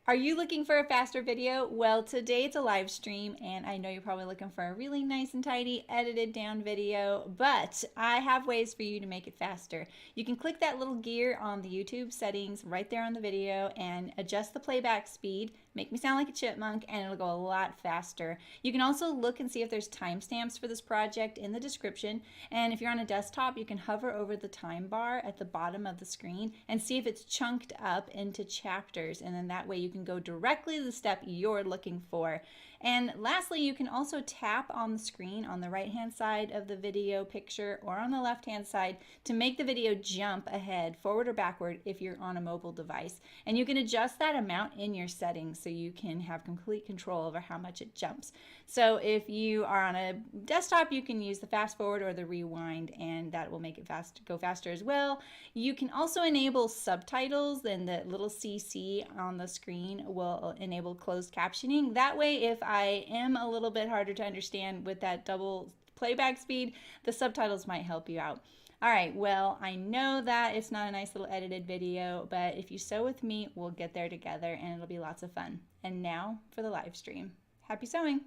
Are you looking for a faster video? Well, today it's a live stream, and I know you're probably looking for a really nice and tidy, edited down video, but I have ways for you to make it faster. You can click that little gear on the YouTube settings right there on the video and adjust the playback speed, make me sound like a chipmunk, and it'll go a lot faster. You can also look and see if there's timestamps for this project in the description, and if you're on a desktop, you can hover over the time bar at the bottom of the screen and see if it's chunked up into chapters, and then that way you can go directly to the step you're looking for. And lastly, you can also tap on the screen on the right hand side of the video picture or on the left hand side to make the video jump ahead, forward or backward if you're on a mobile device. And you can adjust that amount in your settings so you can have complete control over how much it jumps. So if you are on a desktop, you can use the fast forward or the rewind, and that will make it go faster as well. You can also enable subtitles, and the little CC on the screen will enable closed captioning. That way, if I am a little bit harder to understand with that double playback speed, the subtitles might help you out. All right, well, I know that it's not a nice little edited video, but if you sew with me, we'll get there together and it'll be lots of fun. And now for the live stream. Happy sewing!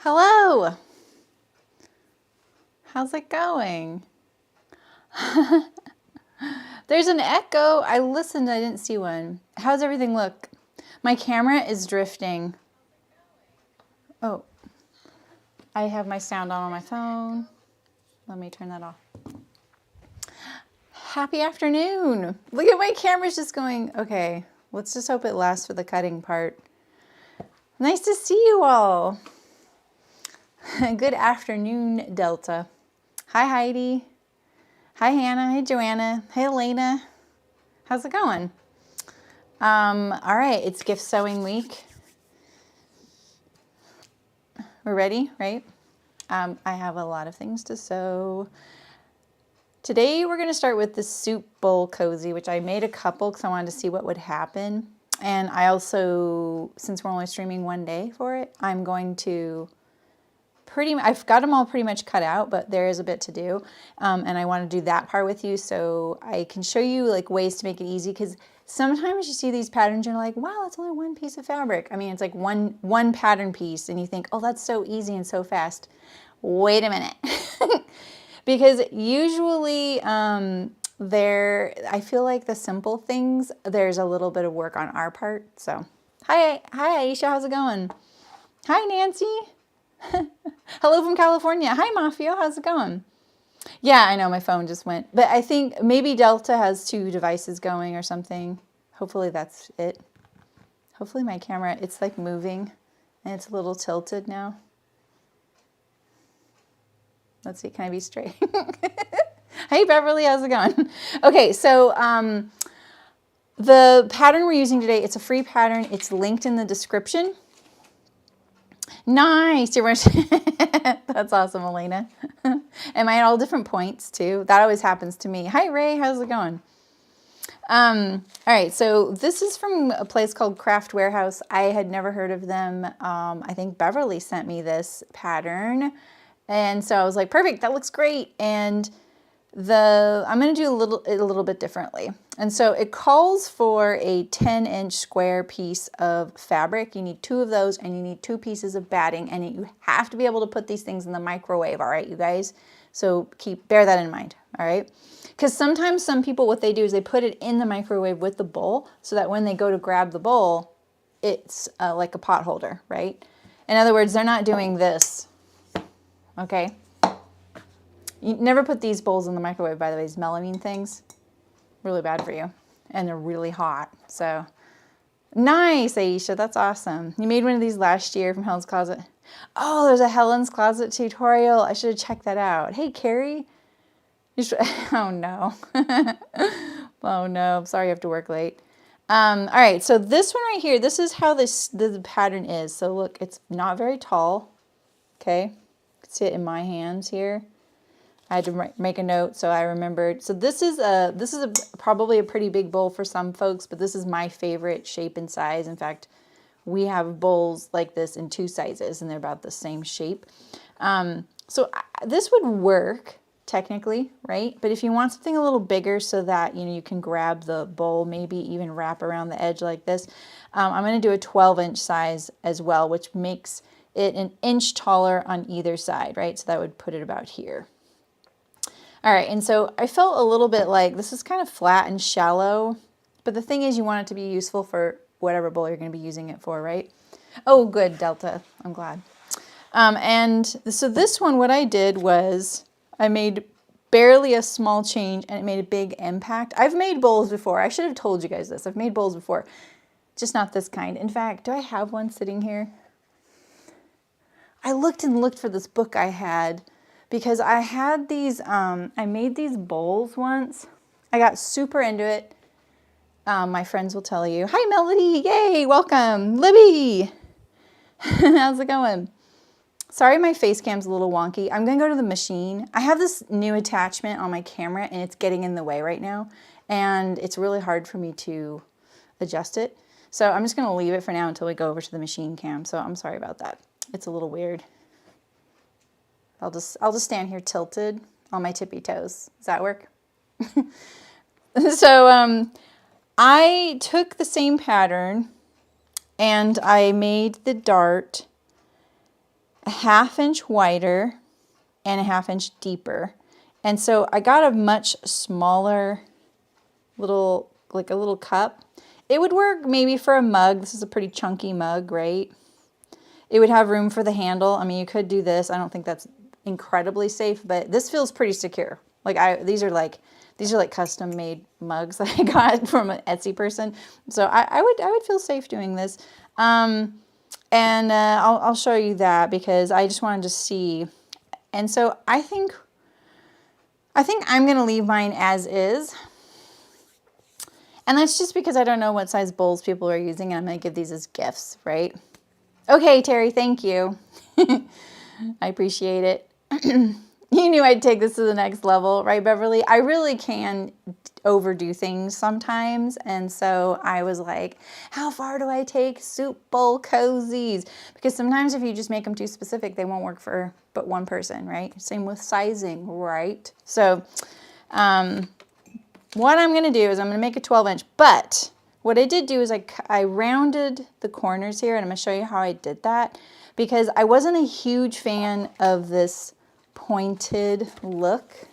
Hello! How's it going? There's an echo. I listened, I didn't see one. How's everything look? My camera is drifting. Oh, I have my sound on my phone. Let me turn that off. Happy afternoon. Look at my camera's just going, okay, let's just hope it lasts for the cutting part. Nice to see you all. Good afternoon, Delta. Hi, Heidi. Hi, Hannah. Hi, Joanna. Hey, Elena. How's it going? All right, it's gift sewing week. We're ready, right? I have a lot of things to sew. Today we're going to start with the soup bowl cozy, which I made a couple because I wanted to see what would happen. And I also, since we're only streaming one day for it, I'm going to I've got them all pretty much cut out, but there is a bit to do. And I want to do that part with you so I can show you like ways to make it easy, because sometimes you see these patterns and you're like, wow, it's only one piece of fabric. I mean, it's like one pattern piece and you think, oh, that's so easy and so fast. Wait a minute. Because usually I feel like the simple things, there's a little bit of work on our part. So hi Aisha, how's it going? Hi Nancy. Hello from California. Hi Mafia, how's it going? Yeah, I know my phone just went, but I think maybe Delta has two devices going or something. Hopefully that's it. Hopefully my camera, it's like moving and it's a little tilted now. Let's see, can I be straight? Hey Beverly, how's it going? Okay, so the pattern we're using today, it's a free pattern. It's linked in the description. Nice. That's awesome, Elena. Am I at all different points too? That always happens to me. Hi, Ray. How's it going? All right. So this is from a place called Craft Warehouse. I had never heard of them. I think Beverly sent me this pattern. And so I was like, perfect. That looks great. And I'm going to do it a little bit differently. And so it calls for a 10-inch square piece of fabric. You need 2 of those and you need 2 pieces of batting, and you have to be able to put these things in the microwave. All right, you guys. So bear that in mind. All right. Because sometimes some people, what they do is they put it in the microwave with the bowl so that when they go to grab the bowl, it's like a pot holder, right? In other words, they're not doing this. Okay. You never put these bowls in the microwave, by the way, these melamine things. Really bad for you. And they're really hot. So, nice, Aisha. That's awesome. You made one of these last year from Hell's Closet. Oh, there's a Helen's Closet tutorial. I should have checked that out. Hey, Carrie. Oh, no. Oh, no. I'm sorry you have to work late. All right, so this one right here, this is how the pattern is. So look, it's not very tall, okay? You can see it in my hands here. I had to make a note so I remembered. So this is probably a pretty big bowl for some folks, but this is my favorite shape and size. In fact, we have bowls like this in 2 sizes, and they're about the same shape. This would work technically, right? But if you want something a little bigger so that, you know, you can grab the bowl, maybe even wrap around the edge like this, I'm going to do a 12-inch size as well, which makes it an inch taller on either side, right? So that would put it about here. All right, and so I felt a little bit like this is kind of flat and shallow, but the thing is you want it to be useful for whatever bowl you're going to be using it for, right? Oh, good, Delta. I'm glad. And so this one, what I did was I made barely a small change and it made a big impact. I've made bowls before. I should have told you guys this. I've made bowls before, just not this kind. In fact, do I have one sitting here? I looked and looked for this book I had because I had these, I made these bowls once. I got super into it. My friends will tell you. Hi, Melody. Yay, welcome. Libby. How's it going? Sorry my face cam's a little wonky. I'm going to go to the machine. I have this new attachment on my camera and it's getting in the way right now. And it's really hard for me to adjust it. So I'm just going to leave it for now until we go over to the machine cam. So I'm sorry about that. It's a little weird. I'll just stand here tilted on my tippy toes. Does that work? So I took the same pattern and I made the dart a 1/2 inch wider and a 1/2 inch deeper. And so I got a much smaller little, like a little cup. It would work maybe for a mug. This is a pretty chunky mug, right? It would have room for the handle. I mean, you could do this. I don't think that's incredibly safe, but this feels pretty secure. Like these are like custom made mugs that I got from an Etsy person. So I would feel safe doing this. And I'll show you that because I just wanted to see. And so I think I'm going to leave mine as is. And that's just because I don't know what size bowls people are using, and I'm going to give these as gifts, right? Okay, Terry, thank you. I appreciate it. You knew I'd take this to the next level, right, Beverly? I really can overdo things sometimes, and so I was like, how far do I take soup bowl cozies? Because sometimes if you just make them too specific, they won't work for but one person, right? Same with sizing, right? So what I'm going to do is I'm going to make a 12-inch, but what I did do is I rounded the corners here, and I'm going to show you how I did that because I wasn't a huge fan of this pointed look.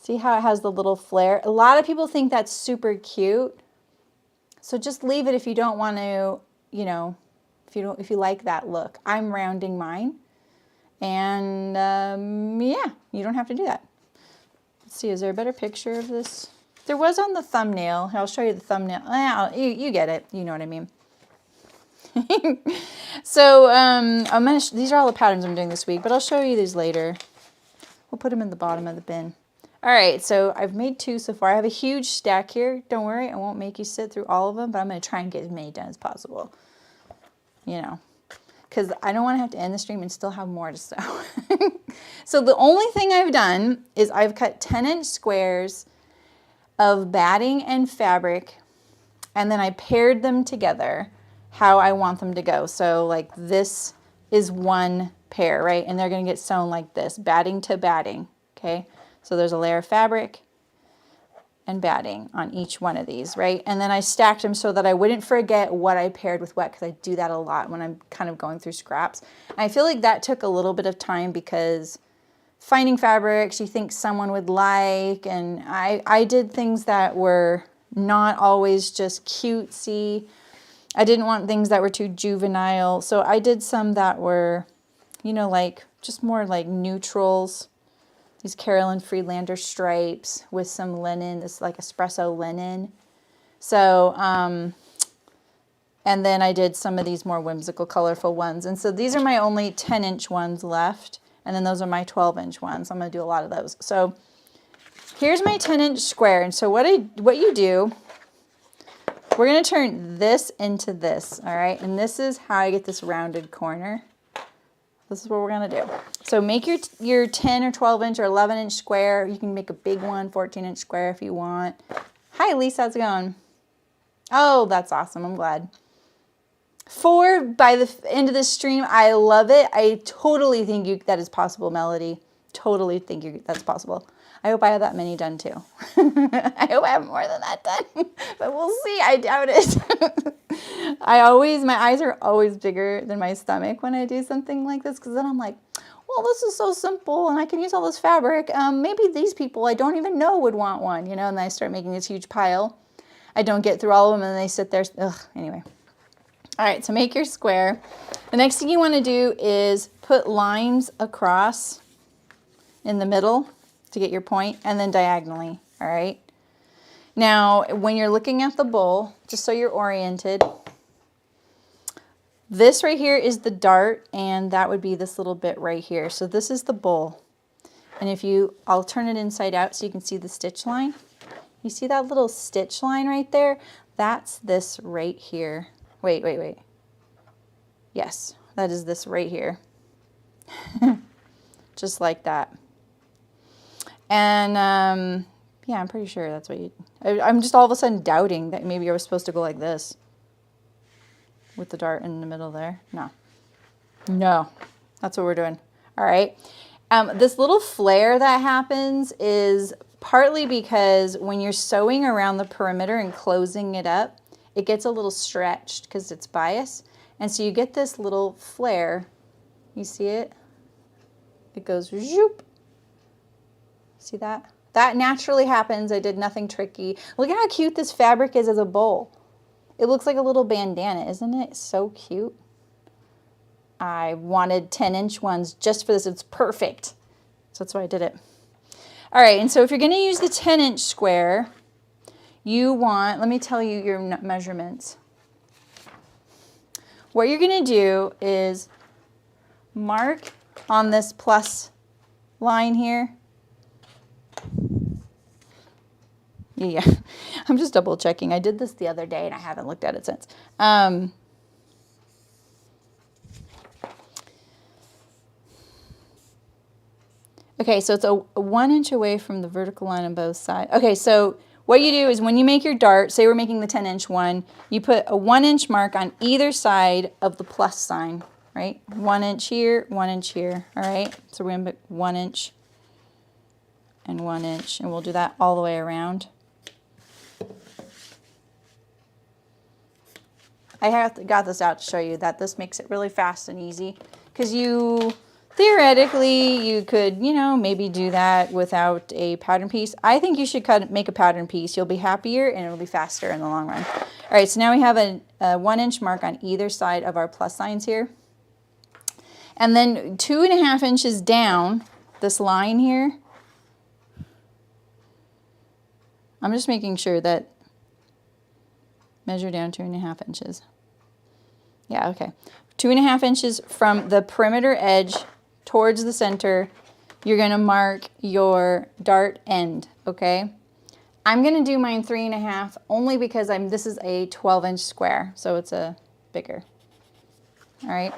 See how it has the little flare? A lot of people think that's super cute. So just leave it if you don't want to, you know, if you like that look. I'm rounding mine. And yeah, you don't have to do that. Let's see, is there a better picture of this? There was on the thumbnail. I'll show you the thumbnail. You get it. You know what I mean. So these are all the patterns I'm doing this week, but I'll show you these later. We'll put them in the bottom of the bin. All right, so I've made 2 so far. I have a huge stack here. Don't worry, I won't make you sit through all of them, but I'm going to try and get as many done as possible. You know, because I don't want to have to end the stream and still have more to sew. So the only thing I've done is I've cut 10-inch squares of batting and fabric, and then I paired them together how I want them to go. So like this is one pair, right? And they're going to get sewn like this, batting to batting, okay? So there's a layer of fabric and batting on each one of these, right? And then I stacked them so that I wouldn't forget what I paired with what, because I do that a lot when I'm kind of going through scraps. And I feel like that took a little bit of time because finding fabrics you think someone would like, and I did things that were not always just cutesy. I didn't want things that were too juvenile, so I did some that were, you know, like just more like neutrals. These Carolyn Friedlander stripes with some linen, this like espresso linen. So And then I did some of these more whimsical, colorful ones. And so these are my only 10-inch ones left. And then those are my 12-inch ones. I'm going to do a lot of those. So here's my 10-inch square. And so what you do, we're going to turn this into this, all right? And this is how I get this rounded corner. This is what we're going to do. So make your 10 or 12-inch or 11-inch square. You can make a big one, 14-inch square if you want. Hi, Lisa. How's it going? Oh, that's awesome. I'm glad. 4 by the end of this stream. I love it. I totally think that is possible, Melody. Totally think that's possible. I hope I have that many done too. I hope I have more than that done, but we'll see. I doubt it. My eyes are always bigger than my stomach when I do something like this, because then I'm like, well, this is so simple and I can use all this fabric. Maybe these people I don't even know would want one, you know, and then I start making this huge pile. I don't get through all of them and they sit there. Ugh, anyway. All right, so make your square. The next thing you want to do is put lines across in the middle to get your point, and then diagonally, all right? Now, when you're looking at the bowl, just so you're oriented, this right here is the dart, and that would be this little bit right here. So this is the bowl. And I'll turn it inside out so you can see the stitch line. You see that little stitch line right there? That's this right here. Wait. Yes, that is this right here. Just like that. And yeah, I'm pretty sure that's what I'm just all of a sudden doubting that maybe I was supposed to go like this with the dart in the middle there. No, that's what we're doing. All right. This little flare that happens is partly because when you're sewing around the perimeter and closing it up, it gets a little stretched because it's bias. And so you get this little flare. You see it? It goes zoop. See that? That naturally happens. I did nothing tricky. Look at how cute this fabric is as a bowl. It looks like a little bandana, isn't it? So cute. I wanted 10-inch ones just for this. It's perfect. So that's why I did it. All right, and so if you're going to use the 10-inch square, you want, let me tell you your measurements. What you're going to do is mark on this plus line here. Yeah, I'm just double checking. I did this the other day and I haven't looked at it since. Okay, so it's a 1 inch away from the vertical line on both sides. Okay, so what you do is when you make your dart, say we're making the 10-inch one, you put a 1 inch mark on either side of the plus sign, right? 1 inch here, 1 inch here, all right? So we're gonna put 1 inch and 1 inch, and we'll do that all the way around. I got this out to show you that this makes it really fast and easy, because theoretically, you could, you know, maybe do that without a pattern piece. I think you should make a pattern piece. You'll be happier and it'll be faster in the long run. All right, so now we have a 1 inch mark on either side of our plus signs here. And then 2.5 inches down this line here, I'm just making sure that, measure down 2.5 inches. Yeah, okay. 2.5 inches from the perimeter edge towards the center, you're going to mark your dart end, okay? I'm going to do mine 3.5 only because this is a 12-inch square, so it's a bigger. All right.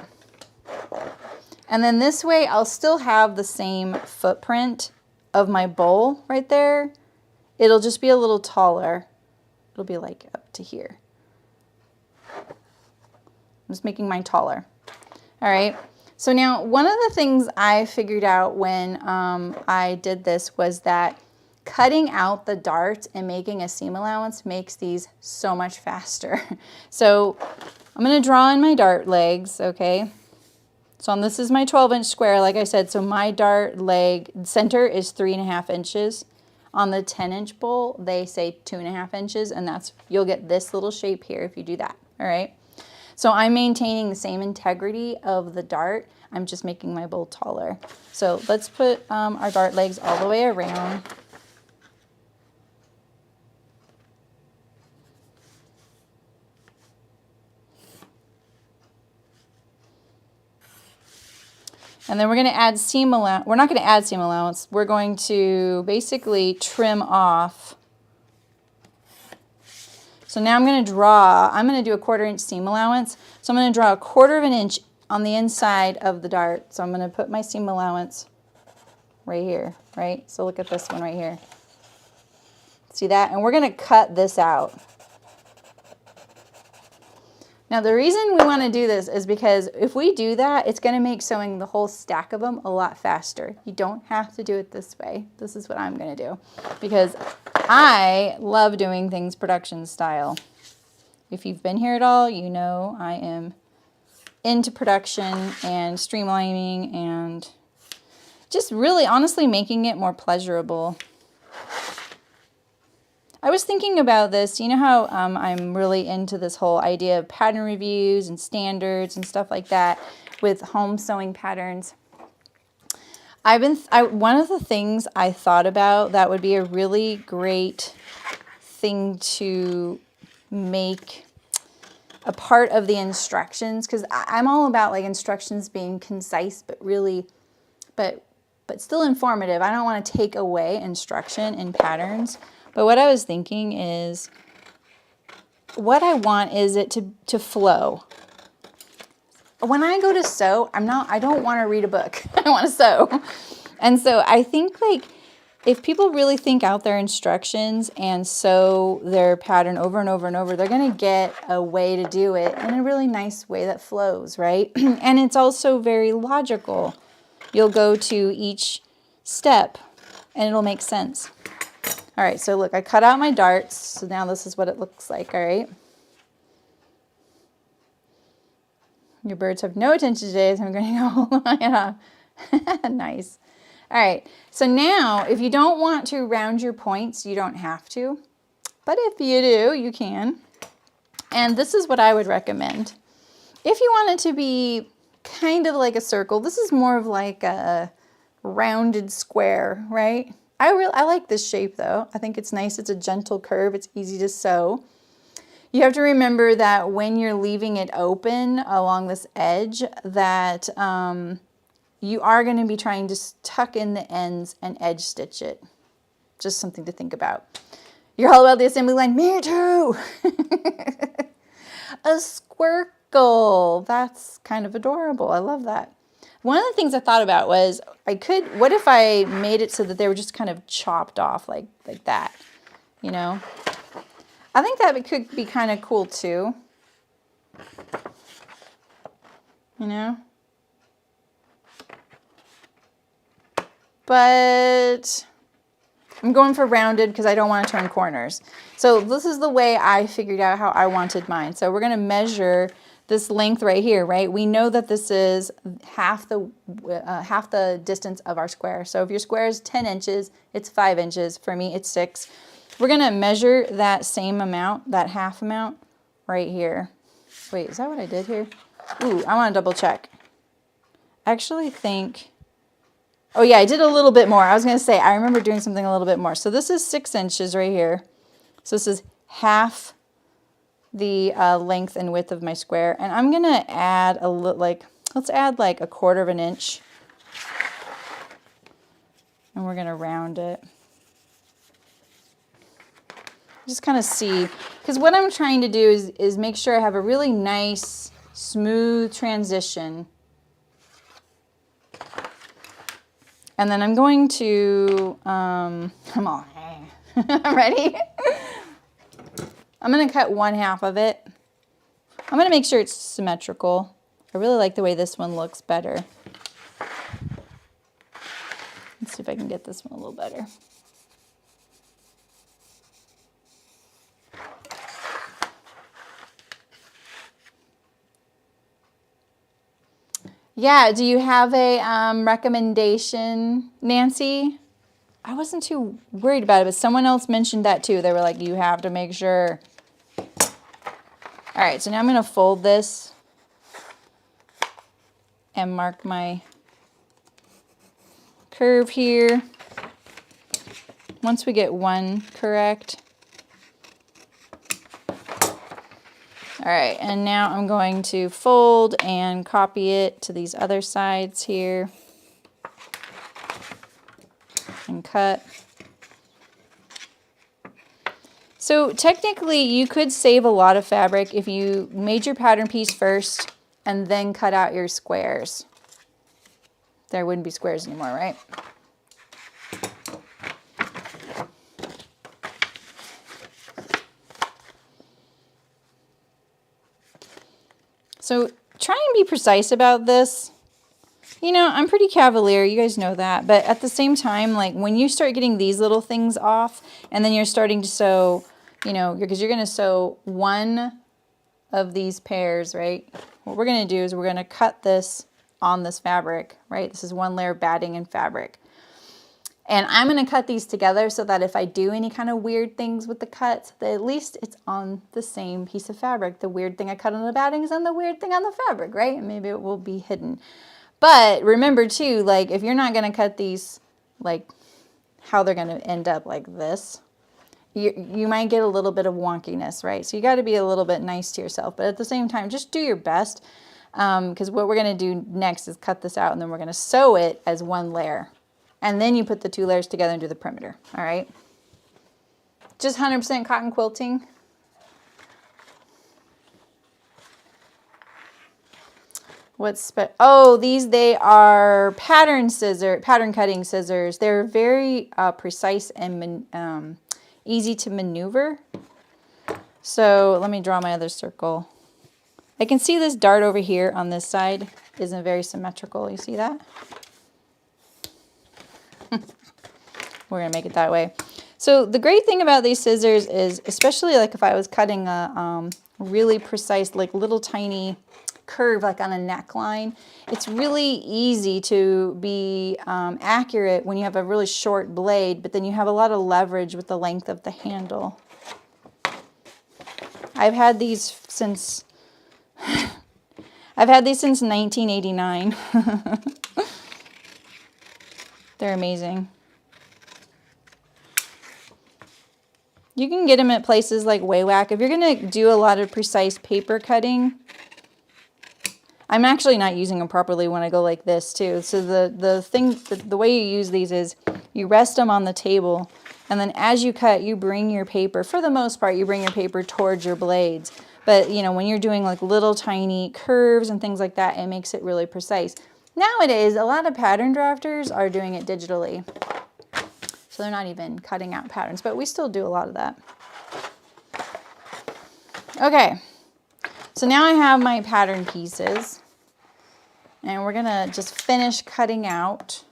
And then this way, I'll still have the same footprint of my bowl right there. It'll just be a little taller. It'll be like up to here. I'm just making mine taller. All right. So now one of the things I figured out when I did this was that cutting out the dart and making a seam allowance makes these so much faster. So I'm going to draw in my dart legs, okay? So this is my 12-inch square, like I said. So my dart leg center is 3.5 inches. On the 10-inch bowl, they say 2.5 inches, and you'll get this little shape here if you do that, all right? So I'm maintaining the same integrity of the dart. I'm just making my bowl taller. So let's put our dart legs all the way around. And then we're going to add seam allowance. We're not going to add seam allowance. We're going to basically trim off. So now I'm going to draw, I'm going to do a 1/4 inch seam allowance. So I'm going to draw a 1/4 inch on the inside of the dart. So I'm going to put my seam allowance right here, right? So look at this one right here. See that? And we're going to cut this out. Now the reason we want to do this is because if we do that, it's going to make sewing the whole stack of them a lot faster. You don't have to do it this way. This is what I'm going to do because I love doing things production style. If you've been here at all, you know I am into production and streamlining and just really honestly making it more pleasurable. I was thinking about this, you know how I'm really into this whole idea of pattern reviews and standards and stuff like that with home sewing patterns. One of the things I thought about that would be a really great thing to make a part of the instructions, because I'm all about like instructions being concise but really, but still informative. I don't want to take away instruction in patterns. But what I was thinking is, what I want is it to flow. When I go to sew, I don't want to read a book. I want to sew. And so I think like if people really think out their instructions and sew their pattern over and over and over, they're going to get a way to do it in a really nice way that flows, right? And it's also very logical. You'll go to each step and it'll make sense. All right, so look, I cut out my darts. So now this is what it looks like, all right? Your birds have no attention today, so I'm going to go, yeah. Nice. All right, so now if you don't want to round your points, you don't have to. But if you do, you can. And this is what I would recommend. If you want it to be kind of like a circle, this is more of like a rounded square, right? I like this shape though. I think it's nice. It's a gentle curve. It's easy to sew. You have to remember that when you're leaving it open along this edge that you are going to be trying to tuck in the ends and edge stitch it. Just something to think about. You're all about the assembly line. Me too. A squircle. That's kind of adorable. I love that. One of the things I thought about was what if I made it so that they were just kind of chopped off like that, you know? I think that could be kind of cool too, you know? But I'm going for rounded because I don't want to turn corners. So this is the way I figured out how I wanted mine. So we're going to measure this length right here, right? We know that this is half the distance of our square. So if your square is 10 inches, it's 5 inches. For me, it's 6. We're going to measure that same amount, that half amount, right here. Wait, is that what I did here? Ooh, I want to double check. I actually think, oh yeah, I did a little bit more. I was going to say, I remember doing something a little bit more. So this is 6 inches right here. So this is half the length and width of my square, and I'm gonna add a little, let's add like a 1/4 inch, and we're gonna round it. Just kind of see, because what I'm trying to do is make sure I have a really nice, smooth transition, and then I'm going to, come on, I'm ready. I'm going to cut 1/2 of it. I'm going to make sure it's symmetrical. I really like the way this one looks better. Let's see if I can get this one a little better. Yeah, do you have a recommendation, Nancy? I wasn't too worried about it, but someone else mentioned that too. They were like, you have to make sure. All right, so now I'm going to fold this and mark my curve here. Once we get one correct, All right, and now I'm going to fold and copy it to these other sides here and cut. So technically you could save a lot of fabric if you made your pattern piece first and then cut out your squares. There wouldn't be squares anymore, right? So try and be precise about this. You know, I'm pretty cavalier, you guys know that, but at the same time, like when you start getting these little things off and then you're starting to sew, you know, because you're going to sew one of these pairs, right? What we're going to do is we're going to cut this on this fabric, right? This is one layer of batting and fabric. And I'm going to cut these together so that if I do any kind of weird things with the cuts, that at least it's on the same piece of fabric. The weird thing I cut on the batting is on the weird thing on the fabric, right? And maybe it will be hidden. But remember too, like if you're not going to cut these like how they're going to end up like this, you might get a little bit of wonkiness, right? So you got to be a little bit nice to yourself. But at the same time, just do your best because what we're going to do next is cut this out and then we're going to sew it as one layer. And then you put the two layers together and do the perimeter, all right? Just 100% cotton quilting. Oh, they are pattern cutting scissors. They're very precise and easy to maneuver. So let me draw my other circle. I can see this dart over here on this side isn't very symmetrical. You see that? We're going to make it that way. So the great thing about these scissors is, especially like if I was cutting a really precise, like little tiny curve like on a neckline, it's really easy to be accurate when you have a really short blade, but then you have a lot of leverage with the length of the handle. I've had these since 1989. They're amazing. You can get them at places like Waywack. If you're going to do a lot of precise paper cutting, I'm actually not using them properly when I go like this too. So the way you use these is you rest them on the table, and then as you cut, you bring your paper, for the most part, you bring your paper towards your blades. But you know, when you're doing like little tiny curves and things like that, it makes it really precise. Nowadays, a lot of pattern drafters are doing it digitally. So they're not even cutting out patterns, but we still do a lot of that. Okay, so now I have my pattern pieces, and we're gonna just finish cutting out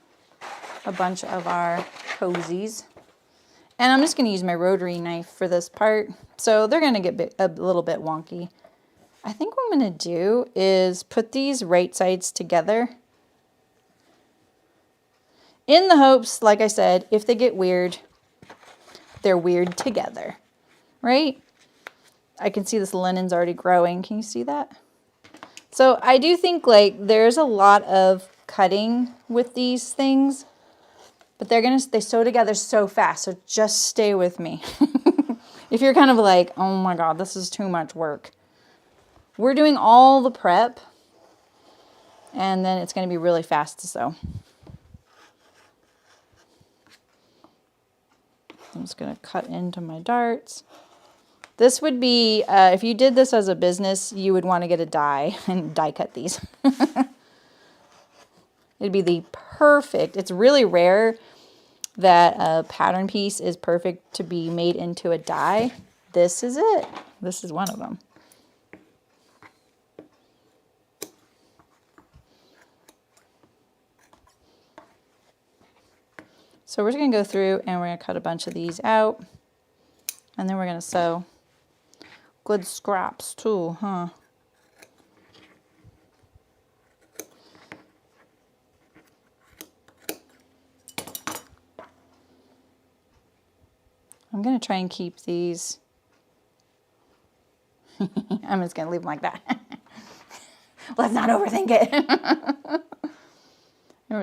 a bunch of our cozies. And I'm just gonna use my rotary knife for this part. So they're gonna get a little bit wonky. I think what I'm gonna do is put these right sides together, in the hopes, like I said, if they get weird, they're weird together, right? I can see this linen's already growing. Can you see that? So I do think like there's a lot of cutting with these things, but they sew together so fast. So just stay with me. If you're kind of like, oh my God, this is too much work. We're doing all the prep, and then it's going to be really fast to sew. I'm just going to cut into my darts. This would be, if you did this as a business, you would want to get a die and die cut these. It'd be the perfect, it's really rare that a pattern piece is perfect to be made into a die. This is it. This is one of them. So we're just going to go through and we're going to cut a bunch of these out. And then we're going to sew. Good scraps too, huh? I'm going to try and keep these. I'm just going to leave them like that. Let's not overthink it.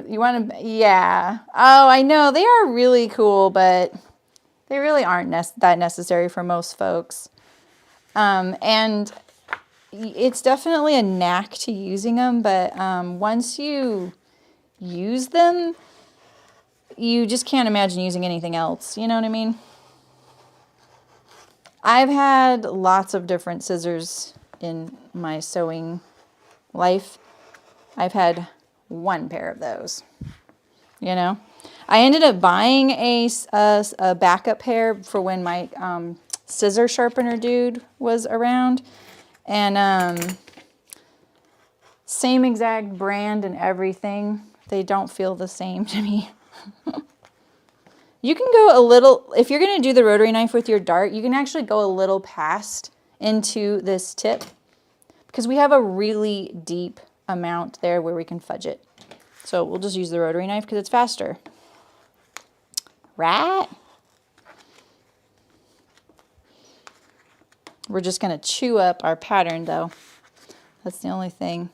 You want to, yeah. Oh, I know. They are really cool, but they really aren't that necessary for most folks. And it's definitely a knack to using them, but once you use them, you just can't imagine using anything else. You know what I mean? I've had lots of different scissors in my sewing life. I've had one pair of those, you know. I ended up buying a backup pair for when my scissor sharpener dude was around. And same exact brand and everything. They don't feel the same to me. You can go a little, if you're going to do the rotary knife with your dart, you can actually go a little past into this tip because we have a really deep amount there where we can fudge it. So we'll just use the rotary knife because it's faster. Right? We're just going to chew up our pattern though. That's the only thing.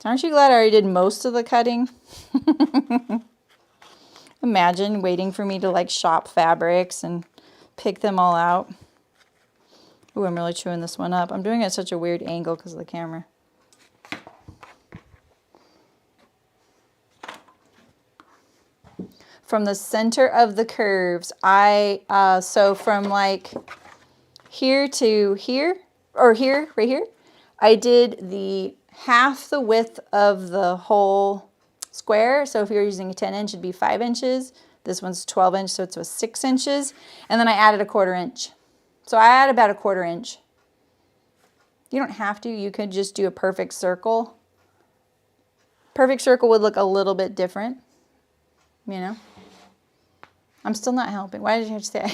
Aren't you glad I already did most of the cutting? Imagine waiting for me to like shop fabrics and pick them all out. Ooh, I'm really chewing this one up. I'm doing it at such a weird angle because of the camera. From the center of the curves, so from like here to here, or here, right here, I did the half the width of the whole square. So if you're using a 10 inch, it'd be 5 inches. This one's 12 inch, so it's 6 inches. And then I added a 1/4 inch. So I add about a 1/4 inch. You don't have to, you could just do a perfect circle. Perfect circle would look a little bit different, you know. I'm still not helping. Why did you have to say?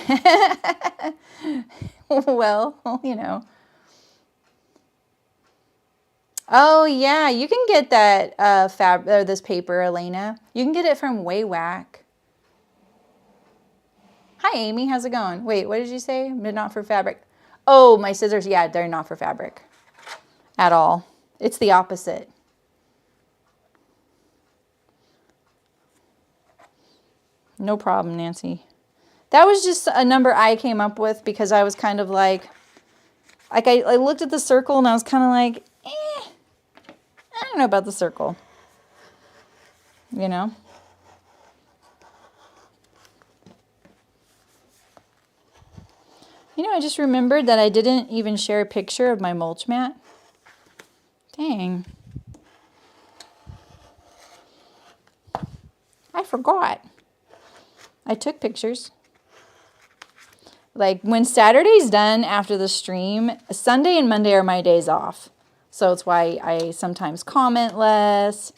Well, you know. Oh yeah, you can get that this paper, Elena. You can get it from Waywack. Hi Amy, how's it going? Wait, what did you say? They're not for fabric. Oh, my scissors, yeah, they're not for fabric at all. It's the opposite. No problem, Nancy. That was just a number I came up with because I was kind of like I looked at the circle and I was kind of like, I don't know about the circle, you know? You know, I just remembered that I didn't even share a picture of my mulch mat. Dang. I forgot. I took pictures. Like when Saturday's done after the stream, Sunday and Monday are my days off. So it's why I sometimes comment less.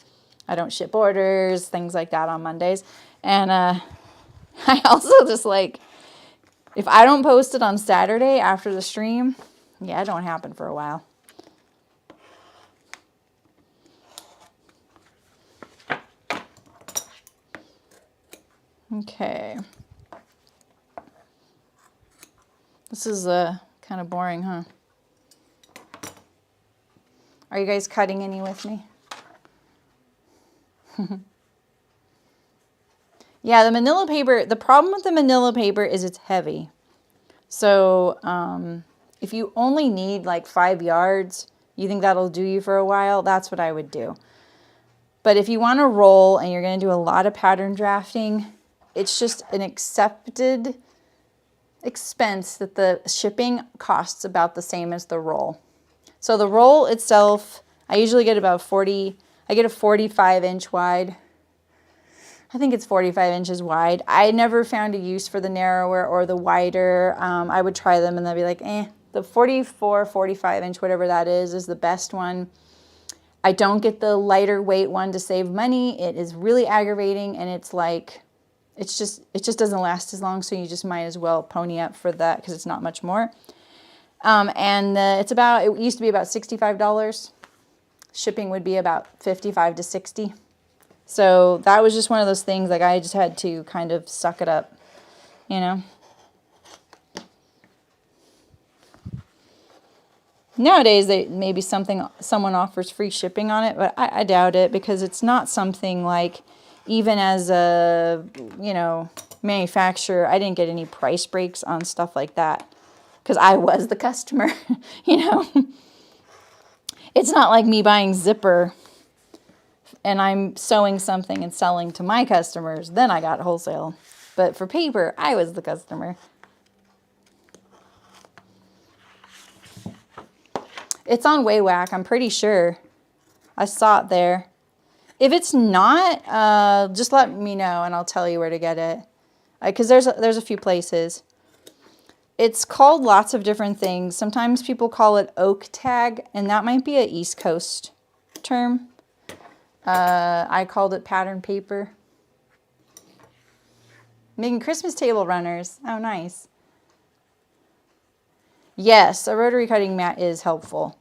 I don't ship orders, things like that on Mondays. And I also just like, if I don't post it on Saturday after the stream, yeah, it don't happen for a while. Okay. This is kind of boring, huh? Are you guys cutting any with me? Yeah, the manila paper, the problem with the manila paper is it's heavy. So if you only need like 5 yards, you think that'll do you for a while, that's what I would do. But if you want to roll and you're going to do a lot of pattern drafting, it's just an accepted expense that the shipping costs about the same as the roll. So the roll itself, I usually get about 40, I get a 45-inch wide. I think it's 45 inches wide. I never found a use for the narrower or the wider. I would try them and they'll be like, the 44, 45 inch, whatever that is the best one. I don't get the lighter weight one to save money. It is really aggravating and it's like, it just doesn't last as long. So you just might as well pony up for that because it's not much more. It used to be about $65. Shipping would be about $55 to $60. So that was just one of those things, like I just had to kind of suck it up, you know. Nowadays, maybe someone offers free shipping on it, but I doubt it because it's not something like, even as a, you know, manufacturer, I didn't get any price breaks on stuff like that. because I was the customer, you know. It's not like me buying zipper and I'm sewing something and selling to my customers. Then I got wholesale. But for paper, I was the customer. It's on Waywack, I'm pretty sure. I saw it there. If it's not, just let me know and I'll tell you where to get it. Because there's a few places. It's called lots of different things. Sometimes people call it oak tag, and that might be an East Coast term. I called it pattern paper. Making Christmas table runners. Oh, nice. Yes, a rotary cutting mat is helpful.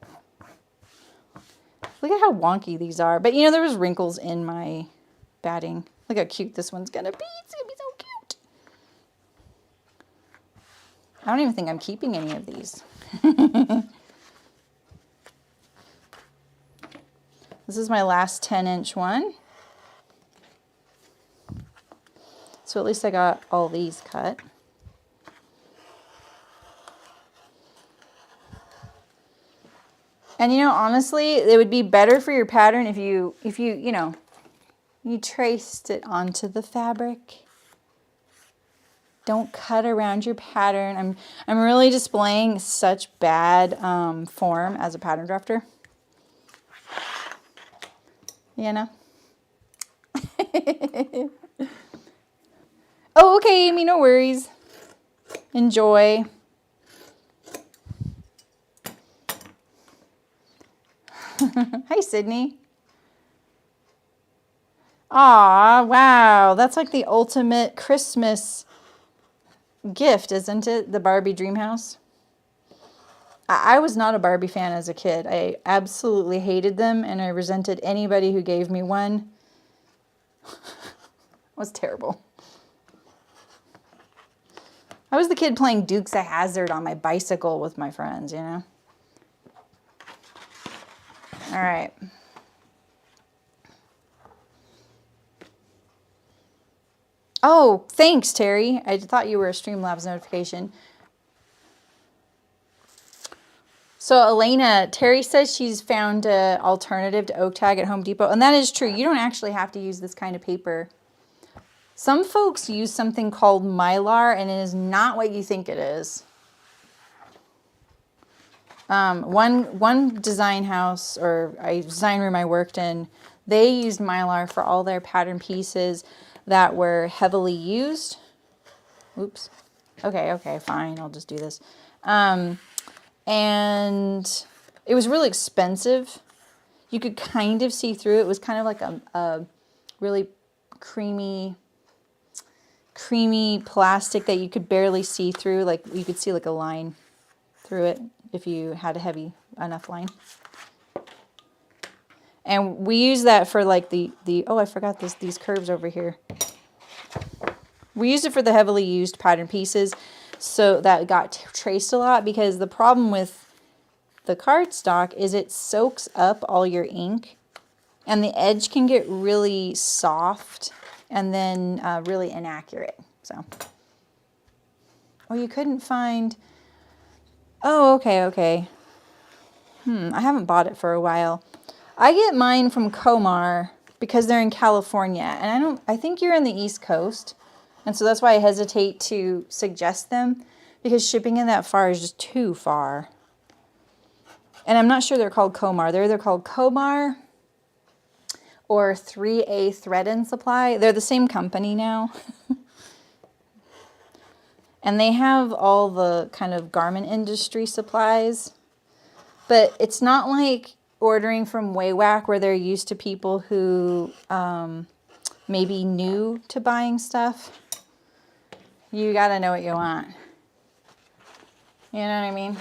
Look at how wonky these are. But, you know, there was wrinkles in my batting. Look how cute this one's going to be. It's going to be so cute. I don't even think I'm keeping any of these. This is my last 10-inch one. So at least I got all these cut. And you know, honestly, it would be better for your pattern if you traced it onto the fabric. Don't cut around your pattern. I'm really displaying such bad form as a pattern drafter. You know? Oh, okay, Amy, no worries. Enjoy. Hi, Sydney. Aw, wow. That's like the ultimate Christmas gift, isn't it? The Barbie dream house. I was not a Barbie fan as a kid. I absolutely hated them, and I resented anybody who gave me one. It was terrible. I was the kid playing Dukes of Hazzard on my bicycle with my friends, you know? All right. Oh, thanks, Terry. I thought you were a Streamlabs notification. So, Elena, Terry says she's found an alternative to oak tag at Home Depot. And that is true. You don't actually have to use this kind of paper. Some folks use something called Mylar, and it is not what you think it is. One design house or a design room I worked in, they used Mylar for all their pattern pieces that were heavily used. Oops. Okay, fine. I'll just do this. And it was really expensive. You could kind of see through it. It was kind of like a really creamy plastic that you could barely see through. Like you could see like a line through it if you had a heavy enough line. And we use that for like oh, I forgot these curves over here. We used it for the heavily used pattern pieces, so that got traced a lot, because the problem with the cardstock is it soaks up all your ink, and the edge can get really soft and then really inaccurate. So, oh, you couldn't find. Oh, okay. I haven't bought it for a while. I get mine from Comar because they're in California, and I think you're in the East Coast, and so that's why I hesitate to suggest them, because shipping in that far is just too far. And I'm not sure they're called Comar. They're either called Comar or 3A Thread and Supply. They're the same company now. And they have all the kind of garment industry supplies. But it's not like ordering from Waywack, where they're used to people who maybe new to buying stuff. You gotta know what you want. You know what I mean?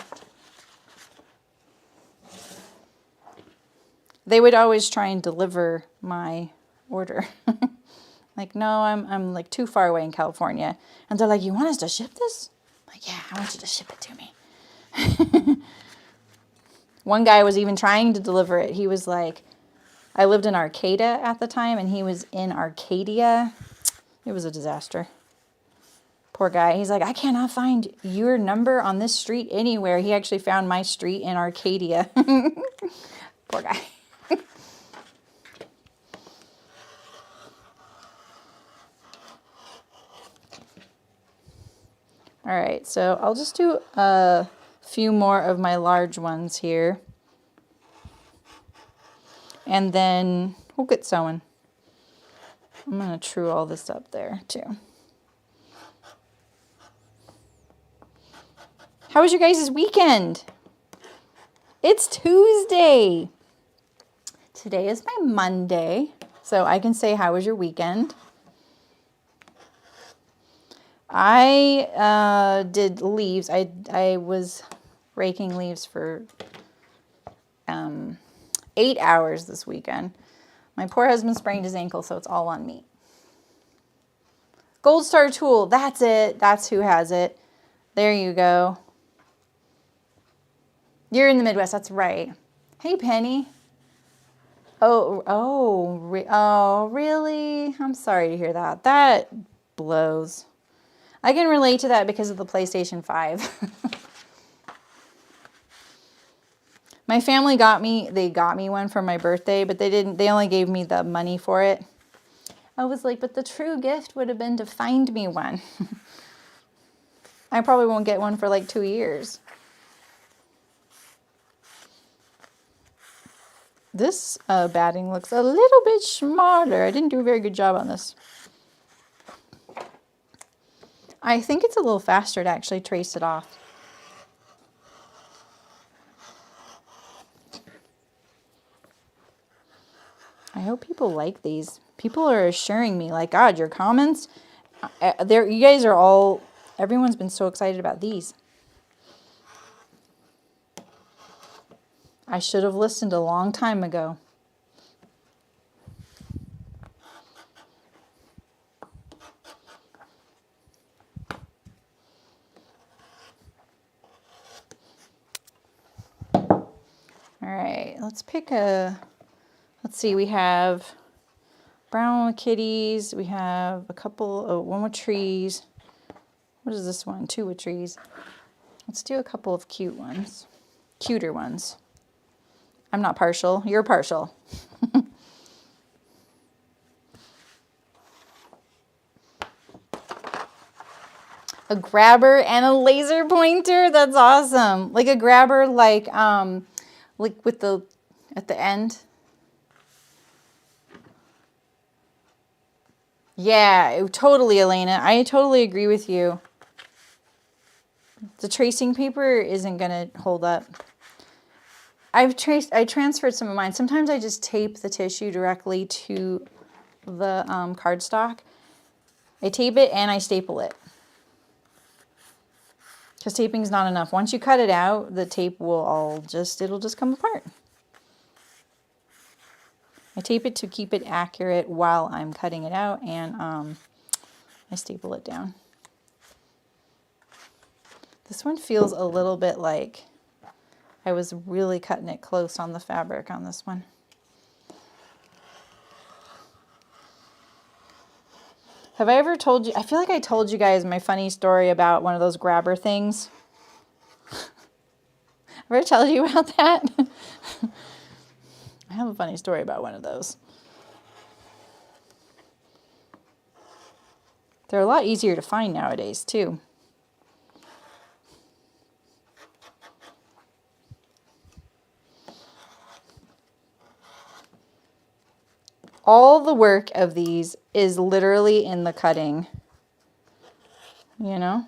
They would always try and deliver my order. Like, no, I'm like too far away in California. And they're like, you want us to ship this? I'm like, yeah, I want you to ship it to me. One guy was even trying to deliver it. He was like, I lived in Arcata at the time, and he was in Arcadia. It was a disaster. Poor guy. He's like, I cannot find your number on this street anywhere. He actually found my street in Arcadia. Poor guy. All right, so I'll just do a few more of my large ones here. And then we'll get sewing. I'm going to true all this up there too. How was your guys' weekend? It's Tuesday. Today is my Monday, so I can say, how was your weekend? I did leaves. I was raking leaves for 8 hours this weekend. My poor husband sprained his ankle, so it's all on me. Gold Star Tool, that's it. That's who has it. There you go. You're in the Midwest, that's right. Hey, Penny. Oh, really? I'm sorry to hear that. That blows. I can relate to that because of the PlayStation 5. My family got me one for my birthday, but they only gave me the money for it. I was like, but the true gift would have been to find me one. I probably won't get one for like 2 years. This batting looks a little bit smaller. I didn't do a very good job on this. I think it's a little faster to actually trace it off. I hope people like these. People are assuring me, like, God, your comments, you guys are all, everyone's been so excited about these. I should have listened a long time ago. All right, let's pick a, let's see, we have brown kitties, we have a couple, oh, one with trees. What is this one? 2 with trees. Let's do a couple of cuter ones. I'm not partial, you're partial. A grabber and a laser pointer, that's awesome. Like a grabber, like with the, at the end. Yeah, totally, Elena. I totally agree with you. The tracing paper isn't gonna hold up. I transferred some of mine. Sometimes I just tape the tissue directly to the cardstock. I tape it and I staple it. Because taping's not enough. Once you cut it out, the tape will it'll just come apart. I tape it to keep it accurate while I'm cutting it out, and I staple it down. This one feels a little bit like I was really cutting it close on the fabric on this one. Have I ever told you, I feel like I told you guys my funny story about one of those grabber things. Ever tell you about that? I have a funny story about one of those. They're a lot easier to find nowadays, too. All the work of these is literally in the cutting, you know?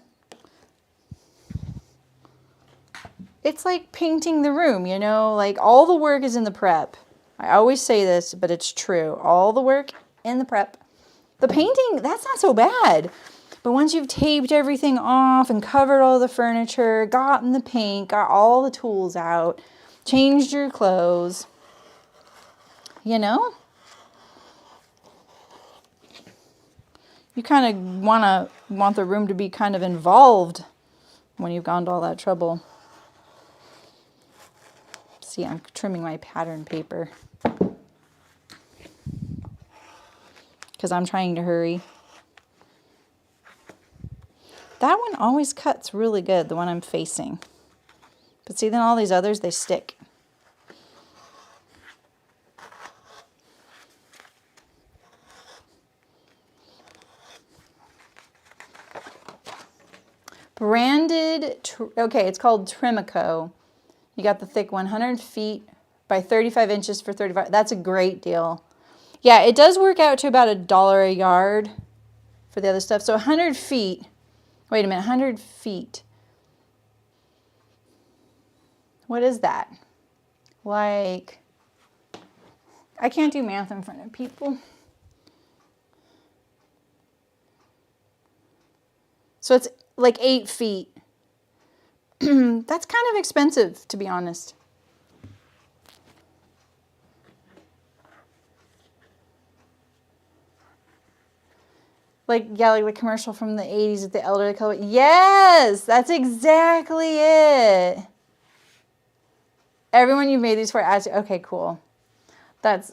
It's like painting the room, you know? Like, all the work is in the prep. I always say this, but it's true. All the work in the prep. The painting, that's not so bad. But once you've taped everything off and covered all the furniture, gotten the paint, got all the tools out, changed your clothes, you know? You kind of want the room to be kind of involved when you've gone to all that trouble. See, I'm trimming my pattern paper because I'm trying to hurry. That one always cuts really good, the one I'm facing. But see, then all these others, they stick. Branded, okay, it's called Trimico. You got the thick 100 feet by 35 inches for 35. That's a great deal. Yeah, it does work out to about $1 a yard for the other stuff. So 100 feet, wait a minute, 100 feet. What is that? Like, I can't do math in front of people. So it's like 8 feet. That's kind of expensive, to be honest. Like, yeah, like the commercial from the 80s at the elderly color. Yes, that's exactly it. Everyone you made these for asked, okay, cool. That's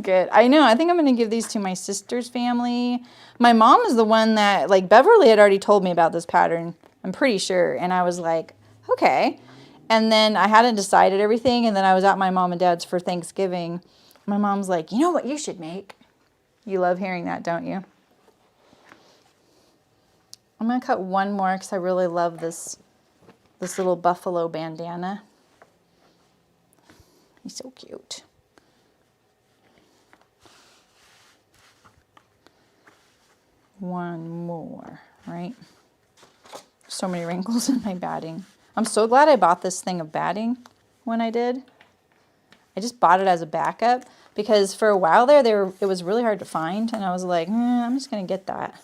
good. I know. I think I'm going to give these to my sister's family. My mom is the one that, like, Beverly had already told me about this pattern. I'm pretty sure. And I was like, okay. And then I hadn't decided everything. And then I was at my mom and dad's for Thanksgiving. My mom's like, you know what you should make? You love hearing that, don't you? I'm going to cut one more because I really love this little buffalo bandana. He's so cute. One more, right? So many wrinkles in my batting. I'm so glad I bought this thing of batting when I did. I just bought it as a backup because for a while there, it was really hard to find. And I was like, I'm just going to get that.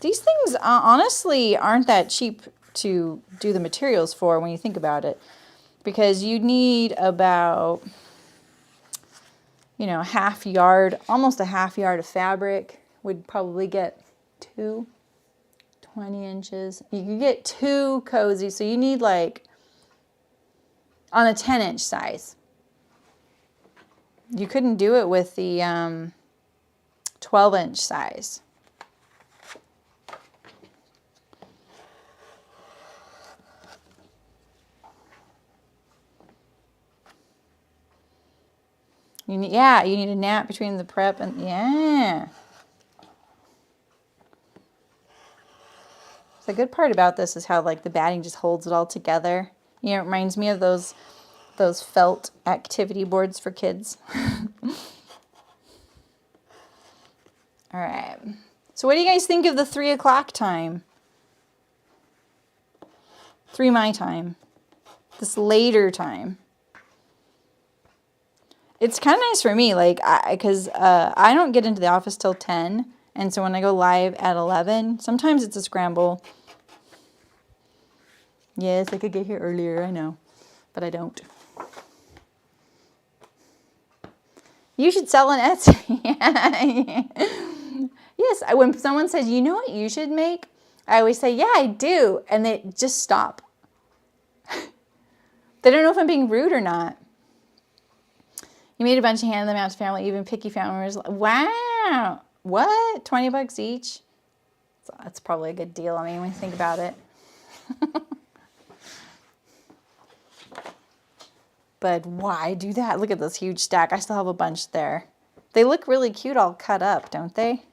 These things honestly aren't that cheap to do the materials for when you think about it. Because you need about, you know, half yard, almost a half yard of fabric. Would probably get 20 inches. You can get 2 cozies, so you need like on a 10-inch size. You couldn't do it with the 12-inch size. You need a nap between the prep and, yeah. The good part about this is how, like, the batting just holds it all together. You know, it reminds me of those felt activity boards for kids. All right. So what do you guys think of the 3 o'clock time? 3 my time. This later time. It's kind of nice for me, like, because I don't get into the office till 10, and so when I go live at 11, sometimes it's a scramble. Yes, I could get here earlier, I know, but I don't. You should sell on Etsy. Yes, when someone says, you know what you should make? I always say, yeah, I do, and they just stop. They don't know if I'm being rude or not. You made a bunch and handed them out to family, even picky family members. Wow. What? $20 each? So that's probably a good deal. I mean, when you think about it. But why do that? Look at this huge stack. I still have a bunch there. They look really cute all cut up, don't they?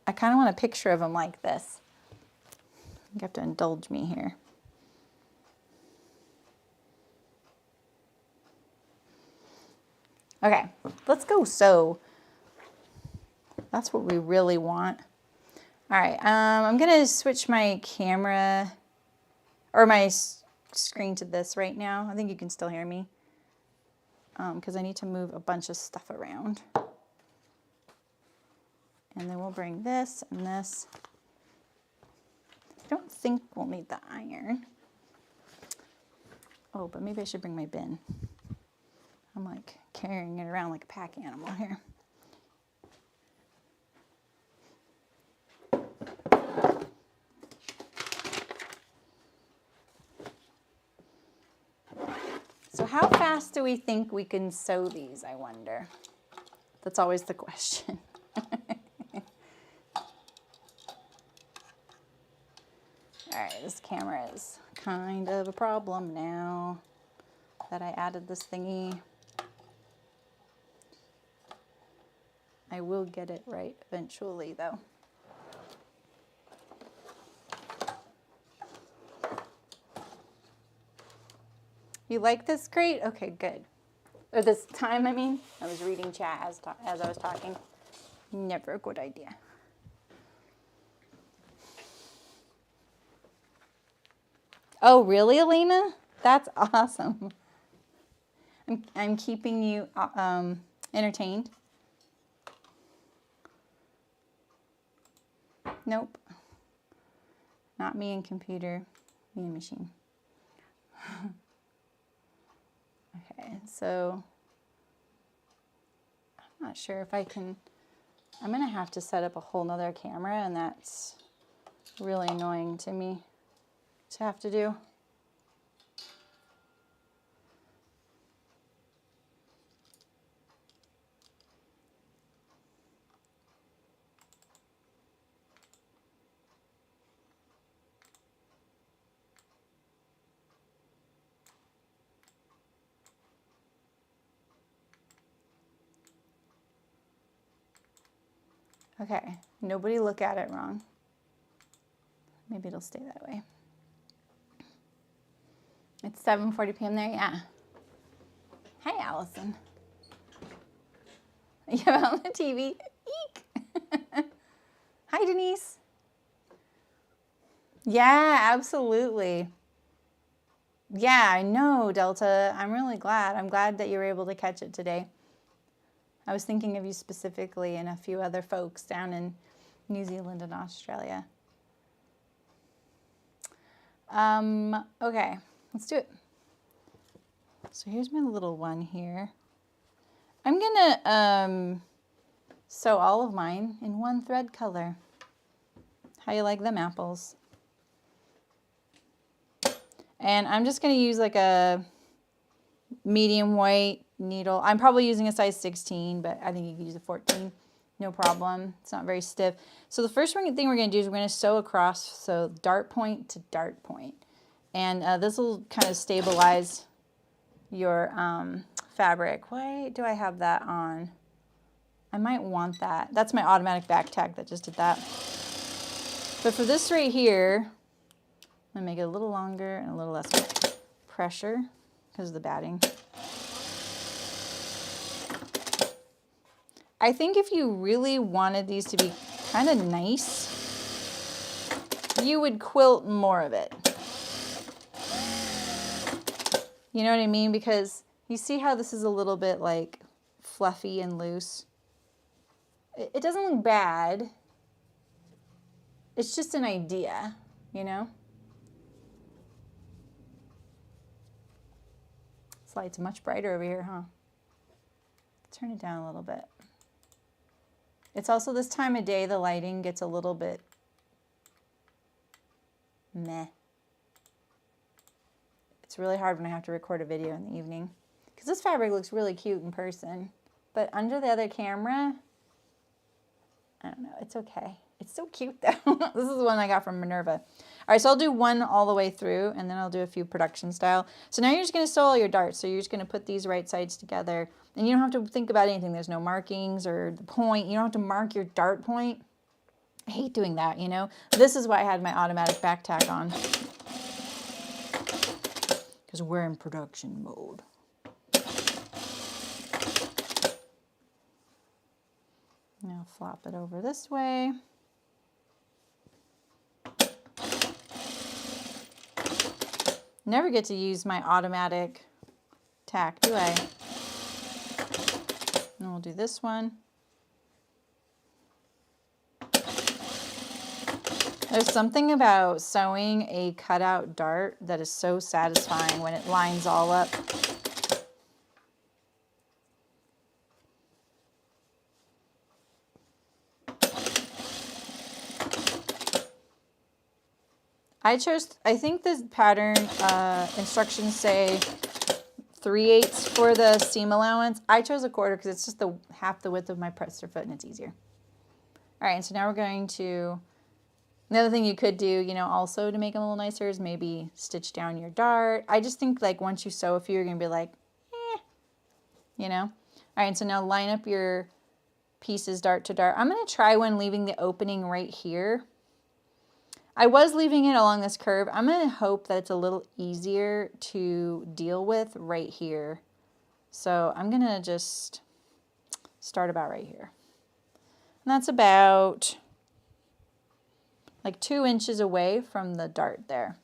I kind of want a picture of them like this. You have to indulge me here. Okay, let's go sew. That's what we really want. All right, I'm going to switch my camera or my screen to this right now. I think you can still hear me because I need to move a bunch of stuff around. And then we'll bring this and this. I don't think we'll need the iron. Oh, but maybe I should bring my bin. I'm like carrying it around like a pack animal here. So how fast do we think we can sew these, I wonder? That's always the question. this camera is kind of a problem now that I added this thingy. I will get it right eventually though. You like this grate? Okay, good. Or this time, I mean. I was reading chat as I was talking. Never a good idea. Oh, really, Elena? That's awesome. I'm keeping you entertained. Nope. Not me and computer, me and machine. Okay, so I'm not sure if I can, I'm gonna have to set up a whole nother camera, and that's really annoying to me to have to do. Okay, nobody look at it wrong. Maybe it'll stay that way. It's 7:40 p.m. there, yeah. Hi, Allison. You're on the TV. Eek. Hi, Denise. Yeah, absolutely. Yeah, I know, Delta. I'm really glad. I'm glad that you were able to catch it today. I was thinking of you specifically and a few other folks down in New Zealand and Australia. Okay, let's do it. So here's my little one here. I'm gonna sew all of mine in one thread color. How you like them apples? And I'm just gonna use like a medium white needle. I'm probably using a size 16, but I think you could use a 14. No problem. It's not very stiff. So the first thing we're going to do is we're going to sew across, so dart point to dart point. And this will kind of stabilize your fabric. Why do I have that on? I might want that. That's my automatic back tag that just did that. But for this right here, I'm going to make it a little longer and a little less pressure because of the batting. I think if you really wanted these to be kind of nice, you would quilt more of it. You know what I mean? Because you see how this is a little bit like fluffy and loose. It doesn't look bad. It's just an idea, you know? This light's much brighter over here, huh? Turn it down a little bit. It's also this time of day, the lighting gets a little bit meh. It's really hard when I have to record a video in the evening because this fabric looks really cute in person, but under the other camera, I don't know, it's okay. It's so cute though. This is the one I got from Minerva. All right, so I'll do one all the way through and then I'll do a few production style. So now you're just gonna sew all your darts. So you're just gonna put these right sides together and you don't have to think about anything. There's no markings or the point. You don't have to mark your dart point. I hate doing that, you know? This is why I had my automatic back tack on. Because we're in production mode. Now flop it over this way. Never get to use my automatic tack, do I? And we'll do this one. There's something about sewing a cutout dart that is so satisfying when it lines all up. I think the pattern instructions say 3/8 for the seam allowance. I chose a quarter because it's just half the width of my presser foot and it's easier. All right, and so now we're going to The other thing you could do, you know, also to make them a little nicer is maybe stitch down your dart. I just think like once you sew a few, you're going to be like, you know. All right, so now line up your pieces dart to dart. I'm going to try one leaving the opening right here. I was leaving it along this curve. I'm going to hope that it's a little easier to deal with right here. So I'm going to just start about right here. And that's about like 2 inches away from the dart there.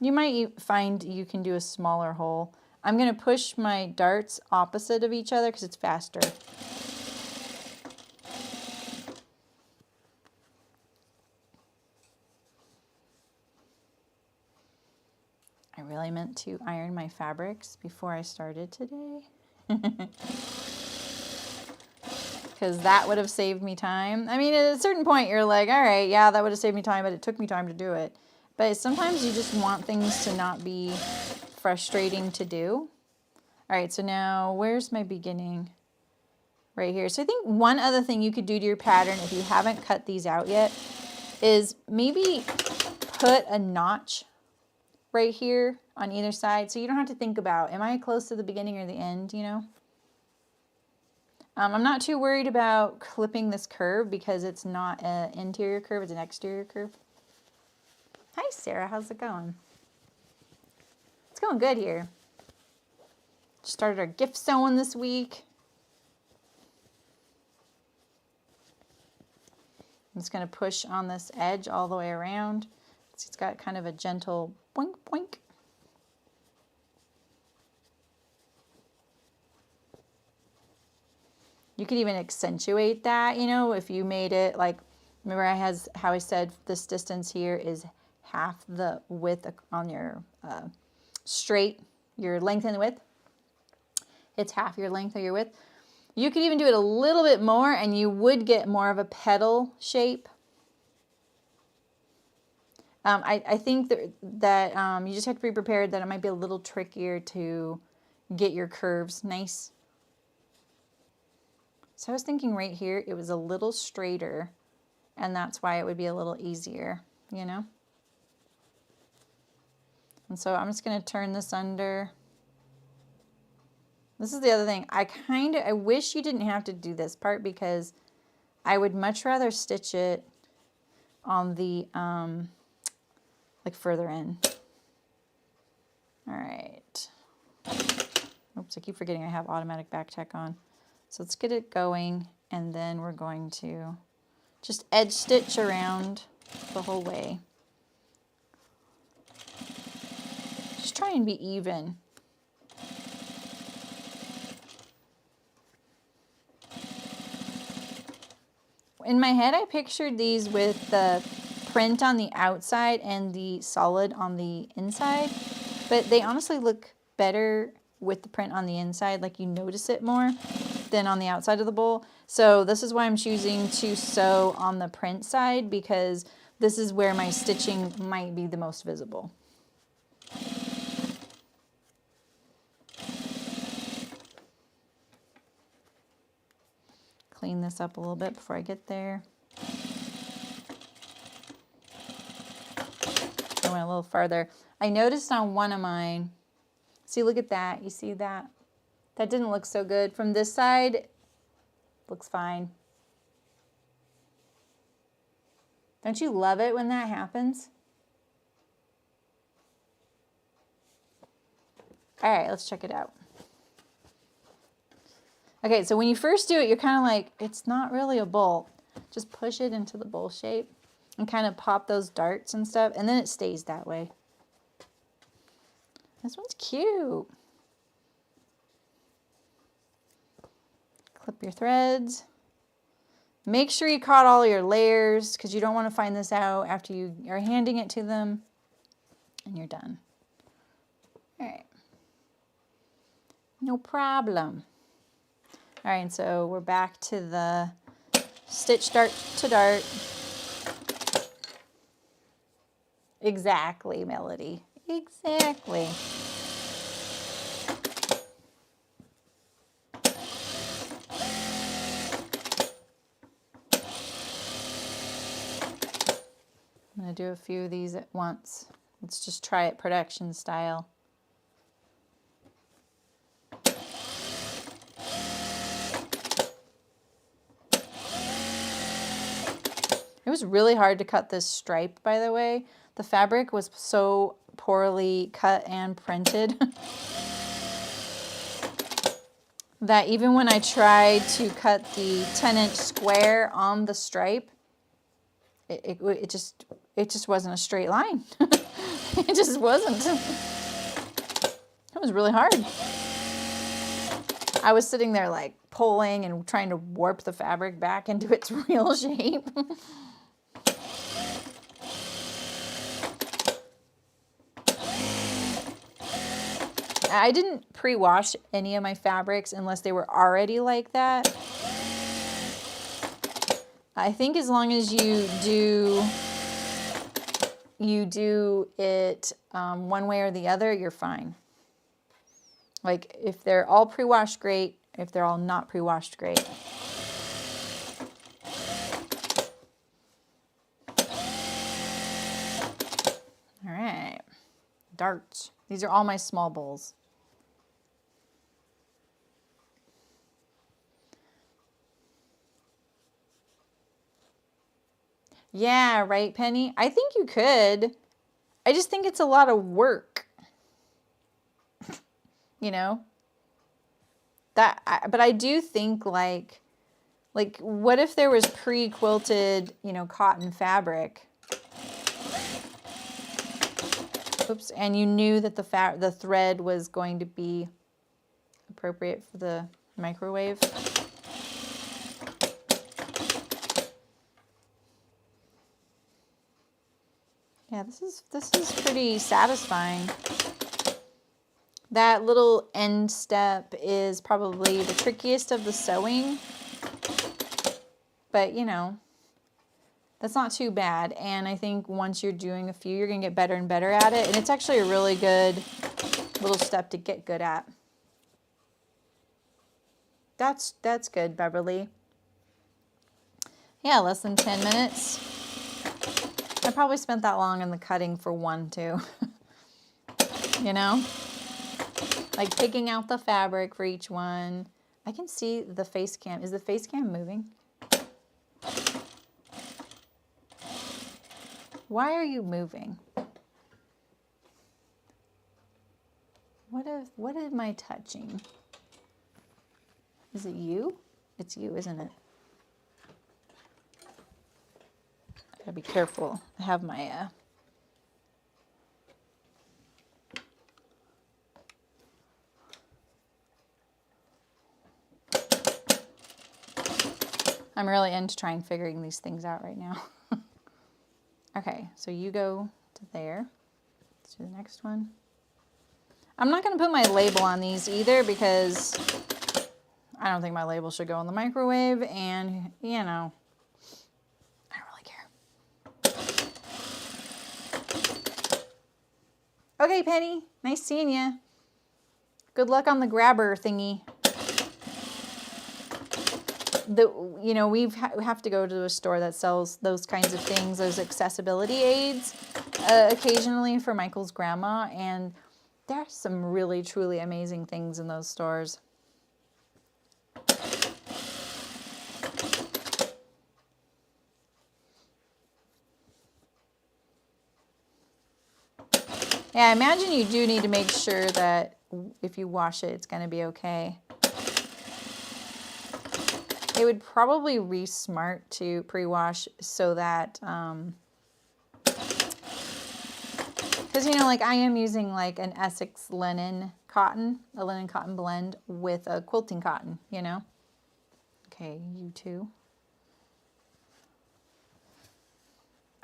You might find you can do a smaller hole. I'm going to push my darts opposite of each other because it's faster. I really meant to iron my fabrics before I started today. Because that would have saved me time. I mean, at a certain point, you're like, all right, yeah, that would have saved me time, but it took me time to do it. But sometimes you just want things to not be frustrating to do. All right, so now where's my beginning? Right here. So I think one other thing you could do to your pattern if you haven't cut these out yet is maybe put a notch right here on either side so you don't have to think about, am I close to the beginning or the end, you know? I'm not too worried about clipping this curve because it's not an interior curve, it's an exterior curve. Hi Sarah, how's it going? It's going good here. Started our gift sewing this week. I'm just going to push on this edge all the way around. It's got kind of a gentle boink boink. You could even accentuate that, you know, if you made it like, remember how I said this distance here is half the width on your straight, your length and width. It's half your length or your width. You could even do it a little bit more and you would get more of a petal shape. I think that you just have to be prepared that it might be a little trickier to get your curves nice. So I was thinking right here, it was a little straighter, and that's why it would be a little easier, you know? And so I'm just going to turn this under. This is the other thing. I wish you didn't have to do this part because I would much rather stitch it on the, like further in. All right. Oops, I keep forgetting I have automatic back tack on. So let's get it going, and then we're going to just edge stitch around the whole way. Just try and be even. In my head, I pictured these with the print on the outside and the solid on the inside, but they honestly look better with the print on the inside, like you notice it more than on the outside of the bowl. So this is why I'm choosing to sew on the print side, because this is where my stitching might be the most visible. Clean this up a little bit before I get there. I went a little farther. I noticed on one of mine, see, look at that. You see that? That didn't look so good. From this side, looks fine. Don't you love it when that happens? All right, let's check it out. Okay, so when you first do it, you're kind of like, it's not really a bolt. Just push it into the bowl shape and kind of pop those darts and stuff, and then it stays that way. This one's cute. Clip your threads. Make sure you caught all your layers because you don't want to find this out after you are handing it to them, and you're done. All right. No problem. All right, so we're back to the stitch dart to dart. Exactly, Melody. Exactly. to do a few of these at once. Let's just try it production style. It was really hard to cut this stripe, by the way. The fabric was so poorly cut and printed that even when I tried to cut the 10-inch square on the stripe, it just wasn't a straight line. It just wasn't. It was really hard. I was sitting there like pulling and trying to warp the fabric back into its real shape. I didn't pre-wash any of my fabrics unless they were already like that. I think as long as you do it one way or the other, you're fine. Like if they're all pre-washed, great. If they're all not pre-washed, great. All right, darts. These are all my small bowls. Yeah, right, Penny? I think you could. I just think it's a lot of work. You know? But I do think like what if there was pre-quilted, you know, cotton fabric? Oops, and you knew that the thread was going to be appropriate for the microwave. Yeah, this is pretty satisfying. That little end step is probably the trickiest of the sewing, but you know, that's not too bad. And I think once you're doing a few, you're gonna get better and better at it. And it's actually a really good little step to get good at. That's good, Beverly. Yeah, less than 10 minutes. I probably spent that long in the cutting for one too. You know? Like picking out the fabric for each one. I can see the face cam. Is the face cam moving? Why are you moving? What am I touching? Is it you? It's you, isn't it? Gotta be careful. I have my I'm really into trying figuring these things out right now. Okay, so you go to there. Let's do the next one. I'm not going to put my label on these either because I don't think my label should go in the microwave, and you know, I don't really care. Okay, Penny, nice seeing you. Good luck on the grabber thingy. You know, we have to go to a store that sells those kinds of things, those accessibility aids, occasionally for Michael's grandma, and there's some really, truly amazing things in those stores. Yeah, I imagine you do need to make sure that if you wash it, it's going to be okay. It would probably be smart to pre-wash so that, because, you know, like I am using like an Essex linen cotton, a linen cotton blend with a quilting cotton, you know. Okay, you too.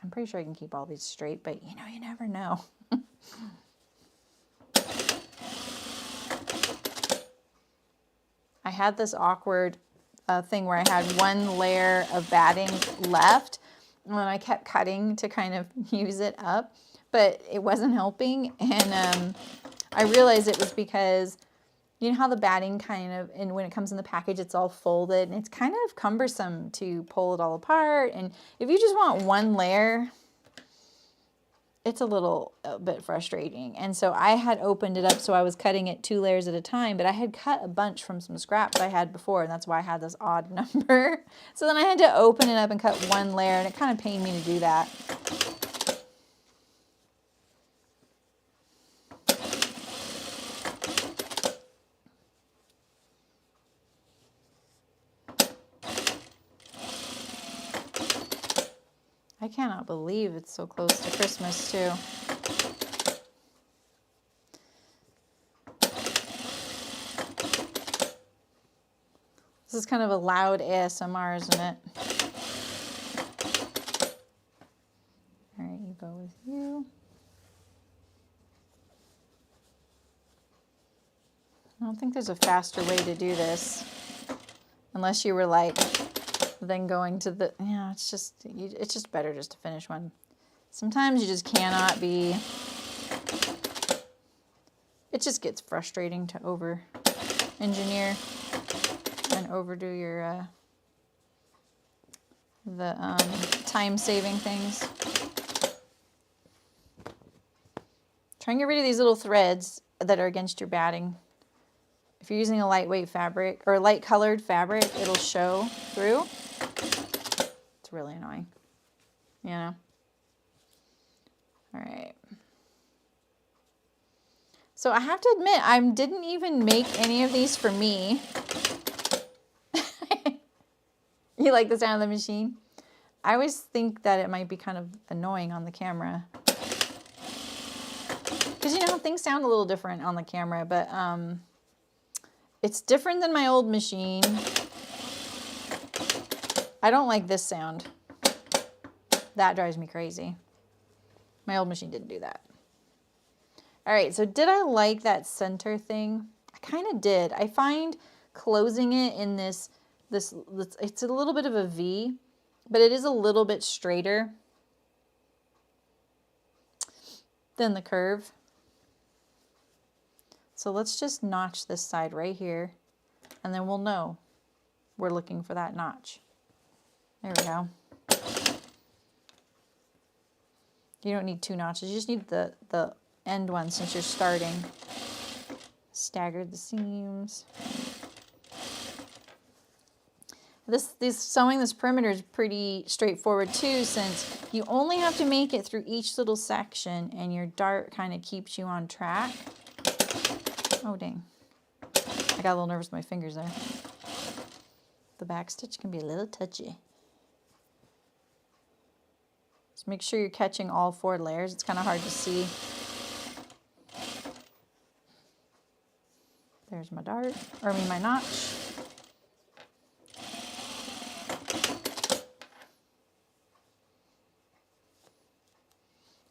I'm pretty sure I can keep all these straight, but you know, you never know. I had this awkward thing where I had one layer of batting left and I kept cutting to kind of use it up, but it wasn't helping. And I realized it was because you know how the batting kind of, and when it comes in the package, it's all folded and it's kind of cumbersome to pull it all apart. And if you just want one layer, it's a bit frustrating. And so I had opened it up, so I was cutting it 2 layers at a time, but I had cut a bunch from some scraps I had before, and that's why I had this odd number. So then I had to open it up and cut 1 layer, and it kind of pained me to do that. I cannot believe it's so close to Christmas, too. This is kind of a loud ASMR, isn't it? All right, you go with you. I don't think there's a faster way to do this. Unless you were like, then going to the, yeah, it's just better just to finish one. Sometimes you just cannot be, it just gets frustrating to over engineer and overdo your, time saving things. Try and get rid of these little threads that are against your batting. If you're using a lightweight fabric or light colored fabric, it'll show through. It's really annoying, you know? All right. So I have to admit, I didn't even make any of these for me. You like the sound of the machine? I always think that it might be kind of annoying on the camera. Because, you know, things sound a little different on the camera, but it's different than my old machine. I don't like this sound. That drives me crazy. My old machine didn't do that. All right, so did I like that center thing? I kind of did. I find closing it in this, it's a little bit of a V, but it is a little bit straighter than the curve. So let's just notch this side right here, and then we'll know we're looking for that notch. There we go. You don't need 2 notches, you just need the end one since you're starting. Stagger the seams. Sewing this perimeter is pretty straightforward too, since you only have to make it through each little section and your dart kind of keeps you on track. Oh dang, I got a little nervous with my fingers there. The back stitch can be a little touchy. Just make sure you're catching all 4 layers. It's kind of hard to see. There's my dart, or I mean my notch.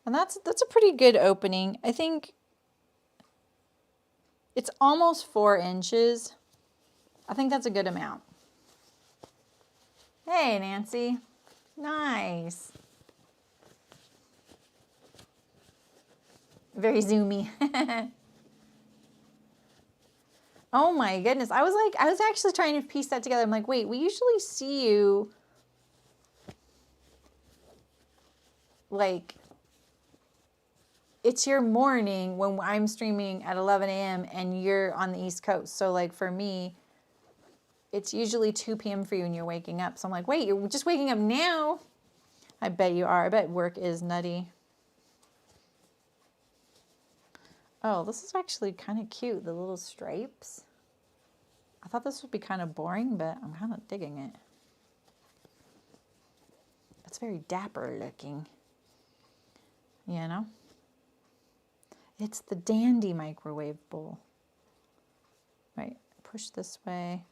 And that's a pretty good opening. I think it's almost 4 inches. I think that's a good amount. Hey, Nancy. Nice. Very zoomy. Oh my goodness. I was actually trying to piece that together. I'm like, wait, we usually see you like, it's your morning when I'm streaming at 11 a.m. and you're on the East Coast. So like for me, it's usually 2 p.m. for you and you're waking up. So I'm like, wait, you're just waking up now? I bet you are. I bet work is nutty. Oh, this is actually kind of cute, the little stripes. I thought this would be kind of boring, but I'm kind of digging it. It's very dapper looking, you know? It's the dandy microwave bowl. Right, push this way.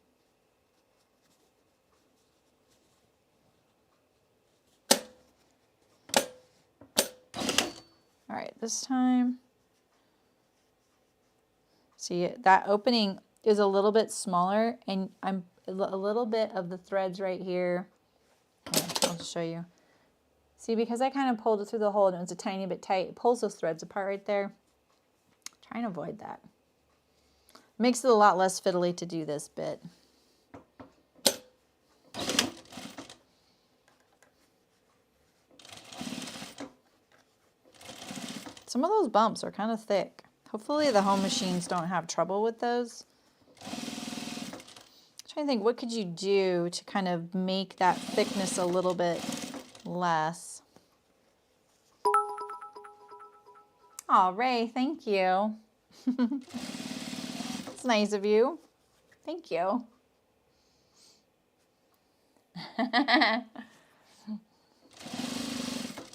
All right, this time. See, that opening is a little bit smaller, and I'm a little bit of the threads right here. I'll just show you. See, because I kind of pulled it through the hole and it's a tiny bit tight, it pulls those threads apart right there. Try and avoid that. Makes it a lot less fiddly to do this bit. Some of those bumps are kind of thick. Hopefully the home machines don't have trouble with those. I'm trying to think, what could you do to kind of make that thickness a little bit less? Oh, Ray, thank you. It's nice of you. Thank you.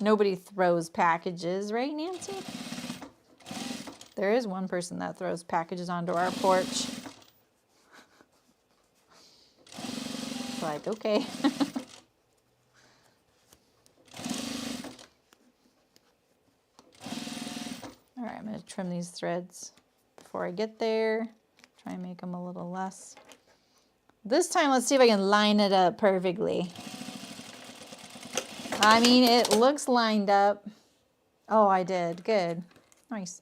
Nobody throws packages, right, Nancy? There is one person that throws packages onto our porch. Like, okay. All right, I'm going to trim these threads before I get there. Try and make them a little less. This time, let's see if I can line it up perfectly. I mean, it looks lined up. Oh, I did. Good. Nice.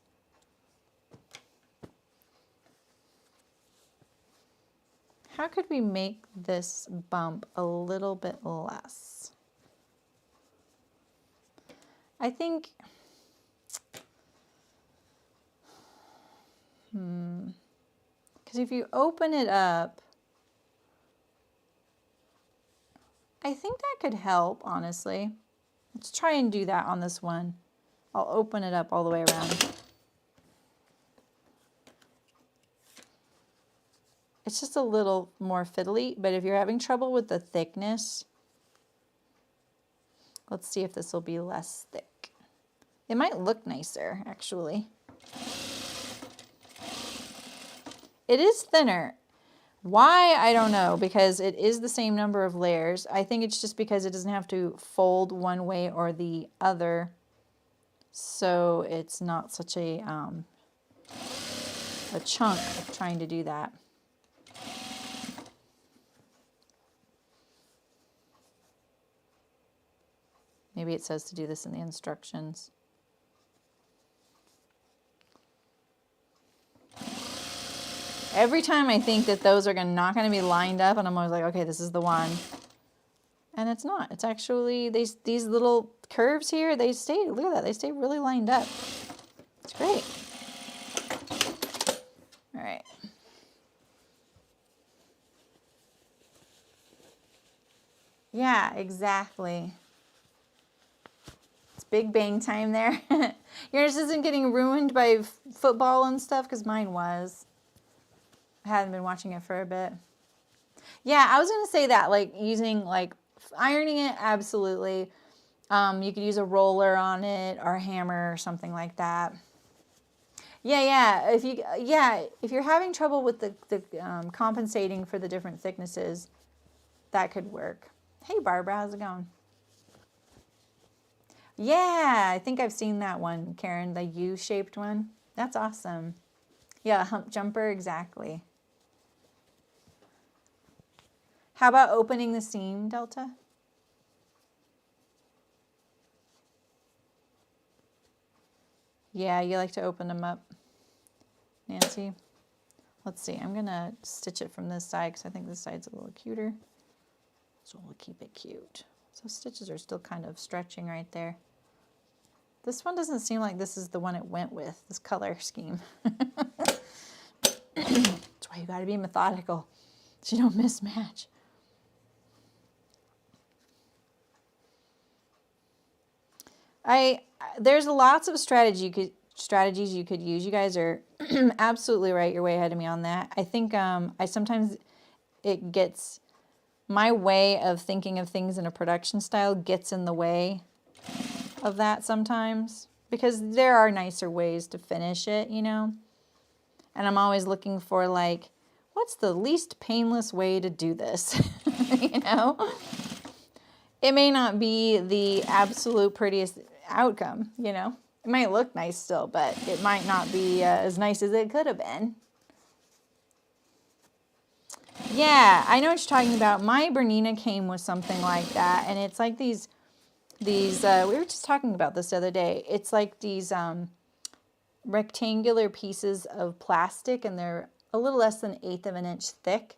How could we make this bump a little bit less? I think... Because if you open it up, I think that could help, honestly. Let's try and do that on this one. I'll open it up all the way around. It's just a little more fiddly, but if you're having trouble with the thickness, let's see if this will be less thick. It might look nicer, actually. It is thinner. Why? I don't know, because it is the same number of layers. I think it's just because it doesn't have to fold one way or the other, so it's not such a chunk of trying to do that. Maybe it says to do this in the instructions. Every time I think that those are not going to be lined up, and I'm always like, okay, this is the one. And it's not. It's actually, these little curves here, they stay, look at that, they stay really lined up. It's great. All right. Yeah, exactly. It's Big Bang time there. Yours isn't getting ruined by football and stuff, because mine was. I hadn't been watching it for a bit. Yeah, I was going to say that, like using, like ironing it, absolutely. You could use a roller on it or a hammer or something like that. Yeah. If you're having trouble with the compensating for the different thicknesses, that could work. Hey, Barbara, how's it going? Yeah, I think I've seen that one, Karen, the U-shaped one. That's awesome. Yeah, hump jumper, exactly. How about opening the seam, Delta? Yeah, you like to open them up, Nancy. Let's see, I'm gonna stitch it from this side because I think this side's a little cuter. So we'll keep it cute. So stitches are still kind of stretching right there. This one doesn't seem like this is the one it went with, this color scheme. That's why you gotta be methodical so you don't mismatch. There's lots of strategies you could use. You guys are absolutely right. You're way ahead of me on that. I think sometimes it gets, my way of thinking of things in a production style gets in the way of that sometimes, because there are nicer ways to finish it, you know? And I'm always looking for, like, what's the least painless way to do this? You know? It may not be the absolute prettiest outcome, you know? It might look nice still, but it might not be as nice as it could have been. Yeah, I know what you're talking about. My Bernina came with something like that, and it's like these we were just talking about this the other day. It's like these rectangular pieces of plastic, and they're a little less than 1/8 of an inch thick.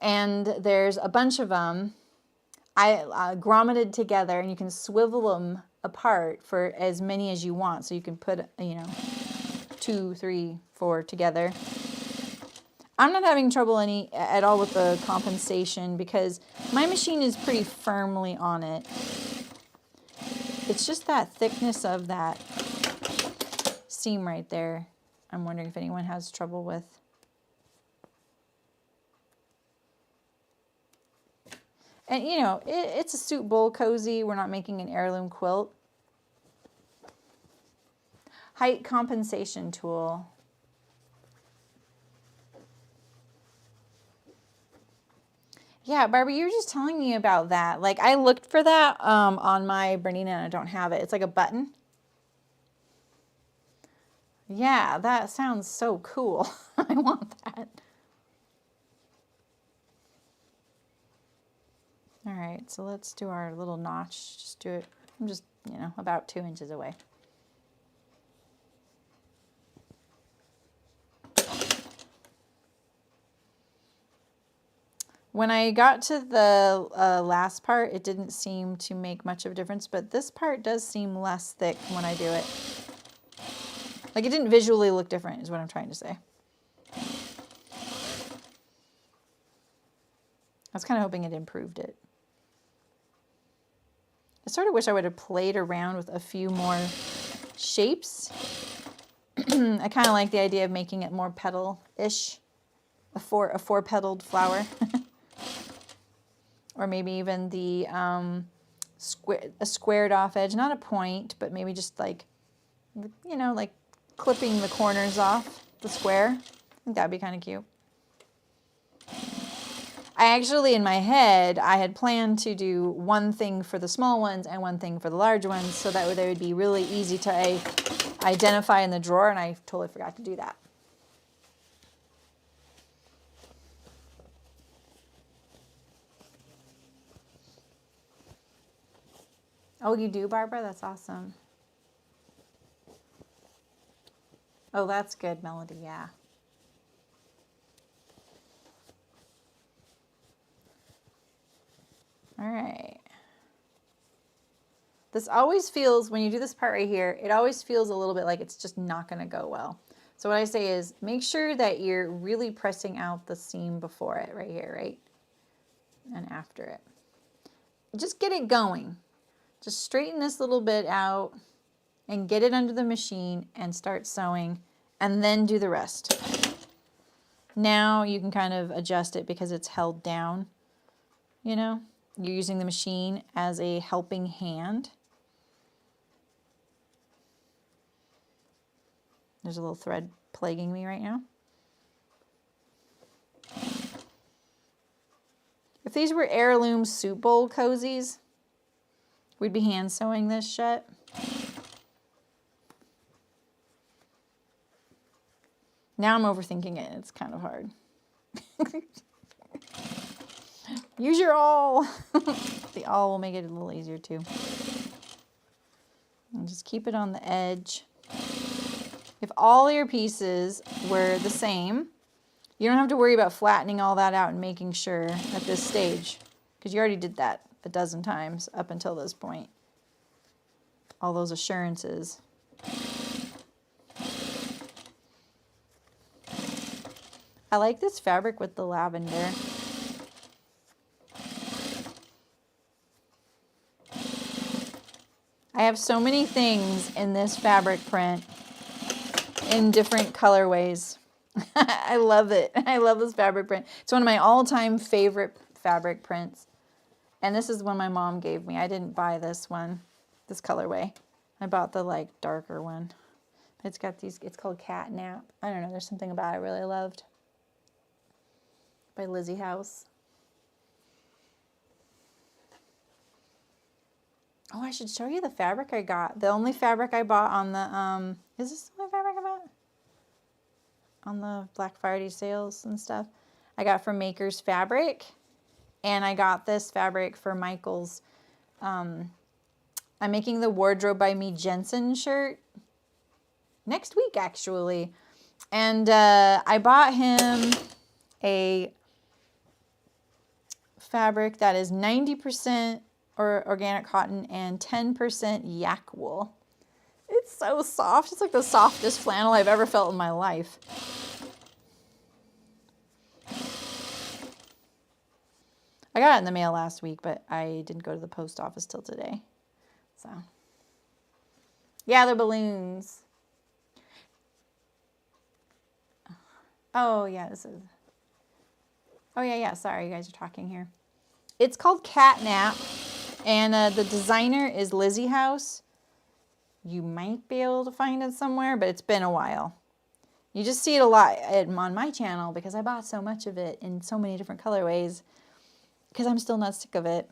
And there's a bunch of them grommeted together, and you can swivel them apart for as many as you want. So you can put, you know, 2, 3, 4 together. I'm not having trouble at all with the compensation because my machine is pretty firmly on it. It's just that thickness of that seam right there. I'm wondering if anyone has trouble with. And you know, it's a suit bowl cozy. We're not making an heirloom quilt. Height compensation tool. Yeah, Barbie, you were just telling me about that. Like, I looked for that on my Bernina and I don't have it. It's like a button. Yeah, that sounds so cool. I want that. All right, so let's do our little notch. Just do it, I'm just, you know, about 2 inches away. When I got to the last part, it didn't seem to make much of a difference, but this part does seem less thick when I do it. Like, it didn't visually look different is what I'm trying to say. I was kind of hoping it improved it. I sort of wish I would have played around with a few more shapes. I kind of like the idea of making it more petal-ish, a four-petaled flower. Or maybe even the a squared off edge, not a point, but maybe just like, you know, like clipping the corners off the square. I think that'd be kind of cute. I actually, in my head, I had planned to do one thing for the small ones and one thing for the large ones, so that they would be really easy to identify in the drawer, and I totally forgot to do that. Oh, you do, Barbara? That's awesome. Oh, that's good, Melody, yeah. All right. This always feels, when you do this part right here, it always feels a little bit like it's just not going to go well. So what I say is make sure that you're really pressing out the seam before it right here, right? And after it. Just get it going. Just straighten this little bit out and get it under the machine and start sewing and then do the rest. Now you can kind of adjust it because it's held down, you know? You're using the machine as a helping hand. There's a little thread plaguing me right now. If these were heirloom soup bowl cozies, we'd be hand sewing this shut. Now I'm overthinking it. It's kind of hard. Use your awl. The awl will make it a little easier too. And just keep it on the edge. If all your pieces were the same, you don't have to worry about flattening all that out and making sure at this stage, because you already did that a dozen times up until this point. All those assurances. I like this fabric with the lavender. I have so many things in this fabric print in different colorways. I love it. I love this fabric print. It's one of my all-time favorite fabric prints. And this is one my mom gave me. I didn't buy this one, this colorway. I bought the like darker one. It's got these, it's called Catnap. I don't know, there's something about it I really loved. By Lizzie House. Oh, I should show you the fabric I got. The only fabric I bought on the, is this the only fabric I bought? On the Black Friday sales and stuff. I got from Maker's Fabric. And I got this fabric for Michael's. I'm making the Wardrobe by Me Jensen shirt next week, actually. And I bought him a fabric that is 90% or organic cotton and 10% yak wool. It's so soft. It's like the softest flannel I've ever felt in my life. I got it in the mail last week, but I didn't go to the post office till today. So, yeah, they're balloons. Oh, yeah, this is... Oh, yeah, sorry, you guys are talking here. It's called Catnap, and the designer is Lizzie House. You might be able to find it somewhere, but it's been a while. You just see it a lot on my channel because I bought so much of it in so many different colorways because I'm still not sick of it.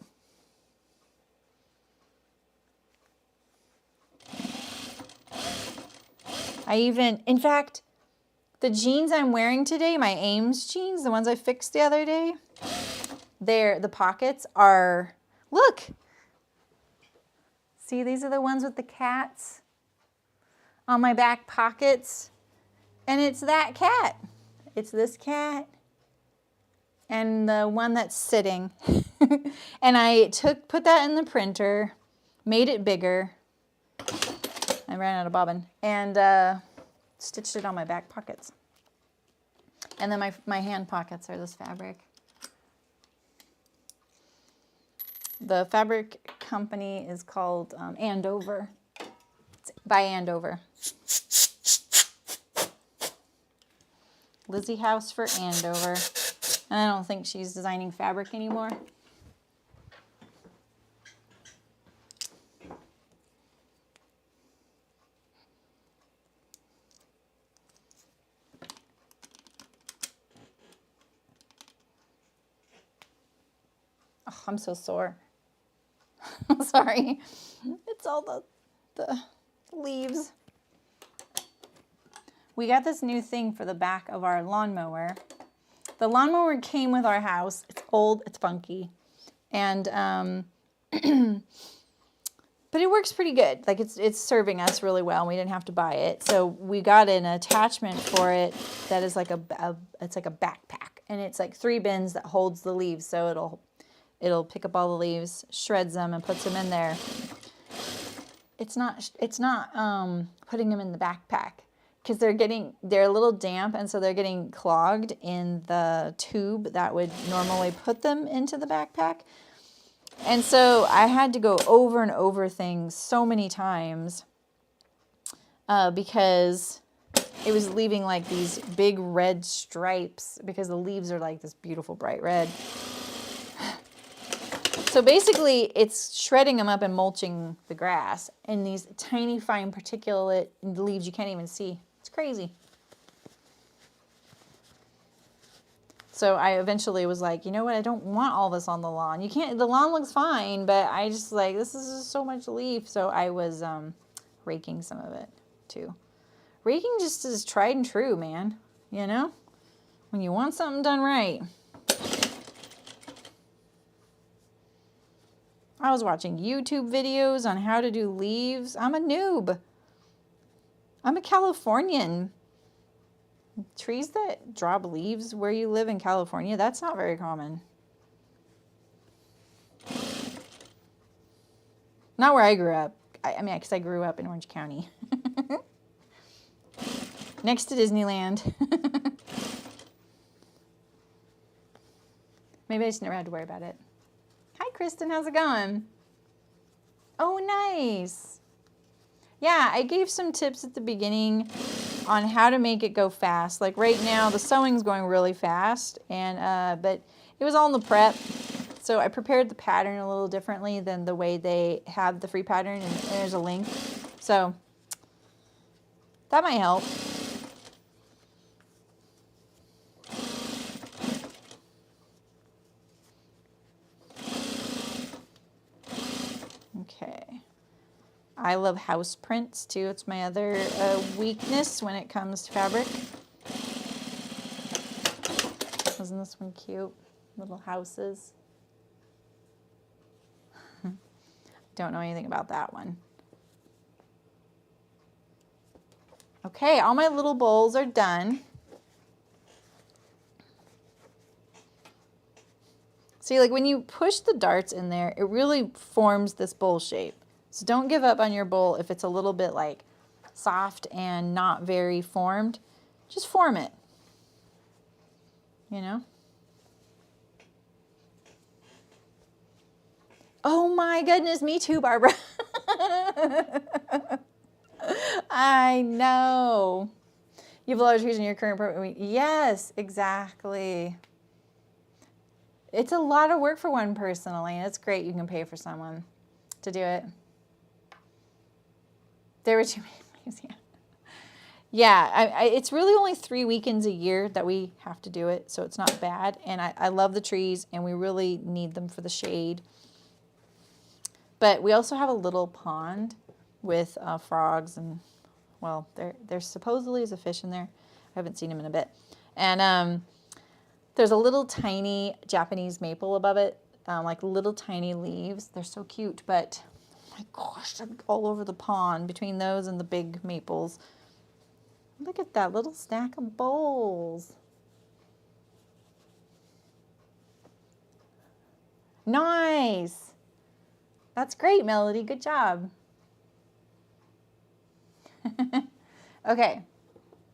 In fact, the jeans I'm wearing today, my Ames jeans, the ones I fixed the other day, the pockets are, look. See, these are the ones with the cats on my back pockets. And it's that cat. It's this cat and the one that's sitting. And I put that in the printer, made it bigger. I ran out of bobbin. And stitched it on my back pockets. And then my hand pockets are this fabric. The fabric company is called Andover. It's by Andover. Lizzie House for Andover. And I don't think she's designing fabric anymore. Oh, I'm so sore. Sorry. It's all the leaves. We got this new thing for the back of our lawnmower. The lawnmower came with our house. It's old, it's funky. And, but it works pretty good. Like it's serving us really well and we didn't have to buy it. So we got an attachment for it that is like it's like a backpack. And it's like 3 bins that holds the leaves. So it'll pick up all the leaves, shreds them and puts them in there. It's not putting them in the backpack. Because they're a little damp and so they're getting clogged in the tube that would normally put them into the backpack. And so I had to go over and over things so many times because it was leaving like these big red stripes because the leaves are like this beautiful bright red. So basically it's shredding them up and mulching the grass in these tiny fine particulate leaves you can't even see. It's crazy. So I eventually was like, you know what? I don't want all this on the lawn. The lawn looks fine, but I just like, this is just so much leaf. So I was raking some of it too. Raking just is tried and true, man. You know? When you want something done right. I was watching YouTube videos on how to do leaves. I'm a noob. I'm a Californian. Trees that drop leaves where you live in California, that's not very common. Not where I grew up. I mean, because I grew up in Orange County. Next to Disneyland. Maybe I just never had to worry about it. Hi, Kristen. How's it going? Oh, nice. Yeah, I gave some tips at the beginning on how to make it go fast. Like right now, the sewing's going really fast, and but it was all in the prep. So I prepared the pattern a little differently than the way they have the free pattern, and there's a link. So that might help. Okay. I love house prints too. It's my other weakness when it comes to fabric. Isn't this one cute? Little houses. Don't know anything about that one. Okay, all my little bowls are done. See, like when you push the darts in there, it really forms this bowl shape. So don't give up on your bowl if it's a little bit like soft and not very formed. Just form it, you know? Oh my goodness, me too, Barbara. I know. You have a lot of trees in your current apartment. Yes, exactly. It's a lot of work for one person, Elaine. It's great you can pay for someone to do it. There were too many leaves, yeah. Yeah, it's really only 3 weekends a year that we have to do it, so it's not bad. And I love the trees, and we really need them for the shade. But we also have a little pond with frogs, and, well, there supposedly is a fish in there. I haven't seen him in a bit. And there's a little tiny Japanese maple above it, like little tiny leaves. They're so cute, but oh my gosh, they're all over the pond between those and the big maples. Look at that little stack of bowls. Nice. That's great, Melody. Good job. Okay.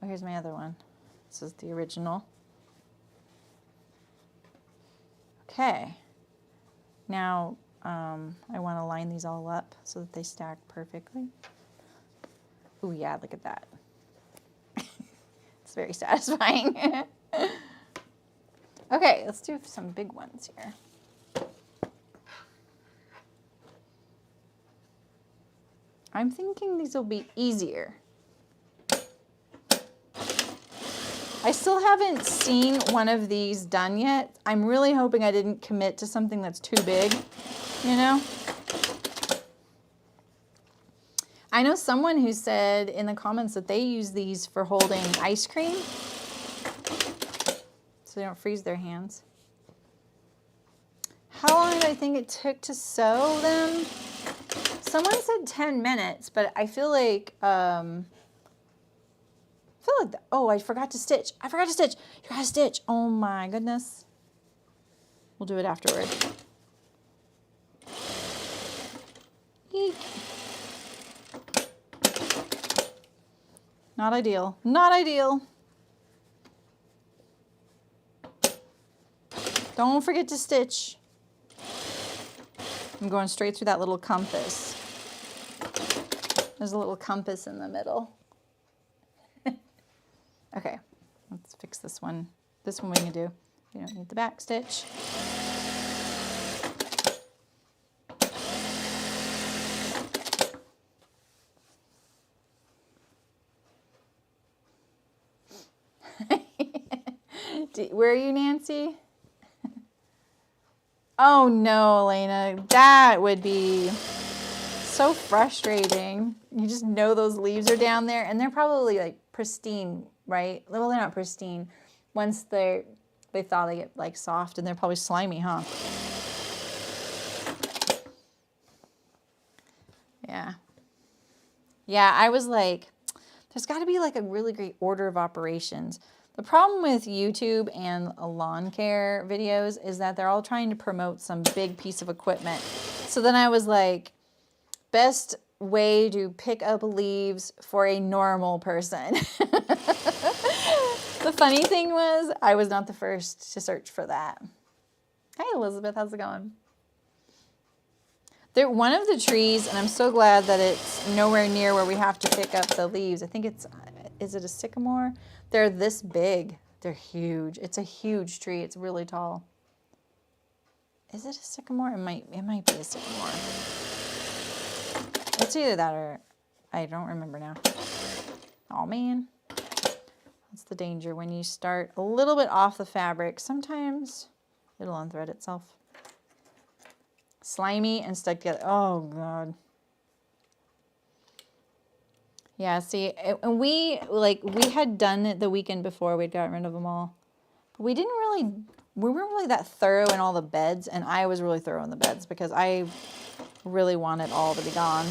Oh, here's my other one. This is the original. Okay. Now, I want to line these all up so that they stack perfectly. Oh, yeah, look at that. It's very satisfying. Okay, let's do some big ones here. I'm thinking these will be easier. I still haven't seen one of these done yet. I'm really hoping I didn't commit to something that's too big, you know? I know someone who said in the comments that they use these for holding ice cream so they don't freeze their hands. How long did I think it took to sew them? Someone said 10 minutes, but I feel like, oh, I forgot to stitch. I forgot to stitch. You gotta stitch. Oh my goodness. We'll do it afterward. Eek. Not ideal. Not ideal. Don't forget to stitch. I'm going straight through that little compass. There's a little compass in the middle. Okay, let's fix this one. This one we can do. You don't need the back stitch. Where are you, Nancy? Oh no, Elena, that would be so frustrating. You just know those leaves are down there, and they're probably like pristine, right? Well, they're not pristine. Once they thaw, they get like soft, and they're probably slimy, huh? Yeah. Yeah, I was like, there's got to be like a really great order of operations. The problem with YouTube and lawn care videos is that they're all trying to promote some big piece of equipment. So then I was like, best way to pick up leaves for a normal person. The funny thing was, I was not the first to search for that. Hey, Elizabeth, how's it going? One of the trees, and I'm so glad that it's nowhere near where we have to pick up the leaves. I think it's, is it a sycamore? They're this big. They're huge. It's a huge tree. It's really tall. Is it a sycamore? It might be a sycamore. It's either that or I don't remember now. Oh man. That's the danger when you start a little bit off the fabric. Sometimes it'll unthread itself. Slimy and stuck together. Oh God. Yeah, see, and we had done it the weekend before. We'd gotten rid of them all. But we weren't really that thorough in all the beds, and I was really thorough in the beds because I really want it all to be gone.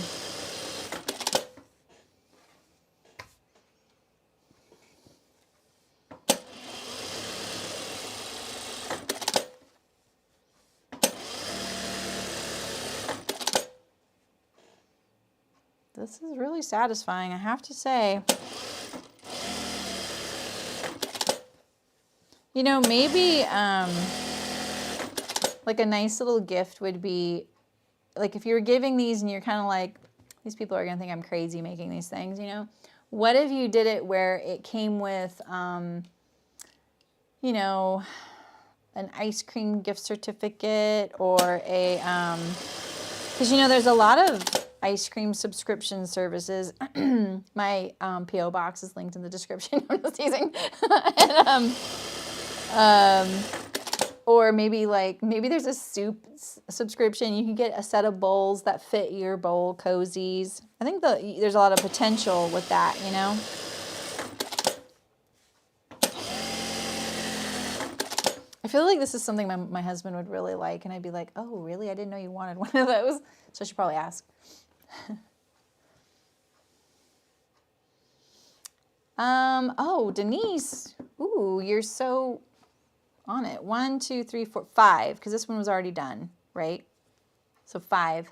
This is really satisfying, I have to say. You know, maybe like a nice little gift would be, like if you were giving these and you're kind of like, these people are going to think I'm crazy making these things, you know? What if you did it where it came with, you know, an ice cream gift certificate or a, because, you know, there's a lot of ice cream subscription services. My P.O. box is linked in the description. I'm just teasing. And, or maybe there's a soup subscription. You can get a set of bowls that fit your bowl, Cozies. I think there's a lot of potential with that, you know. I feel like this is something my husband would really like, and I'd be like, oh, really? I didn't know you wanted one of those. So I should probably ask. Oh, Denise. Ooh, you're so on it. 1, 2, 3, 4, 5, because this one was already done, right? So 5.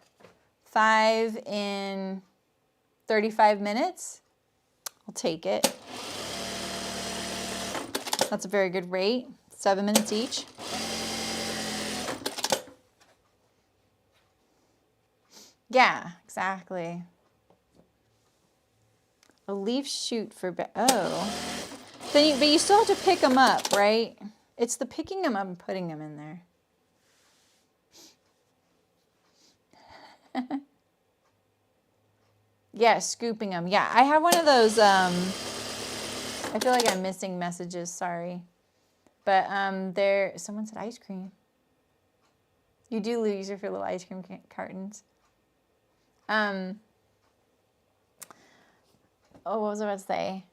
5 in 35 minutes. I'll take it. That's a very good rate. 7 minutes each. Yeah, exactly. A leaf shoot for, oh. Then but you still have to pick them up, right? It's the picking them up and putting them in there. Yeah, scooping them. Yeah, I have one of those, I feel like I'm missing messages, sorry. But someone said ice cream. You do lose your little ice cream cartons. Oh, what was I about to say?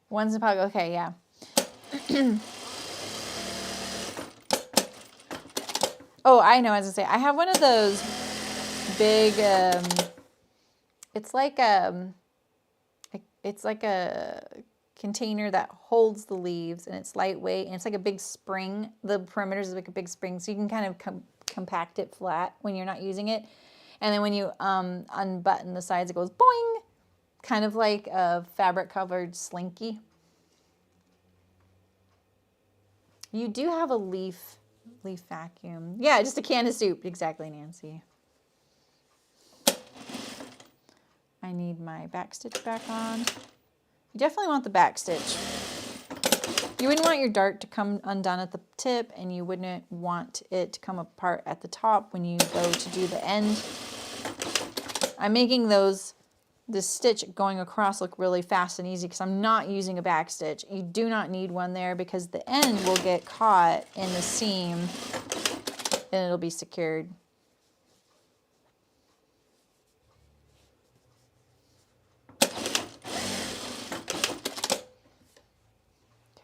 One's in Pago. Okay, yeah. Oh, I know. As I say, I have one of those big. It's like a container that holds the leaves, and it's lightweight, and it's like a big spring. The perimeter is like a big spring, so you can kind of compact it flat when you're not using it. And then when you unbutton the sides, it goes boing, kind of like a fabric-covered slinky. You do have a leaf vacuum. Yeah, just a can of soup. Exactly, Nancy. I need my back stitch back on. You definitely want the back stitch. You wouldn't want your dart to come undone at the tip, and you wouldn't want it to come apart at the top when you go to do the end. I'm making this stitch going across look really fast and easy because I'm not using a back stitch. You do not need one there because the end will get caught in the seam and it'll be secured.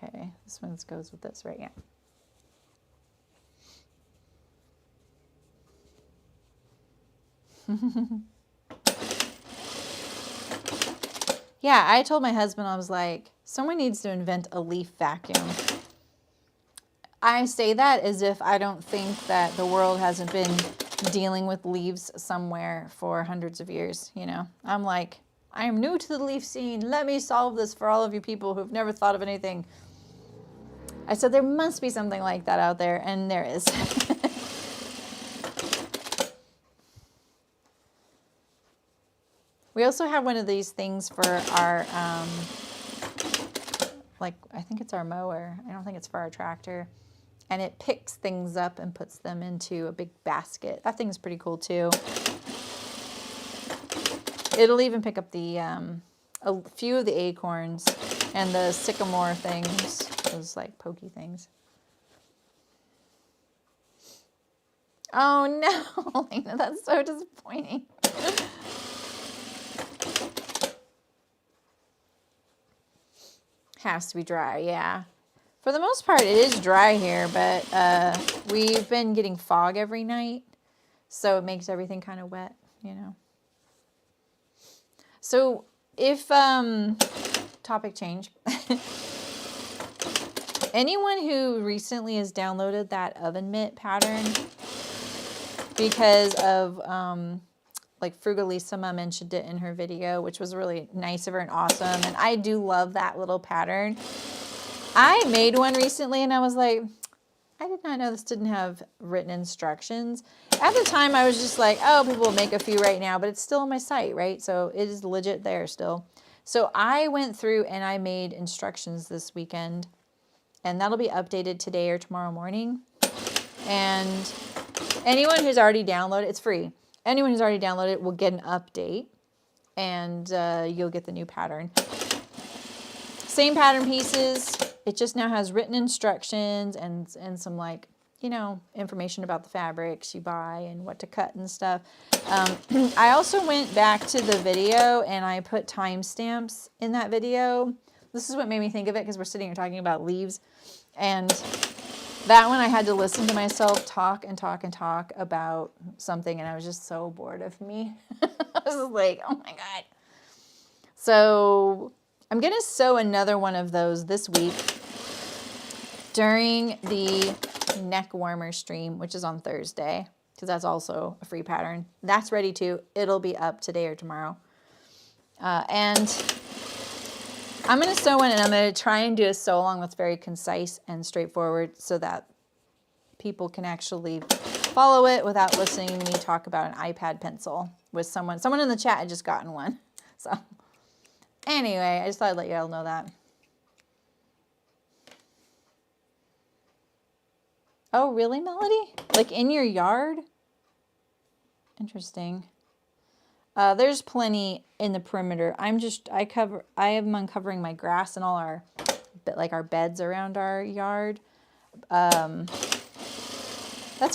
Okay, this one goes with this, right? Yeah. Yeah, I told my husband, I was like, someone needs to invent a leaf vacuum. I say that as if I don't think that the world hasn't been dealing with leaves somewhere for hundreds of years, you know. I'm like, I am new to the leaf scene. Let me solve this for all of you people who've never thought of anything. I said, there must be something like that out there, and there is. We also have one of these things for our, like, I think it's our mower. I don't think it's for our tractor. And it picks things up and puts them into a big basket. That thing's pretty cool, too. It'll even pick up the, a few of the acorns and the sycamore things, those, like, pokey things. Oh, no, Lena, that's so disappointing. Has to be dry, yeah. For the most part, it is dry here, but we've been getting fog every night, so it makes everything kind of wet, you know. So if, topic change, anyone who recently has downloaded that oven mitt pattern because of like Frugalissima mentioned it in her video, which was really nice of her and awesome. And I do love that little pattern. I made one recently and I was like, I did not know this didn't have written instructions. At the time, I was just like, oh, people will make a few right now, but it's still on my site, right? So it is legit there still. So I went through and I made instructions this weekend, and that'll be updated today or tomorrow morning. And anyone who's already downloaded, it's free. Anyone who's already downloaded it will get an update, and you'll get the new pattern. Same pattern pieces. It just now has written instructions and some, like, you know, information about the fabrics you buy and what to cut and stuff. I also went back to the video and I put timestamps in that video. This is what made me think of it, because we're sitting here talking about leaves. And that one I had to listen to myself talk and talk and talk about something, and I was just so bored of me. I was like, oh my God. So I'm going to sew another one of those this week during the neck warmer stream, which is on Thursday, because that's also a free pattern. That's ready too. It'll be up today or tomorrow. And I'm going to sew one, and I'm going to try and do a sew along that's very concise and straightforward so that people can actually follow it without listening to me talk about an iPad pencil with someone. Someone in the chat had just gotten one. So anyway, I just thought I'd let you all know that. Oh, really, Melody? Like in your yard? Interesting. There's plenty in the perimeter. I am uncovering my grass and all our beds around our yard. That's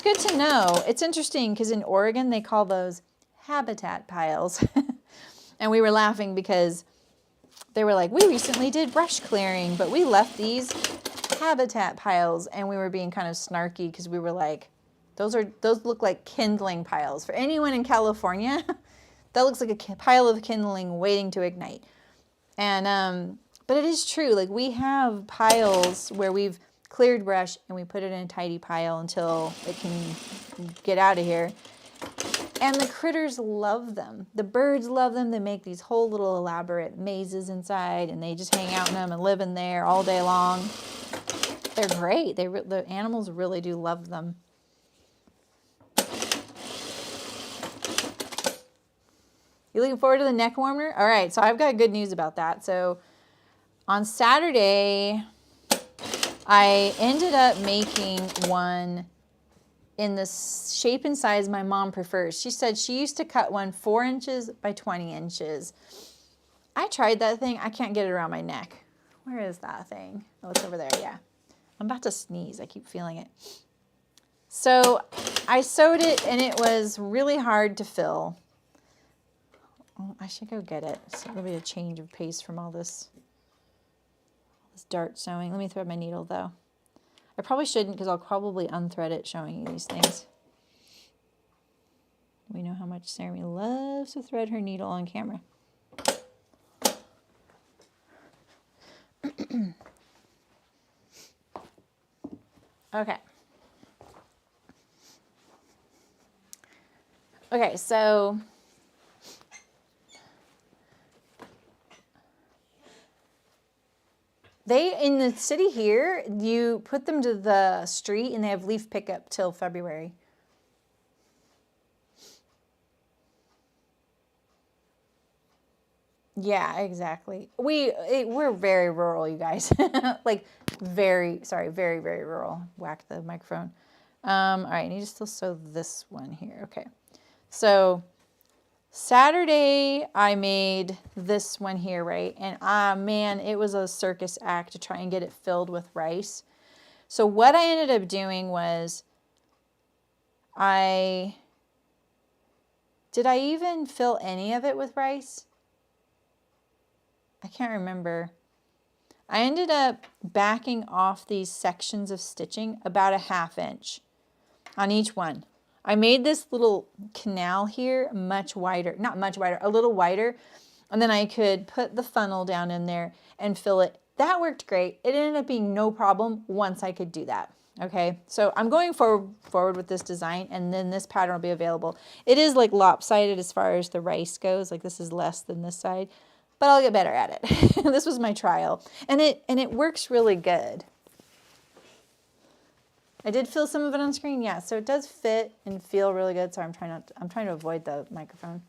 good to know. It's interesting because in Oregon they call those habitat piles. And we were laughing because they were like, we recently did brush clearing, but we left these habitat piles, and we were being kind of snarky because we were like, those look like kindling piles. For anyone in California, that looks like a pile of kindling waiting to ignite. And but it is true, like we have piles where we've cleared brush and we put it in a tidy pile until it can get out of here. And the critters love them. The birds love them. They make these whole little elaborate mazes inside, and they just hang out in them and live in there all day long. They're great. The animals really do love them. You looking forward to the neck warmer? All right, so I've got good news about that. So on Saturday, I ended up making one in the shape and size my mom prefers. She said she used to cut one 4 inches by 20 inches. I tried that thing. I can't get it around my neck. Where is that thing? Oh, it's over there. Yeah. I'm about to sneeze. I keep feeling it. So I sewed it, and it was really hard to fill. Oh, I should go get it. So it'll be a change of pace from all this dart sewing. Let me thread my needle, though. I probably shouldn't, because I'll probably unthread it showing you these things. We know how much Saremy loves to thread her needle on camera. Okay. Okay, so in the city here, you put them to the street and they have leaf pickup till February. Yeah, exactly. We're very rural, you guys. Like very rural. Whack the microphone. All right, I need to still sew this one here. Okay. So Saturday I made this one here, right? And man, it was a circus act to try and get it filled with rice. So what I ended up doing was did I even fill any of it with rice? I can't remember. I ended up backing off these sections of stitching about a 1/2 inch on each one. I made this little canal here much wider, not much wider, a little wider, and then I could put the funnel down in there and fill it. That worked great. It ended up being no problem once I could do that. Okay, so I'm going forward with this design, and then this pattern will be available. It is like lopsided as far as the rice goes. Like this is less than this side, but I'll get better at it. This was my trial, and it works really good. I did feel some of it on screen, yeah. So it does fit and feel really good. Sorry, I'm trying to avoid the microphone,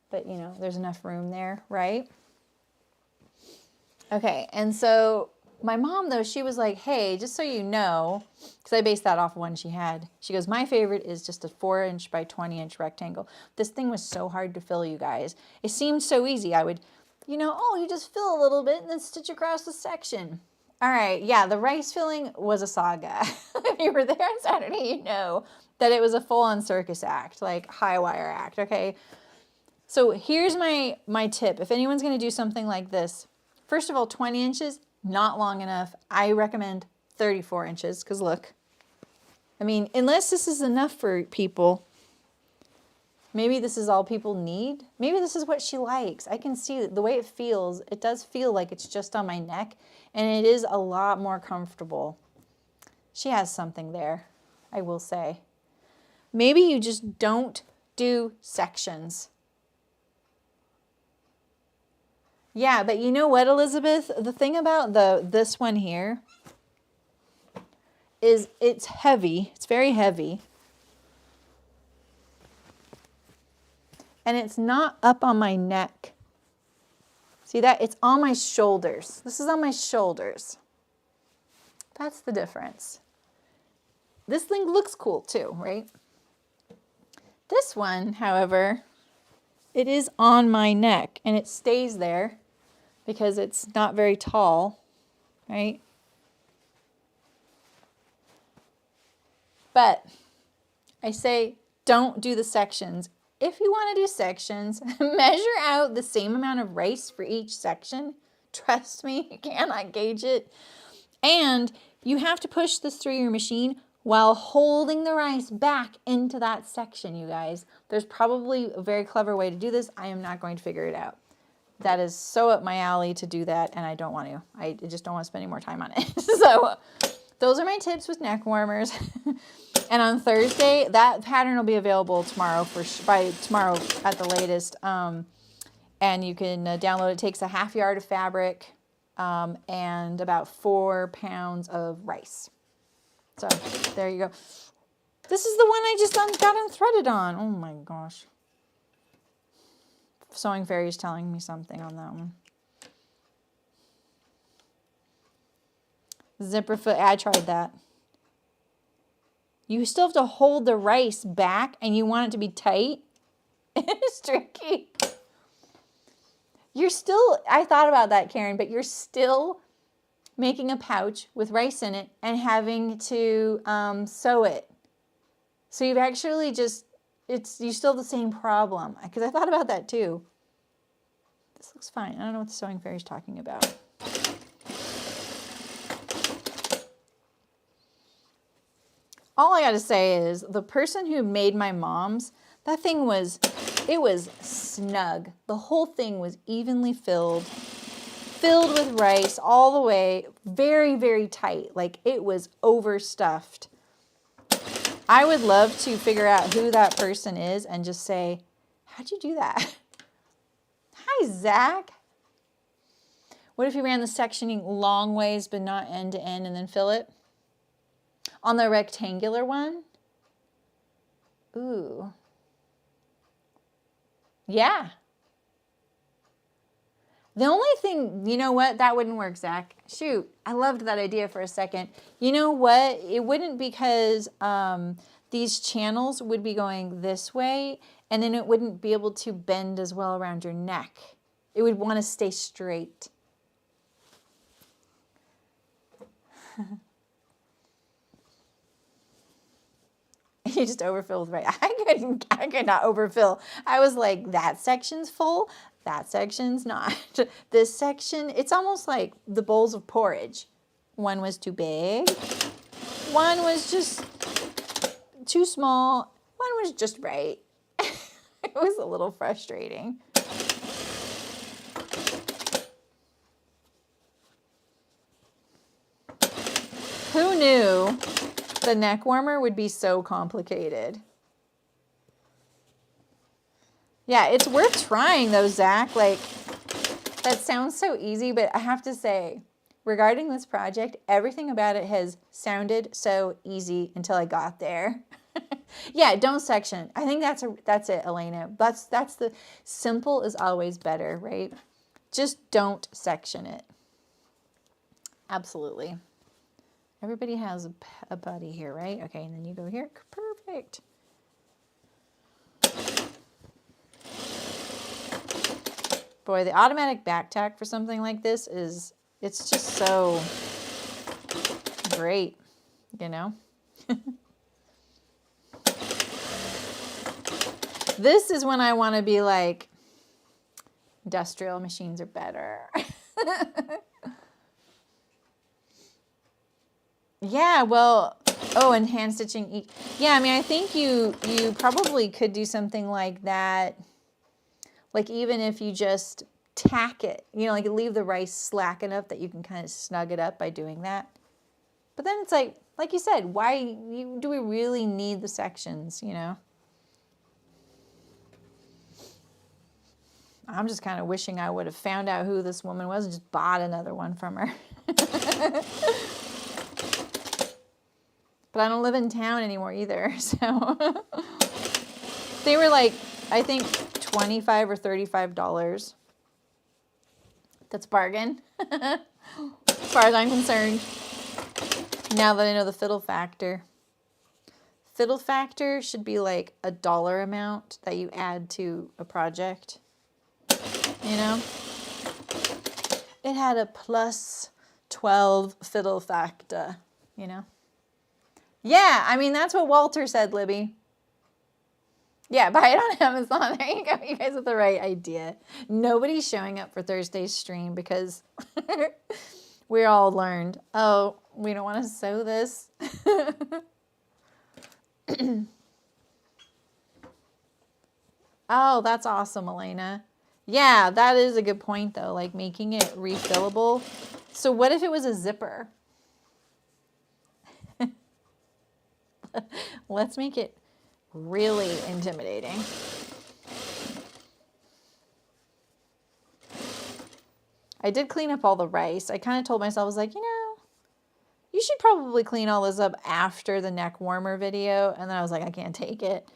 but you know, there's enough room there, right? Okay, and so my mom, though, she was like, hey, just so you know, because I based that off of one she had. She goes, my favorite is just a 4-inch by 20-inch rectangle. This thing was so hard to fill, you guys. It seemed so easy. I would, you know, oh, you just fill a little bit and then stitch across the section. All right, yeah, the rice filling was a saga. If you were there on Saturday, you know that it was a full-on circus act, like high wire act, okay? So here's my tip. If anyone's going to do something like this, first of all, 20 inches, not long enough. I recommend 34 inches because look, I mean, unless this is enough for people, maybe this is all people need. Maybe this is what she likes. I can see the way it feels. It does feel like it's just on my neck, and it is a lot more comfortable. She has something there, I will say. Maybe you just don't do sections. Yeah, but you know what, Elizabeth? The thing about this one here is it's heavy. It's very heavy. And it's not up on my neck. See that? It's on my shoulders. This is on my shoulders. That's the difference. This thing looks cool too, right? This one, however, it is on my neck and it stays there because it's not very tall, right? But I say don't do the sections. If you want to do sections, measure out the same amount of rice for each section. Trust me, you cannot gauge it. And you have to push this through your machine while holding the rice back into that section, you guys. There's probably a very clever way to do this. I am not going to figure it out. That is so up my alley to do that, and I don't want to. I just don't want to spend any more time on it. So those are my tips with neck warmers. And on Thursday, that pattern will be available tomorrow by tomorrow at the latest. And you can download it. It takes a half yard of fabric and about 4 pounds of rice. So there you go. This is the one I just got unthreaded on. Oh my gosh. Sewing Fairy is telling me something on that one. Zipper foot, I tried that. You still have to hold the rice back and you want it to be tight. It's tricky. You're still, I thought about that, Karen, but you're still making a pouch with rice in it and having to sew it. So you've actually just, you still have the same problem. Because I thought about that too. This looks fine. I don't know what the Sewing Fairy is talking about. All I got to say is the person who made my mom's, that thing was, it was snug. The whole thing was evenly filled with rice all the way, very, very tight. Like it was overstuffed. I would love to figure out who that person is and just say, how'd you do that? Hi, Zach. What if you ran the sectioning long ways but not end to end and then fill it? On the rectangular one? Ooh. Yeah. The only thing, you know what? That wouldn't work, Zach. Shoot, I loved that idea for a second. You know what? It wouldn't because these channels would be going this way and then it wouldn't be able to bend as well around your neck. It would want to stay straight. You just overfill with rice. I could not overfill. I was like, that section's full, that section's not. This section, it's almost like the bowls of porridge. One was too big, one was just too small, one was just right. It was a little frustrating. Who knew The neck warmer would be so complicated. Yeah, it's worth trying though, Zach. Like, that sounds so easy, but I have to say, regarding this project, everything about it has sounded so easy until I got there. Yeah, don't section. I think that's it, Elena. That's the simple is always better, right? Just don't section it. Absolutely. Everybody has a buddy here, right? Okay, and then you go here. Perfect. Boy, the automatic back tack for something like this it's just so great, you know? This is when I want to be like, industrial machines are better. Yeah, well, oh, and hand stitching. Yeah, I mean, I think you probably could do something like that. Like even if you just tack it, you know, like leave the rice slack enough that you can kind of snug it up by doing that. But then it's like you said, why do we really need the sections, you know? I'm just kind of wishing I would have found out who this woman was and just bought another one from her. But I don't live in town anymore either, so. They were like, I think $25 or $35. That's a bargain, as far as I'm concerned. Now that I know the fiddle factor. Fiddle factor should be like a dollar amount that you add to a project. You know? It had a plus 12 fiddle factor, you know? Yeah, I mean, that's what Walter said, Libby. Yeah, buy it on Amazon. There you go. You guys have the right idea. Nobody's showing up for Thursday's stream because we all learned, oh, we don't want to sew this. Oh, that's awesome, Elena. Yeah, that is a good point, though, like making it refillable. So what if it was a zipper? Let's make it really intimidating. I did clean up all the rice. I kind of told myself, I was like, you know, you should probably clean all this up after the neck warmer video. And then I was like, I can't take it.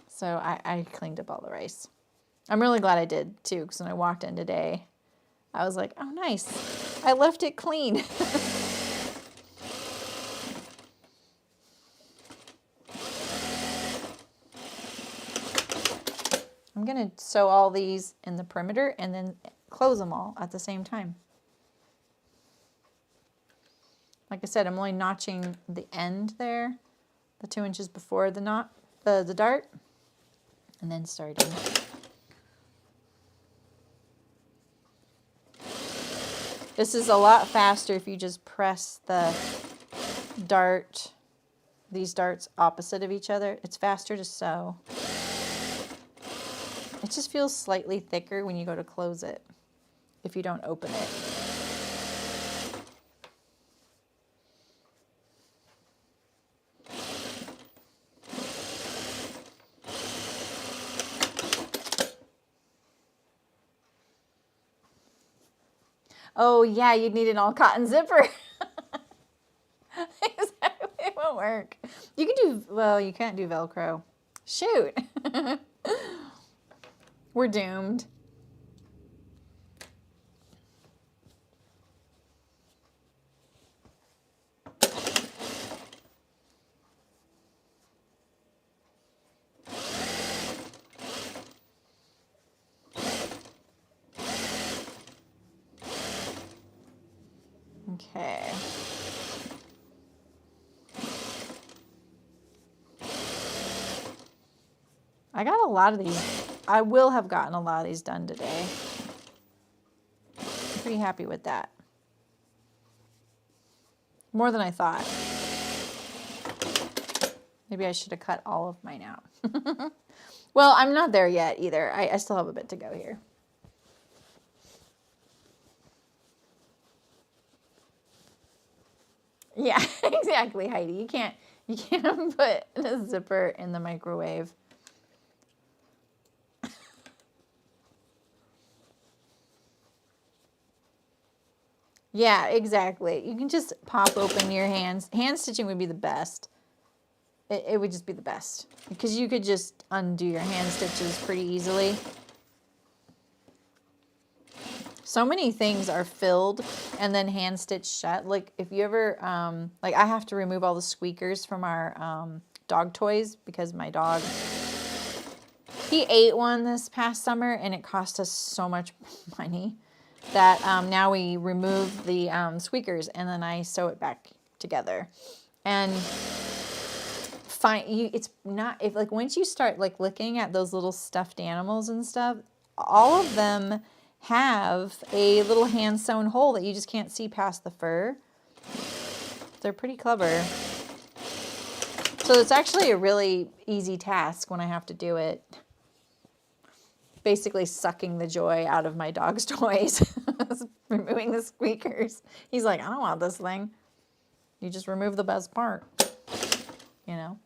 So I cleaned up all the rice. I'm really glad I did too, because when I walked in today, I was like, oh, nice. I left it clean. I'm going to sew all these in the perimeter and then close them all at the same time. Like I said, I'm only notching the end there, the 2 inches before the knot, the dart, and then starting. This is a lot faster if you just press the dart, these darts opposite of each other. It's faster to sew. It just feels slightly thicker when you go to close it, if you don't open it. Oh yeah, you'd need an all cotton zipper. Exactly, it won't work. You can do, well, you can't do Velcro. Shoot. We're doomed. Okay. I got a lot of these. I will have gotten a lot of these done today. I'm pretty happy with that. More than I thought. Maybe I should have cut all of mine out. Well, I'm not there yet either. I still have a bit to go here. Yeah, exactly, Heidi. You can't put a zipper in the microwave. Yeah, exactly. You can just pop open your hands. Hand stitching would be the best. It would just be the best because you could just undo your hand stitches pretty easily. So many things are filled and then hand stitched shut. Like if you ever, like I have to remove all the squeakers from our dog toys because my dog, he ate one this past summer and it cost us so much money that now we remove the squeakers and then I sew it back together. And it's not, if like once you start like looking at those little stuffed animals and stuff, all of them have a little hand sewn hole that you just can't see past the fur. They're pretty clever. So it's actually a really easy task when I have to do it. Basically sucking the joy out of my dog's toys. Removing the squeakers. He's like, I don't want this thing. You just remove the best part. You know?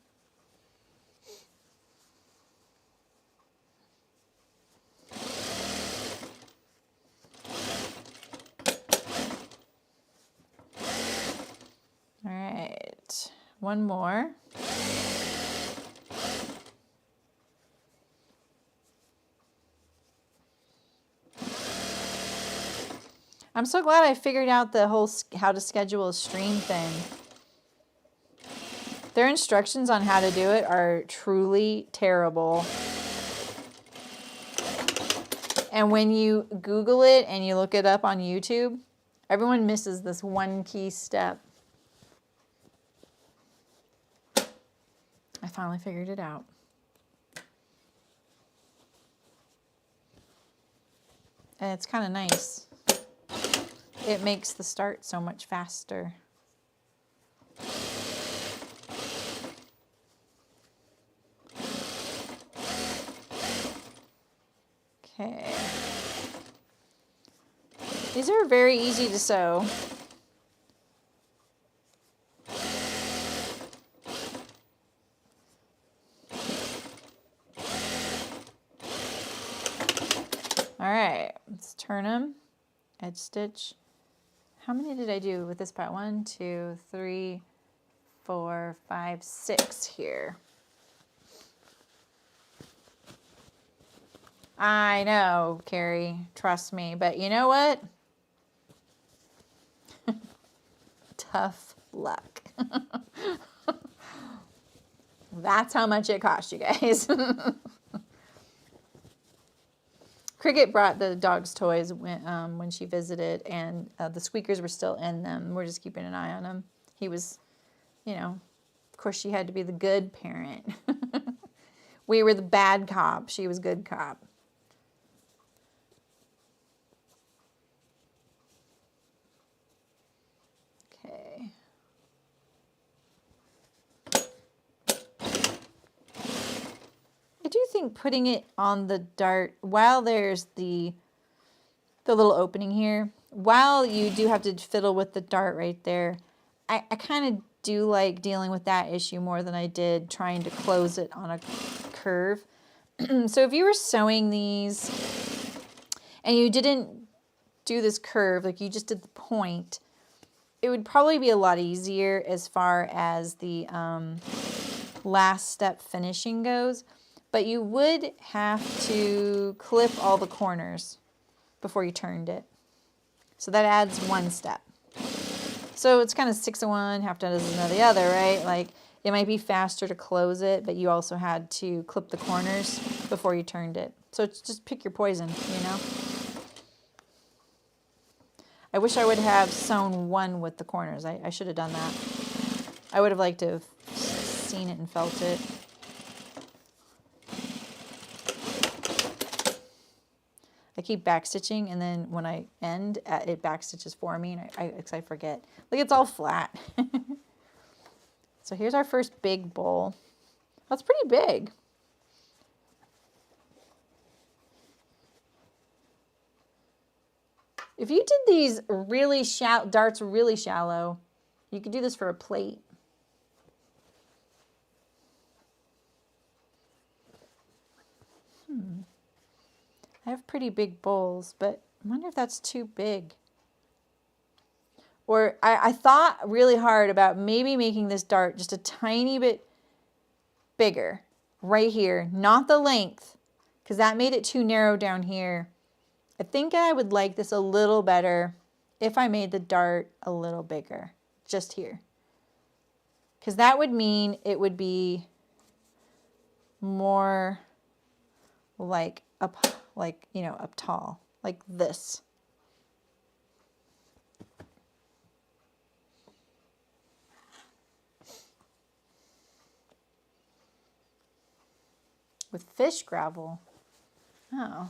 All right, one more. I'm so glad I figured out the whole how to schedule a stream thing. Their instructions on how to do it are truly terrible. And when you Google it and you look it up on YouTube, everyone misses this one key step. I finally figured it out. And it's kind of nice. It makes the start so much faster. Okay. These are very easy to sew. All right, let's turn them, edge stitch. How many did I do with this part? 1, 2, 3, 4, 5, 6 here. I know, Carrie, trust me, but you know what? Tough luck. That's how much it cost you guys. Cricket brought the dog's toys when she visited, and the squeakers were still in them. We're just keeping an eye on him. He was, you know, of course she had to be the good parent. We were the bad cop. She was good cop. Okay. I do think putting it on the dart while there's the little opening here, while you do have to fiddle with the dart right there, I kind of do like dealing with that issue more than I did trying to close it on a curve. So if you were sewing these and you didn't do this curve, like you just did the point, it would probably be a lot easier as far as the last step finishing goes. But you would have to clip all the corners before you turned it. So that adds one step. So it's kind of 6 of one, half dozen of the other, right? Like it might be faster to close it, but you also had to clip the corners before you turned it. So it's just pick your poison, you know? I wish I would have sewn one with the corners. I should have done that. I would have liked to have seen it and felt it. I keep backstitching, and then when I end, it backstitches for me, and I forget. Like, it's all flat. So here's our first big bowl. That's pretty big. If you did these really shallow, darts really shallow, You could do this for a plate. I have pretty big bowls, but I wonder if that's too big. Or I thought really hard about maybe making this dart just a tiny bit bigger right here, not the length, because that made it too narrow down here. I think I would like this a little better if I made the dart a little bigger, just here. Because that would mean it would be more like up, you know, up tall, like this. With fish gravel. Oh.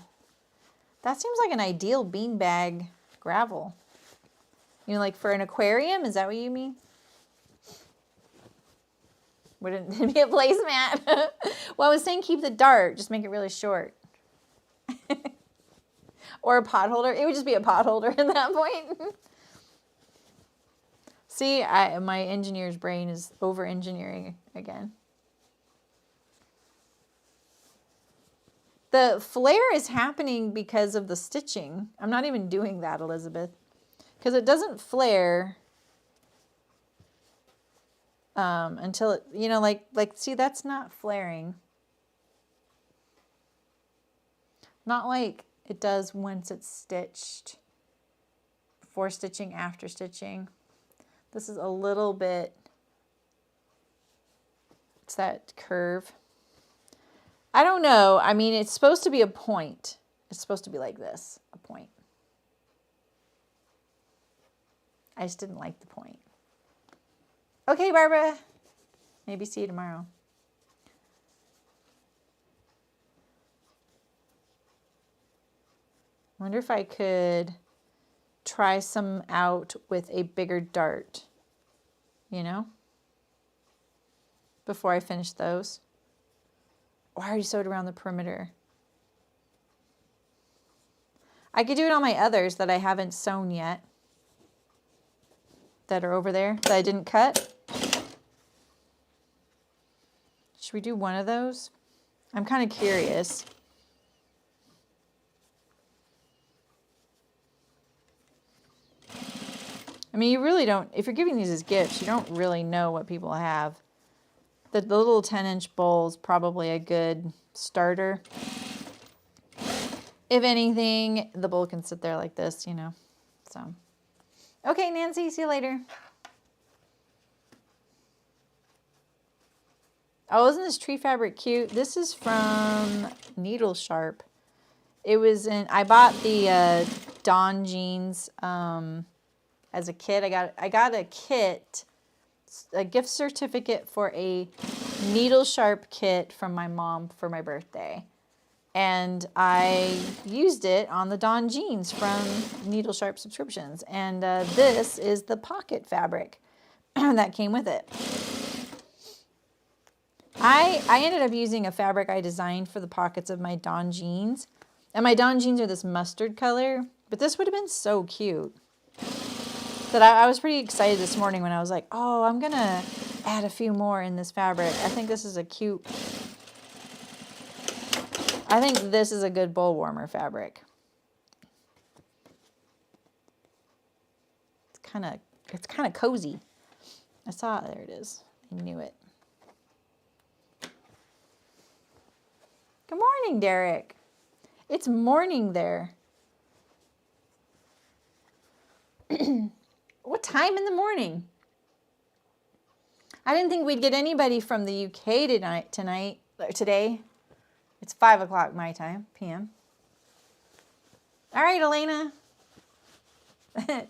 That seems like an ideal beanbag gravel. You know, like for an aquarium? Is that what you mean? Wouldn't it be a placemat? Well, I was saying keep the dart. Just make it really short. Or a pot holder. It would just be a pot holder at that point. See, my engineer's brain is over-engineering again. The flare is happening because of the stitching. I'm not even doing that, Elizabeth. Because it doesn't flare until it, you know, like, see, that's not flaring. Not like it does once it's stitched. Before stitching, after stitching. This is a little bit, it's that curve. I don't know. I mean, it's supposed to be a point. It's supposed to be like this, a point. I just didn't like the point. Okay, Barbara. Maybe see you tomorrow. I wonder if I could try some out with a bigger dart, you know, before I finish those. Oh, I already sewed around the perimeter. I could do it on my others that I haven't sewn yet, that are over there, that I didn't cut. Should we do one of those? I'm kind of curious. I mean, you really don't, if you're giving these as gifts, you don't really know what people have. The little 10-inch bowl is probably a good starter. If anything, the bowl can sit there like this, you know. So, okay, Nancy, see you later. Oh, isn't this tree fabric cute? This is from Needle Sharp. It was in, I bought the Dawn jeans as a kit. I got a kit, a gift certificate for a Needle Sharp kit from my mom for my birthday. And I used it on the Dawn jeans from Needle Sharp subscriptions. And this is the pocket fabric that came with it. I ended up using a fabric I designed for the pockets of my Dawn jeans. And my Dawn jeans are this mustard color. But this would have been so cute. That I was pretty excited this morning when I was like, oh, I'm going to add a few more in this fabric. I think this is a cute, I think this is a good bowl warmer fabric. It's kind of cozy. I saw it, there it is. I knew it. Good morning, Derek. It's morning there. What time in the morning? I didn't think we'd get anybody from the UK today. It's 5 o'clock my time, p.m. All right, Elena.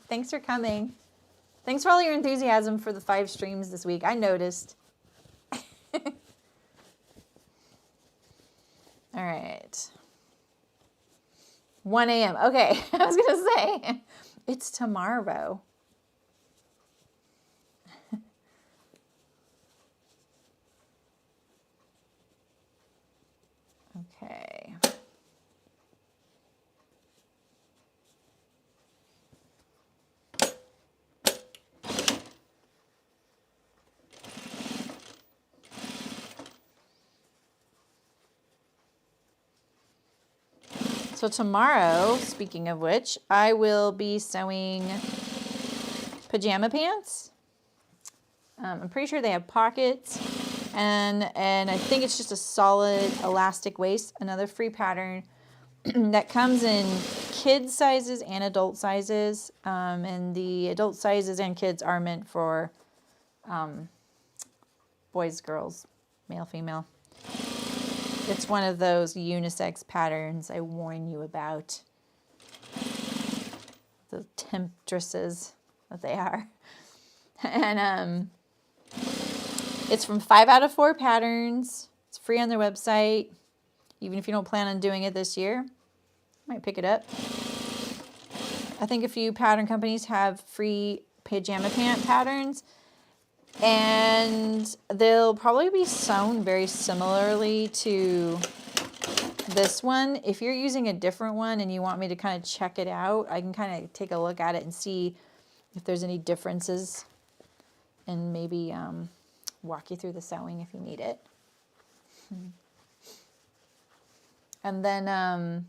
Thanks for coming. Thanks for all your enthusiasm for the 5 streams this week. I noticed. All right. 1 a.m. Okay, I was going to say, it's tomorrow. Okay. So tomorrow, speaking of which, I will be sewing pajama pants. I'm pretty sure they have pockets, and I think it's just a solid elastic waist, another free pattern that comes in kids sizes and adult sizes, and the adult sizes and kids are meant for boys, girls, male, female. It's one of those unisex patterns I warn you about. The temptresses that they are. And it's from 5 out of 4 patterns. It's free on their website. Even if you don't plan on doing it this year, might pick it up. I think a few pattern companies have free pajama pant patterns, and they'll probably be sewn very similarly to this one. If you're using a different one and you want me to kind of check it out, I can kind of take a look at it and see if there's any differences, and maybe walk you through the sewing if you need it. And then I'm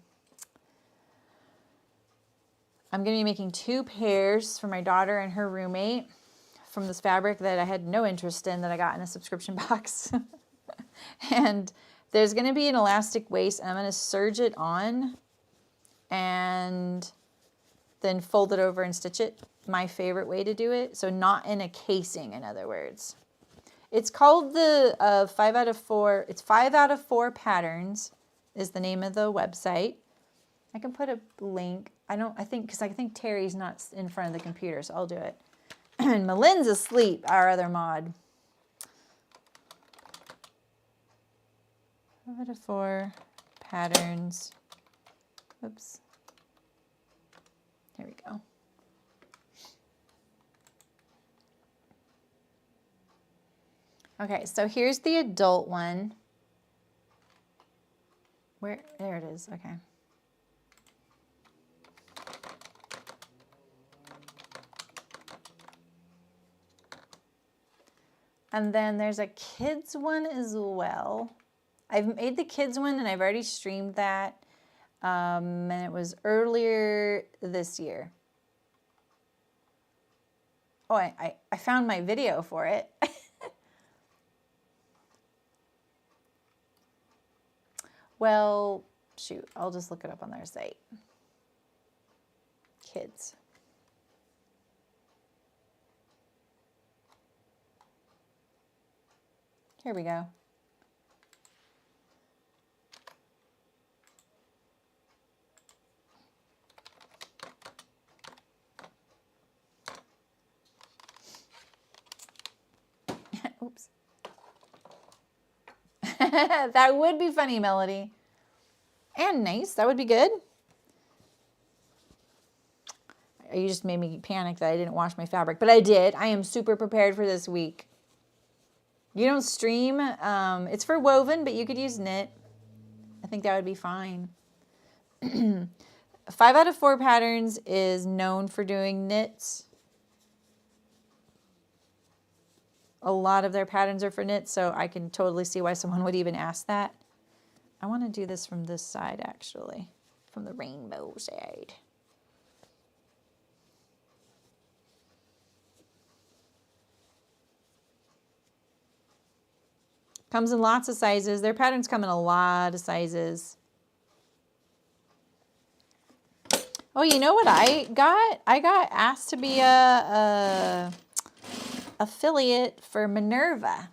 going to be making 2 pairs for my daughter and her roommate from this fabric that I had no interest in, that I got in a subscription box. And there's going to be an elastic waist, and I'm going to serge it on and then fold it over and stitch it. My favorite way to do it. So not in a casing, in other words. It's called the 5 out of 4. It's 5 out of 4 patterns is the name of the website. I can put a link. Because I think Terry's not in front of the computer, so I'll do it. And Malin's asleep, our other mod. 5 out of 4 patterns. Oops. Here we go. Okay, so here's the adult one. There it is, okay. And then there's a kids one as well. I've made the kids one and I've already streamed that. And it was earlier this year. Oh, I found my video for it. Well, shoot, I'll just look it up on their site. Kids. Here we go. Oops. That would be funny, Melody. And nice. That would be good. You just made me panic that I didn't wash my fabric, but I did. I am super prepared for this week. You don't stream. It's for woven, but you could use knit. I think that would be fine. 5 out of 4 patterns is known for doing knits. A lot of their patterns are for knits, so I can totally see why someone would even ask that. I want to do this from this side, actually, from the rainbow side. Comes in lots of sizes. Their patterns come in a lot of sizes. Oh, you know what I got? I got asked to be a affiliate for Minerva.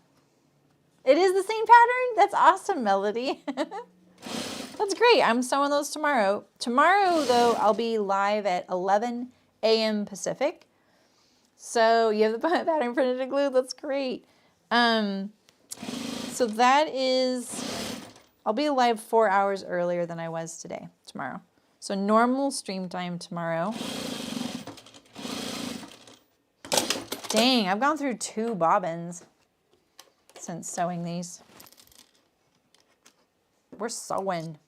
It is the same pattern? That's awesome, Melody. That's great. I'm sewing those tomorrow. Tomorrow, though, I'll be live at 11 a.m. Pacific. So you have the pattern printed and glued. That's great. So that is, I'll be live 4 hours earlier than I was today, tomorrow. So normal stream time tomorrow. Dang, I've gone through 2 bobbins since sewing these. We're sewing.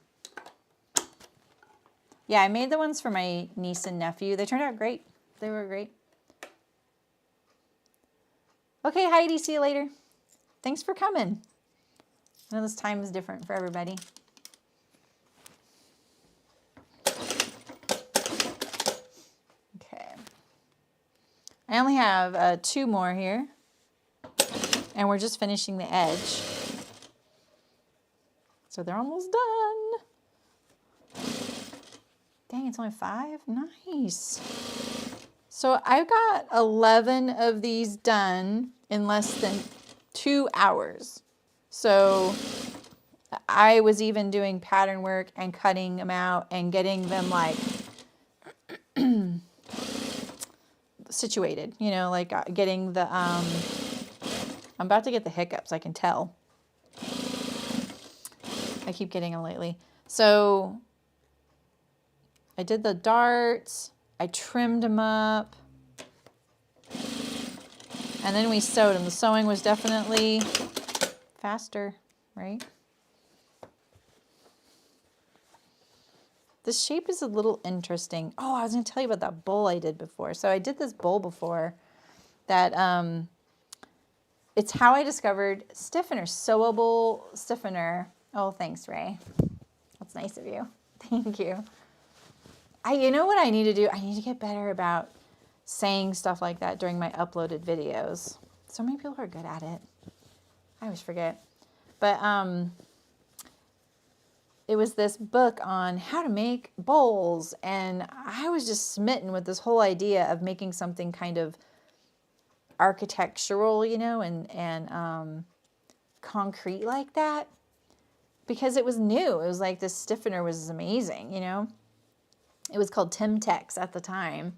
Yeah, I made the ones for my niece and nephew. They turned out great. They were great. Okay, Heidi, see you later. Thanks for coming. I know this time is different for everybody. I only have 2 more here, and we're just finishing the edge. So they're almost done. Dang, it's only 5? Nice. So I've got 11 of these done in less than 2 hours. So I was even doing pattern work and cutting them out and getting them like situated, you know, like getting the, I'm about to get the hiccups, I can tell. I keep getting them lately. So I did the darts, I trimmed them up, and then we sewed them. The sewing was definitely faster, right? This shape is a little interesting. Oh, I was going to tell you about that bowl I did before. So I did this bowl before that, it's how I discovered Stiffener, sewable Stiffener. Oh, thanks, Ray. That's nice of you. Thank you. You know what I need to do? I need to get better about saying stuff like that during my uploaded videos. So many people are good at it. I always forget. But it was this book on how to make bowls, and I was just smitten with this whole idea of making something kind of architectural, you know, and concrete like that, because it was new. It was like this Stiffener was amazing, you know. It was called Timtex at the time,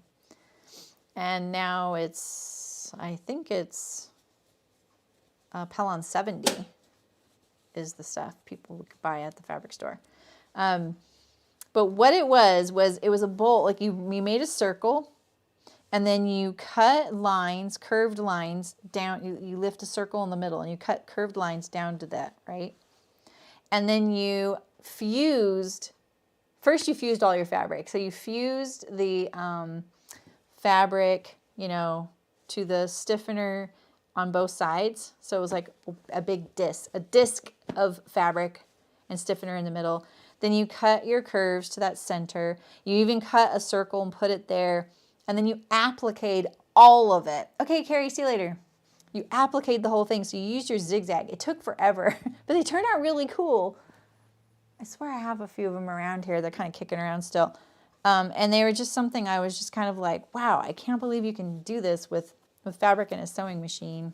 and now it's, I think it's Pelon 70 is the stuff people could buy at the fabric store. But what it was it was a bowl, like you made a circle, and then you cut lines, curved lines down. You lift a circle in the middle, and you cut curved lines down to that, right? And then you fused, first you fused all your fabric. So you fused the fabric, you know, to the Stiffener on both sides. So it was like a big disc of fabric and Stiffener in the middle. Then you cut your curves to that center. You even cut a circle and put it there. And then you appliqued all of it. Okay, Carrie, see you later. You appliqued the whole thing. So you used your zigzag. It took forever, but they turned out really cool. I swear I have a few of them around here. They're kind of kicking around still. And they were just something I was just kind of like, wow, I can't believe you can do this with fabric and a sewing machine.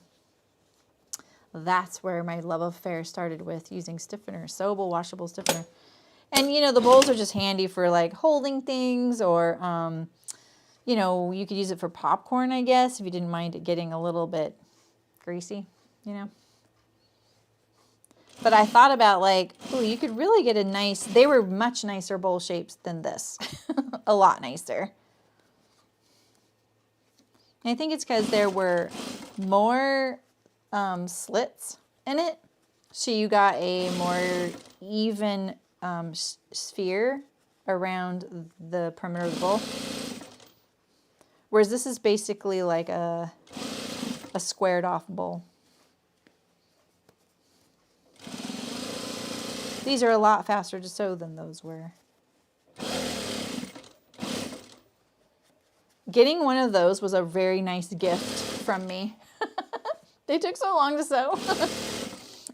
That's where my love affair started, with using Stiffener, sewable, washable Stiffener. And, you know, the bowls are just handy for like holding things, or, you know, you could use it for popcorn, I guess, if you didn't mind it getting a little bit greasy, you know. But I thought about like, oh, you could really get a nice, they were much nicer bowl shapes than this. A lot nicer. And I think it's because there were more slits in it. So you got a more even sphere around the perimeter of the bowl. Whereas this is basically like a squared off bowl. These are a lot faster to sew than those were. Getting one of those was a very nice gift from me. They took so long to sew.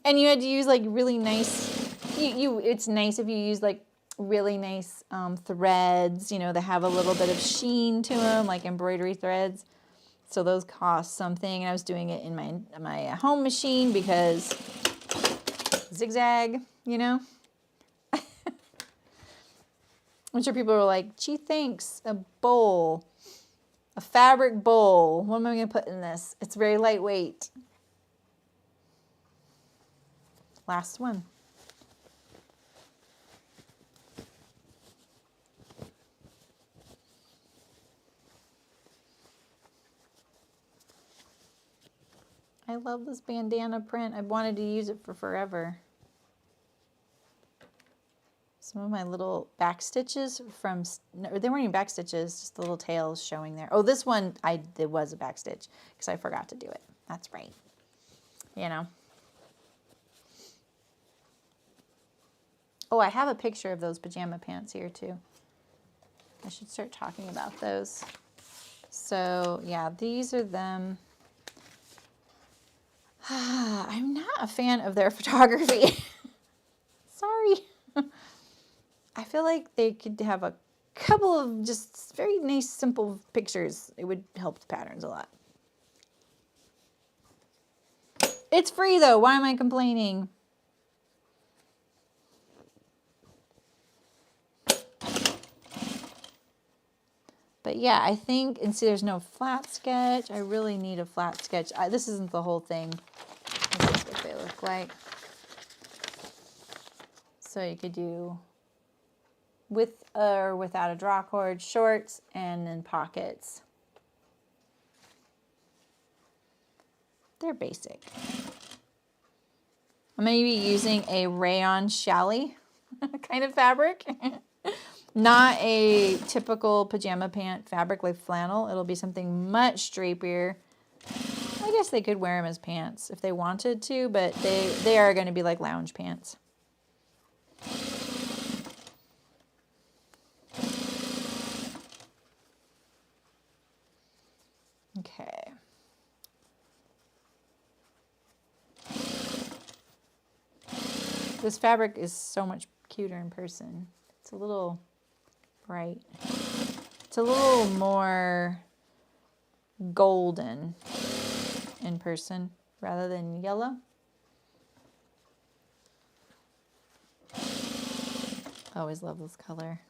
And you had to use like really nice, it's nice if you use like really nice threads, you know, that have a little bit of sheen to them, like embroidery threads. So those cost something. And I was doing it in my home machine because zigzag, you know. I'm sure people were like, gee, thanks, a bowl, a fabric bowl. What am I going to put in this? It's very lightweight. Last one. I love this bandana print. I've wanted to use it for forever. Some of my little back stitches from, no, they weren't even back stitches, just the little tails showing there. Oh, this one, it was a back stitch because I forgot to do it. That's right. You know. Oh, I have a picture of those pajama pants here too. I should start talking about those. So yeah, these are them. I'm not a fan of their photography. Sorry. I feel like they could have a couple of just very nice, simple pictures. It would help the patterns a lot. It's free though. Why am I complaining? But yeah, I think, and see there's no flat sketch. I really need a flat sketch. This isn't the whole thing. This is what they look like. So you could do with or without a draw cord, shorts, and then pockets. They're basic. I'm going to be using a rayon challis kind of fabric. Not a typical pajama pant fabric like flannel. It'll be something much drapier. I guess they could wear them as pants if they wanted to, but they are going to be like lounge pants. Okay. This fabric is so much cuter in person. It's a little bright. It's a little more golden in person rather than yellow. I always love this color.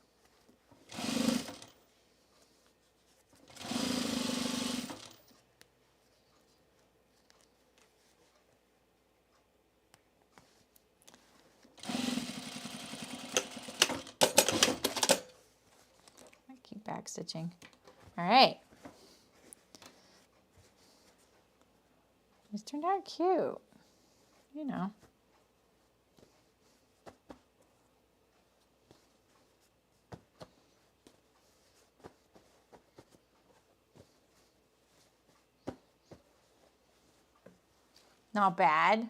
Back stitching. All right. These turned out cute. You know. Not bad.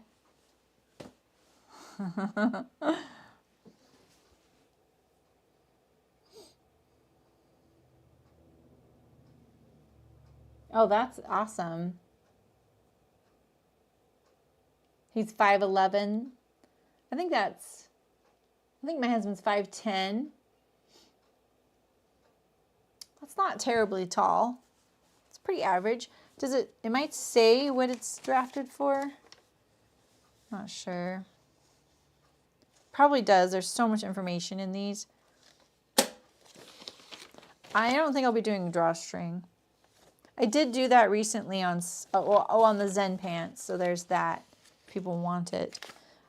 Oh, that's awesome. He's 5'11". I think my husband's 5'10". That's not terribly tall. It's pretty average. It might say what it's drafted for. Not sure. Probably does. There's so much information in these. I don't think I'll be doing drawstring. I did do that recently on the Zen pants, so there's that. People want it.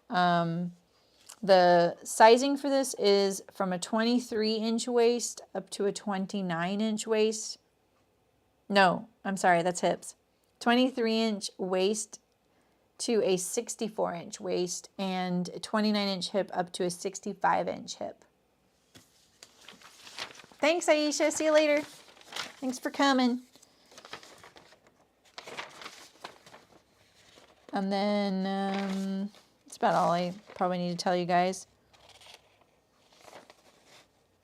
The sizing for this is from a 23-inch waist up to a 29-inch waist. No, I'm sorry, that's hips. 23-inch waist to a 64-inch waist, and a 29-inch hip up to a 65-inch hip. Thanks, Aisha. See you later. Thanks for coming. And then that's about all I probably need to tell you guys.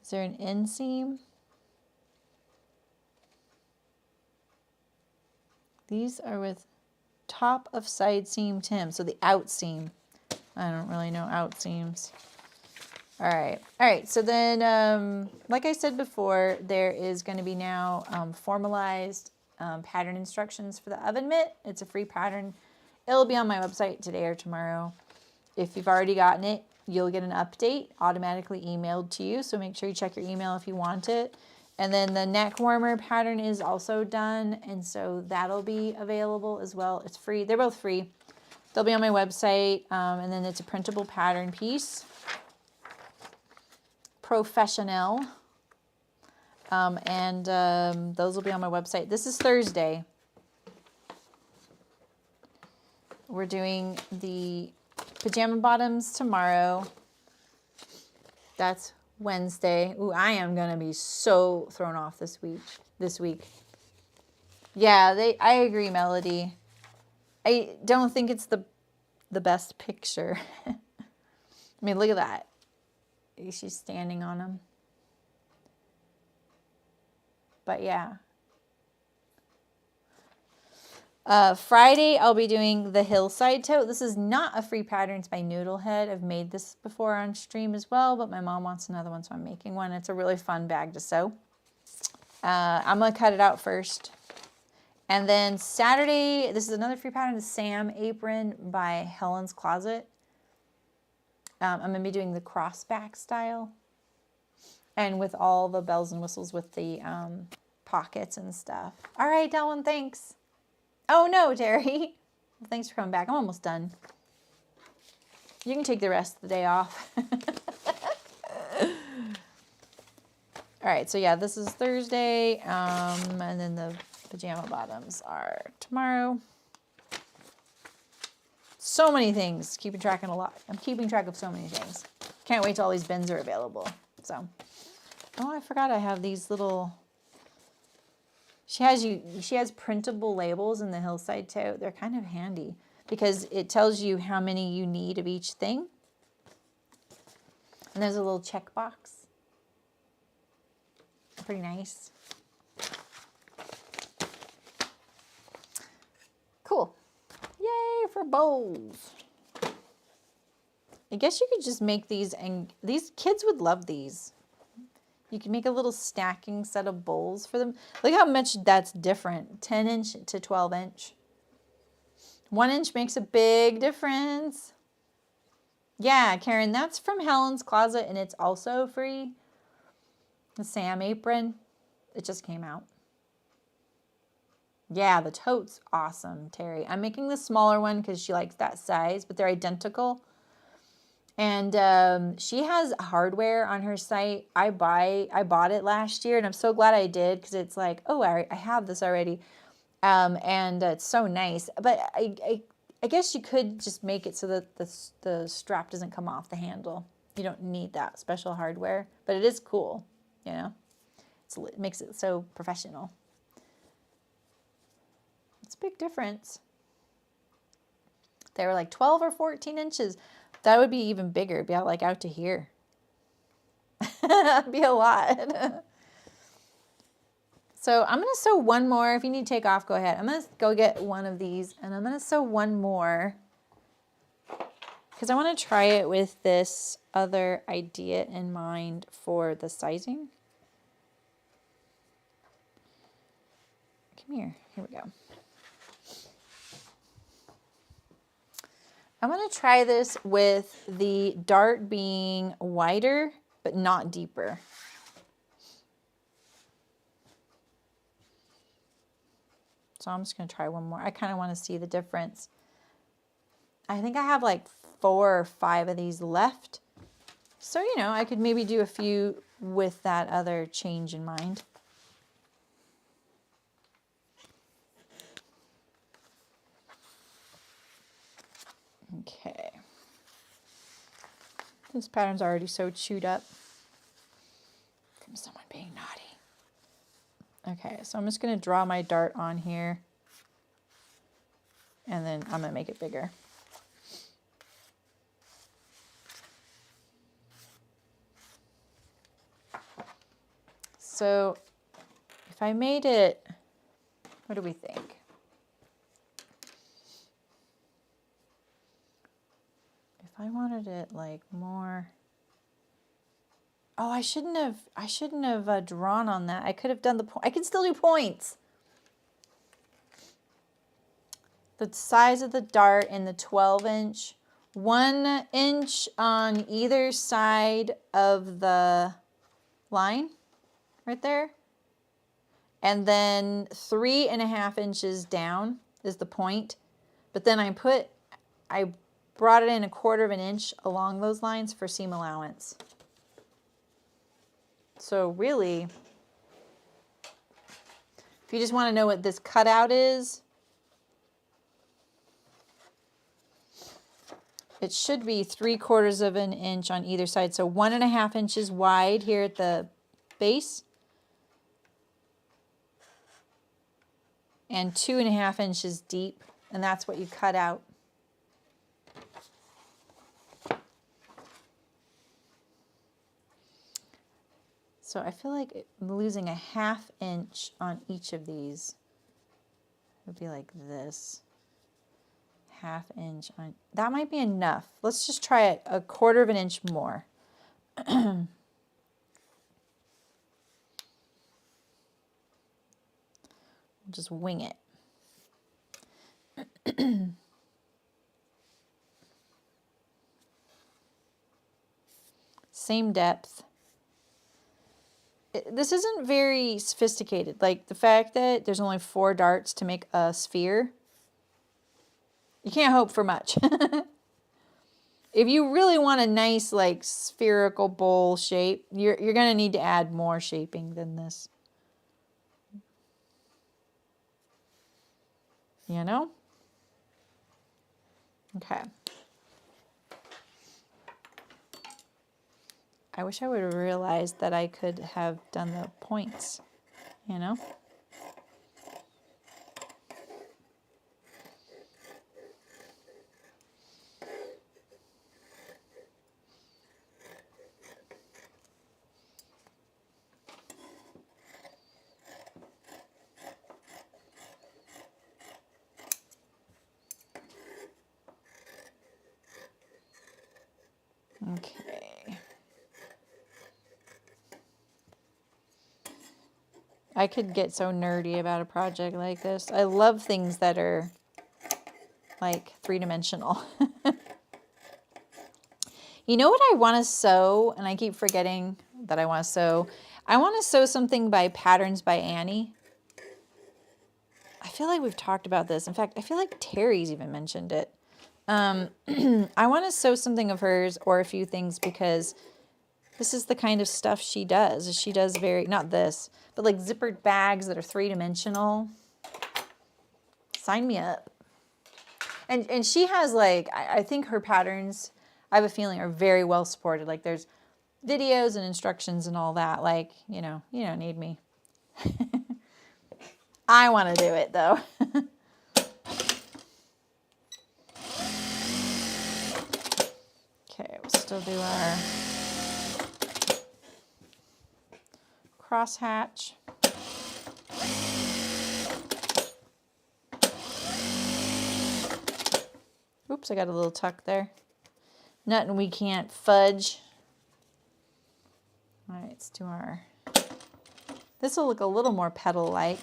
Is there an inseam? These are with top of side seam Tim, so the out seam. I don't really know out seams. All right, so then, like I said before, there is going to be now formalized pattern instructions for the oven mitt. It's a free pattern. It'll be on my website today or tomorrow. If you've already gotten it, you'll get an update automatically emailed to you, so make sure you check your email if you want it. And then the neck warmer pattern is also done, and so that'll be available as well. It's free. They're both free. They'll be on my website, and then it's a printable pattern piece. Professional. Those will be on my website. This is Thursday. We're doing the pajama bottoms tomorrow. That's Wednesday. Ooh, I am going to be so thrown off this week. Yeah, I agree, Melody. I don't think it's the best picture. I mean, look at that. She's standing on him. But yeah, Friday, I'll be doing the hillside tote. This is not a free pattern. It's by Noodlehead. I've made this before on stream as well, but my mom wants another one, so I'm making one. It's a really fun bag to sew. I'm going to cut it out first. And then Saturday, this is another free pattern, the Sam Apron by Helen's Closet. I'm going to be doing the crossback style. And with all the bells and whistles with the pockets and stuff. All right, Delwyn, thanks. Oh, no, Terry. Well, thanks for coming back. I'm almost done. You can take the rest of the day off. All right, so yeah, this is Thursday. And then the pajama bottoms are tomorrow. So many things. Keeping track of a lot. I'm keeping track of so many things. Can't wait till all these bins are available. So, oh, I forgot I have these little... She has printable labels in the hillside tote. They're kind of handy because it tells you how many you need of each thing. And there's a little checkbox. Pretty nice. Cool. Yay for bowls. I guess you could just make these, and these kids would love these. You can make a little stacking set of bowls for them. Look how much that's different. 10 inch to 12 inch. 1 inch makes a big difference. Yeah, Karen, that's from Helen's Closet, and it's also free. The Sam Apron. It just came out. Yeah, the tote's awesome, Terry. I'm making the smaller one because she likes that size, but they're identical. And she has hardware on her site. I bought it last year, and I'm so glad I did because it's like, oh, I have this already. And it's so nice. But I guess you could just make it so that the strap doesn't come off the handle. You don't need that special hardware, but it is cool, you know. It makes it so professional. It's a big difference. They were like 12 or 14 inches. That would be even bigger. It'd be out, like out to here. That'd be a lot. So I'm going to sew one more. If you need to take off, go ahead. I'm going to go get one of these, and I'm going to sew one more because I want to try it with this other idea in mind for the sizing. Come here. Here we go. I'm going to try this with the dart being wider, but not deeper. So I'm just going to try one more. I kind of want to see the difference. I think I have like 4 or 5 of these left. So, you know, I could maybe do a few with that other change in mind. Okay. This pattern's already so chewed up from someone being naughty. Okay, so I'm just going to draw my dart on here, and then I'm going to make it bigger. So if I made it, what do we think? If I wanted it like more, oh, I shouldn't have drawn on that. I could have done I can still do points. The size of the dart in the 12 inch, 1 inch on either side of the line right there. And then 3.5 inches down is the point. But then I brought it in 1/4 inch along those lines for seam allowance. So really, if you just want to know what this cutout is, it should be 3/4 inch on either side. So 1.5 inches wide here at the base and 2.5 inches deep. And that's what you cut out. So I feel like I'm losing 1/2 inch on each of these. would be like this. 1/2 inch on, that might be enough. Let's just try it 1/4 of an inch more. Just wing it. Same depth. This isn't very sophisticated. Like the fact that there's only 4 darts to make a sphere, you can't hope for much. If you really want a nice like spherical bowl shape, you're going to need to add more shaping than this. You know? Okay. I wish I would have realized that I could have done the points, you know? Okay. I could get so nerdy about a project like this. I love things that are like 3-dimensional. You know what I want to sew, and I keep forgetting that I want to sew. I want to sew something by Patterns by Annie. I feel like we've talked about this. In fact, I feel like Terry's even mentioned it. I want to sew something of hers or a few things because this is the kind of stuff she does. She does very, not this, but like zippered bags that are 3-dimensional. Sign me up. And she has like, I think her patterns, I have a feeling, are very well supported. Like there's videos and instructions and all that. Like, you know, you don't need me. I want to do it though. Okay, we'll still do our crosshatch. Oops, I got a little tuck there. Nothing we can't fudge. All right, let's do our, this will look a little more petal-like,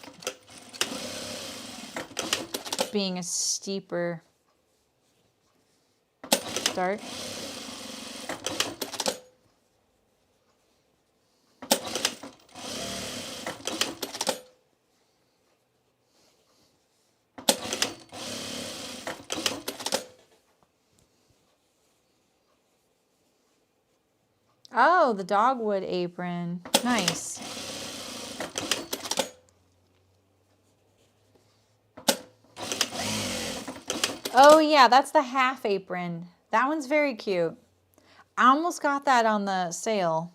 being a steeper start. Oh, the dogwood apron. Nice. Oh yeah, that's the half apron. That one's very cute. I almost got that on the sale.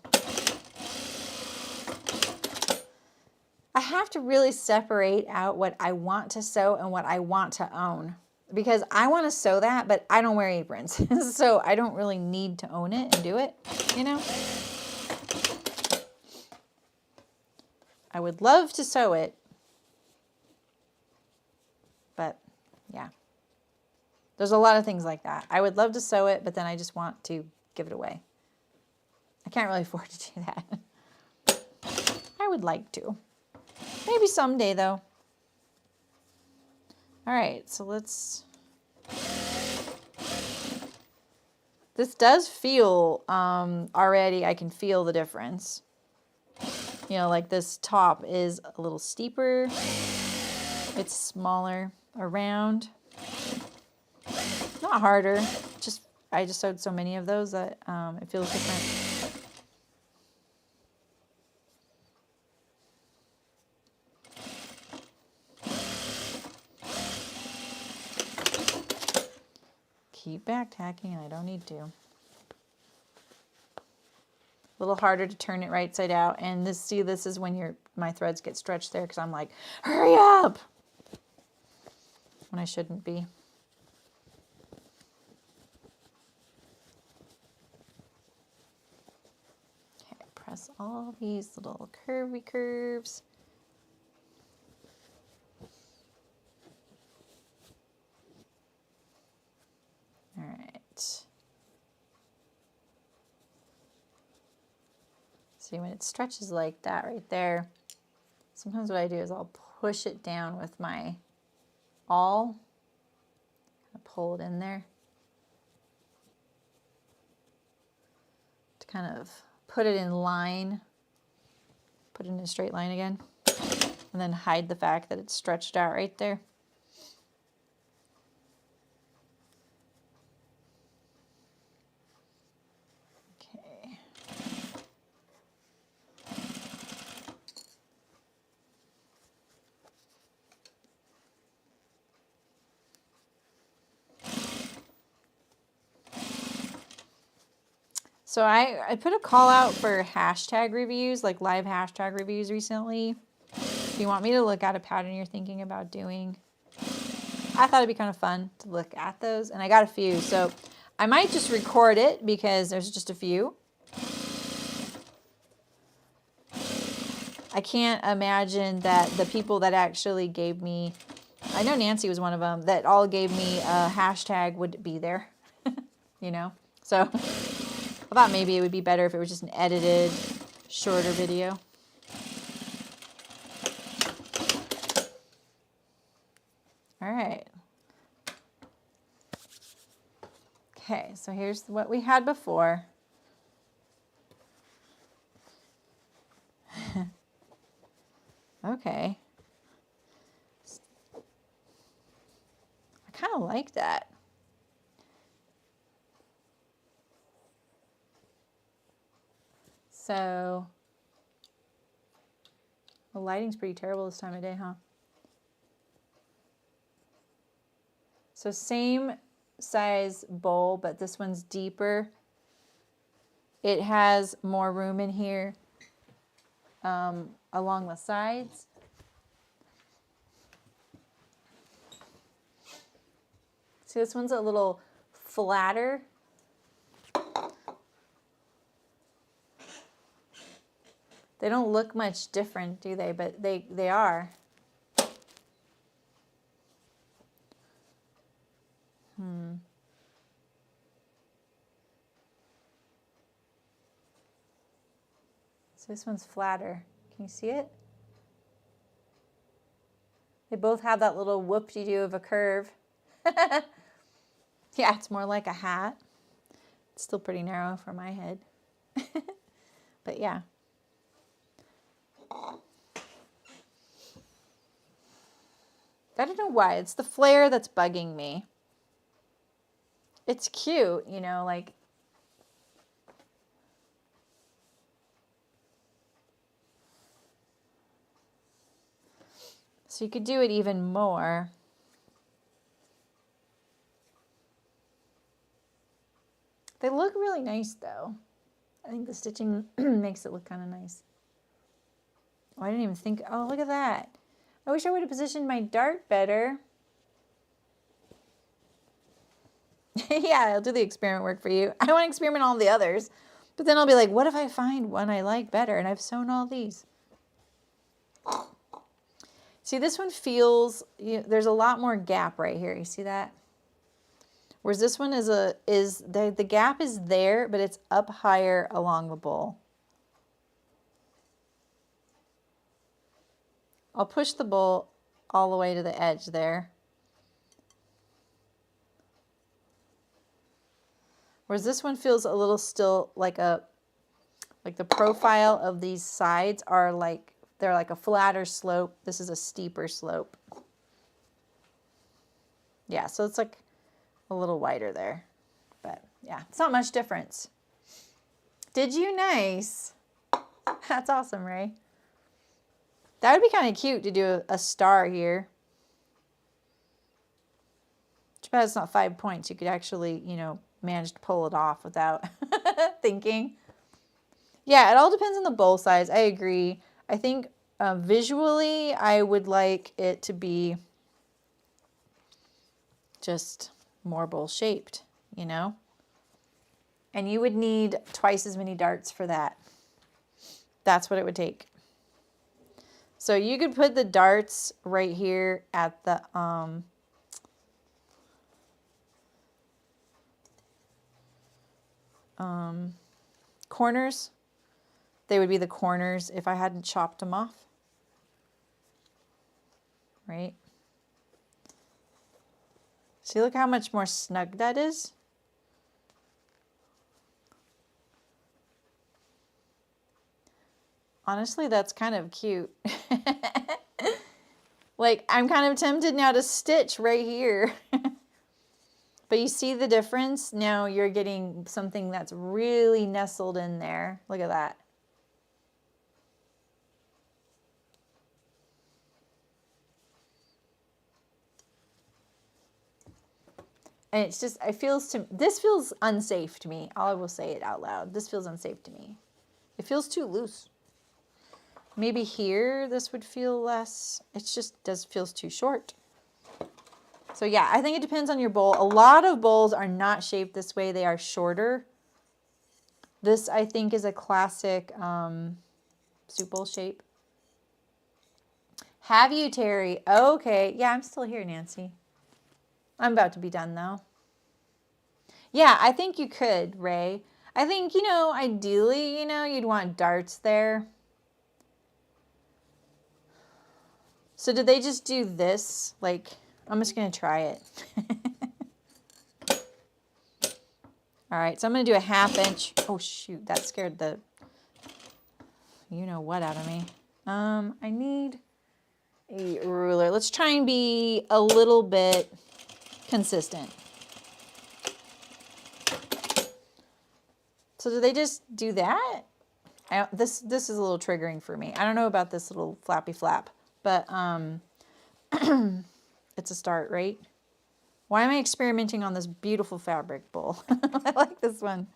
I have to really separate out what I want to sew and what I want to own. Because I want to sew that, but I don't wear aprons. So I don't really need to own it and do it, you know? I would love to sew it. But, yeah. There's a lot of things like that. I would love to sew it, but then I just want to give it away. I can't really afford to do that. I would like to. Maybe someday, though. All right, so let's... This does feel, already, I can feel the difference. You know, like this top is a little steeper. It's smaller around. Not harder, just I just sewed so many of those that it feels different. Keep back tacking, and I don't need to. A little harder to turn it right side out, and this, see, this is when my threads get stretched there because I'm like, hurry up, when I shouldn't be. Okay, press all these little curvy curves. See, when it stretches like that right there, sometimes what I do is I'll push it down with my awl, pull it in there to kind of put it in line, put it in a straight line again, and then hide the fact that it's stretched out right there. Okay. So I put a call out for hashtag reviews, like live hashtag reviews recently. If you want me to look at a pattern you're thinking about doing, I thought it'd be kind of fun to look at those. And I got a few, so I might just record it because there's just a few. I can't imagine that the people that actually gave me, I know Nancy was one of them, that all gave me a hashtag would be there, you know? So I thought maybe it would be better if it was just an edited, shorter video. All right. Okay, so here's what we had before. Okay. I kind of like that. So, the lighting's pretty terrible this time of day, huh? So same size bowl, but this one's deeper. It has more room in here along the sides. See, this one's a little flatter. They don't look much different, do they? But they are. So this one's flatter. Can you see it? They both have that little whoop-de-doo of a curve. Yeah, it's more like a hat. It's still pretty narrow for my head. But yeah. I don't know why. It's the flare that's bugging me. It's cute, you know, like. So you could do it even more. They look really nice, though. I think the stitching makes it look kind of nice. Oh, I didn't even think. Oh, look at that. I wish I would have positioned my dart better. Yeah, I'll do the experiment work for you. I don't want to experiment on all the others. But then I'll be like, what if I find one I like better? And I've sewn all these. See, this one feels, there's a lot more gap right here. You see that? Whereas this one the gap is there, but it's up higher along the bowl. I'll push the bowl all the way to the edge there. Whereas this one feels a little still like the profile of these sides are like, they're like a flatter slope. This is a steeper slope. Yeah, so it's like a little wider there. But yeah, it's not much difference. Did you? Nice. That's awesome, Ray. That would be kind of cute to do a star here. Too bad it's not 5 points. You could actually, manage to pull it off without thinking. Yeah, it all depends on the bowl size. I agree. I think visually, I would like it to be just more bowl shaped, And you would need twice as many darts for that. That's what it would take. So you could put the darts right here at the corners They would be the corners if I hadn't chopped them off. Right? See, look how much more snug that is. Honestly, that's kind of cute. Like, I'm kind of tempted now to stitch right here. But you see the difference? Now you're getting something that's really nestled in there. Look at that. And it's just, this feels unsafe to me. I will say it out loud. This feels unsafe to me. It feels too loose. Maybe here this would feel less. It just feels too short. So yeah, I think it depends on your bowl. A lot of bowls are not shaped this way. They are shorter. This, I think, is a classic soup bowl shape. Have you, Terry? Okay. Yeah, I'm still here, Nancy. I'm about to be done, though. Yeah, I think you could, Ray. I think, ideally, you'd want darts there. So did they just do this? Like, I'm just going to try it. All right, so I'm going to do a 1/2 inch. Oh, shoot, that scared the you-know-what out of me. I need a ruler. Let's try and be a little bit consistent. So do they just do that? This is a little triggering for me. I don't know about this little flappy flap, but it's a start, right? Why am I experimenting on this beautiful fabric bowl? I like this one.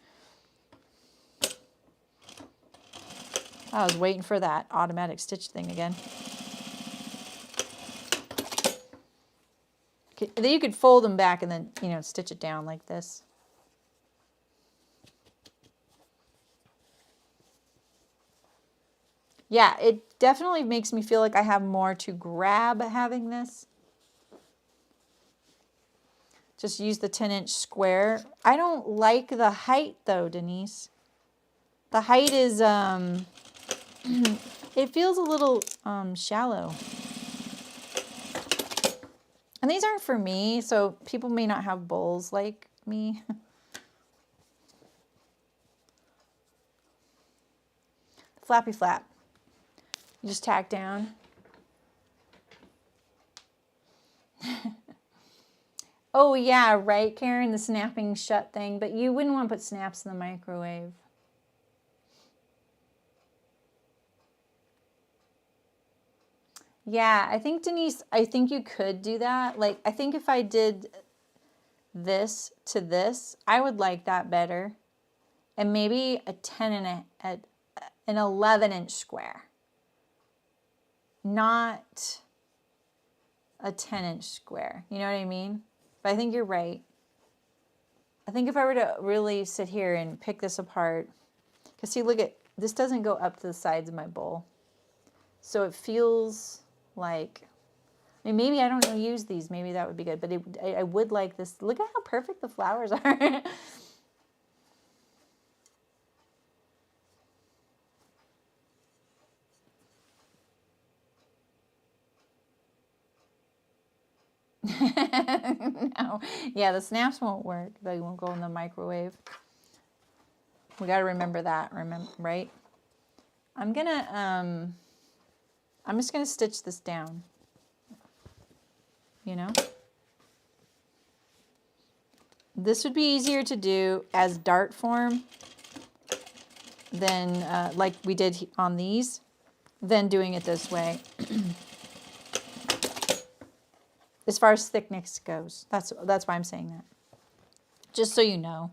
I was waiting for that automatic stitch thing again. You could fold them back and then, stitch it down like this. Yeah, it definitely makes me feel like I have more to grab having this. Just use the 10-inch square. I don't like the height though, Denise. The height is, it feels a little shallow. And these aren't for me, so people may not have bowls like me. Flappy flap. You just tack down. Oh yeah, right, Karen, the snapping shut thing, but you wouldn't want to put snaps in the microwave. Yeah, I think, Denise, I think you could do that. Like, I think if I did this to this, I would like that better. And maybe a 10 and an 11-inch square. Not a 10-inch square. You know what I mean? But I think you're right. I think if I were to really sit here and pick this apart, because see, look at, this doesn't go up to the sides of my bowl. So it feels like, I mean, maybe I don't know, use these. Maybe that would be good. But I would like this. Look at how perfect the flowers are. No. Yeah, the snaps won't work. They won't go in the microwave. We got to remember that, right? I'm just going to stitch this down. This would be easier to do as dart form than like we did on these, than doing it this way. As far as thickness goes. That's why I'm saying that. Just so you know.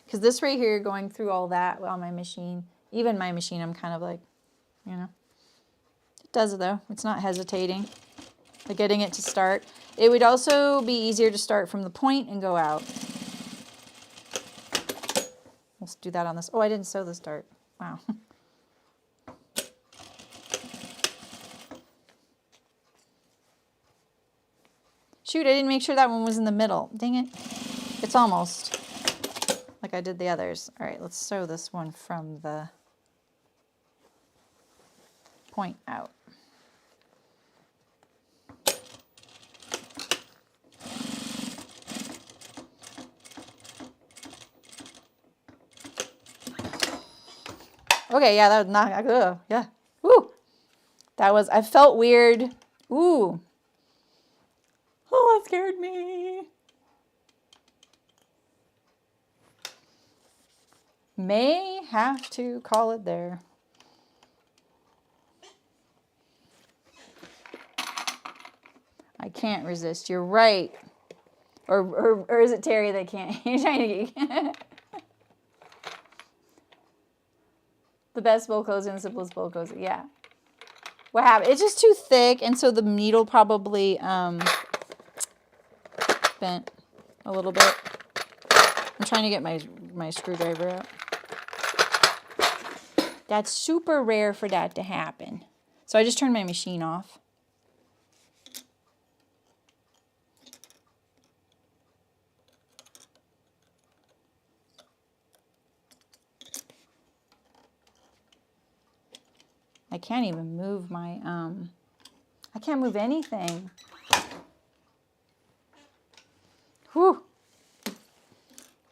Because this right here, going through all that on my machine, even my machine, I'm kind of like, It does it though. It's not hesitating. But getting it to start. It would also be easier to start from the point and go out. Let's do that on this. Oh, I didn't sew this dart. Wow. Shoot, I didn't make sure that one was in the middle. Dang it. It's almost like I did the others. All right, let's sew this one from the point out. Okay, yeah, that was not good. Yeah. Woo. That was, I felt weird. Ooh. Oh, that scared me. May have to call it there. I can't resist. You're right. Or is it Terry that can't? You're trying to get... The best bowl cozy and the simplest bowl cozy. Yeah. What happened? It's just too thick, and so the needle probably bent a little bit. I'm trying to get my screwdriver out. That's super rare for that to happen. So I just turned my machine off. I can't even move my, I can't move anything. Whew.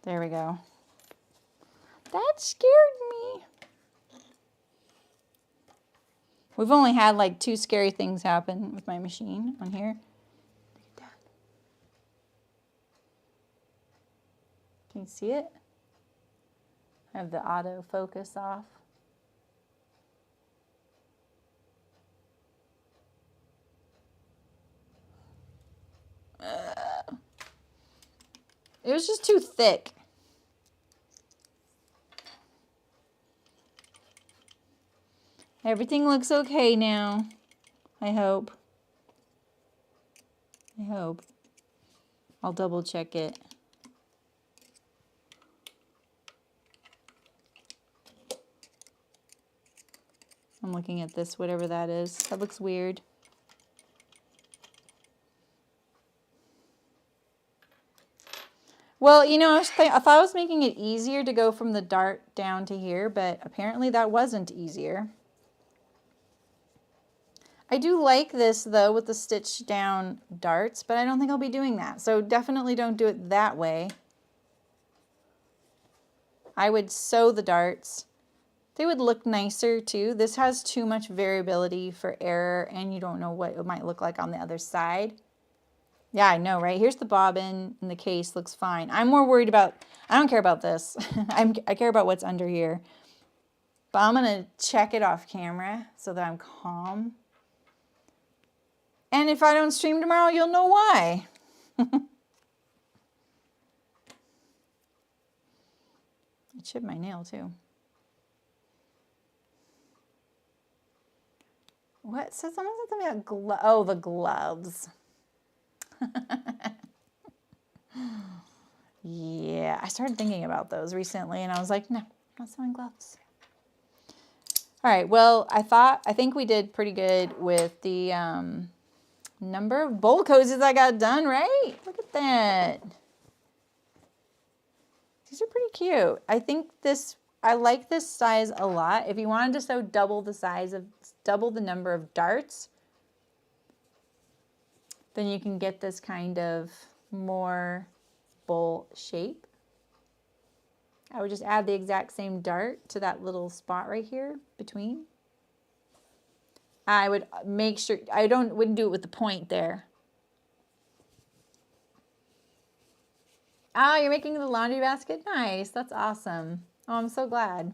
There we go. That scared me. We've only had like 2 scary things happen with my machine on here. Look at that. Can you see it? I have the auto focus off. It was just too thick. Everything looks okay now. I hope. I hope. I'll double check it. I'm looking at this, whatever that is. That looks weird. Well, you know, I thought I was making it easier to go from the dart down to here, but apparently that wasn't easier. I do like this, though, with the stitch down darts, but I don't think I'll be doing that. So definitely don't do it that way. I would sew the darts. They would look nicer, too. This has too much variability for error, and you don't know what it might look like on the other side. Yeah, I know, right? Here's the bobbin, and the case looks fine. I'm more worried about, I don't care about this. I care about what's under here. But I'm going to check it off camera so that I'm calm. And if I don't stream tomorrow, you'll know why. I chipped my nail, too. What? So someone said something about gloves. Oh, the gloves. Yeah, I started thinking about those recently, and I was like, no, I'm not sewing gloves. All right, well, I think we did pretty good with the number of bowl cozies I got done, right? Look at that. These are pretty cute. I like this size a lot. If you wanted to sew double the number of darts, then you can get this kind of more bowl shape. I would just add the exact same dart to that little spot right here between. I would make sure, wouldn't do it with the point there. Oh, you're making the laundry basket? Nice, that's awesome. Oh, I'm so glad.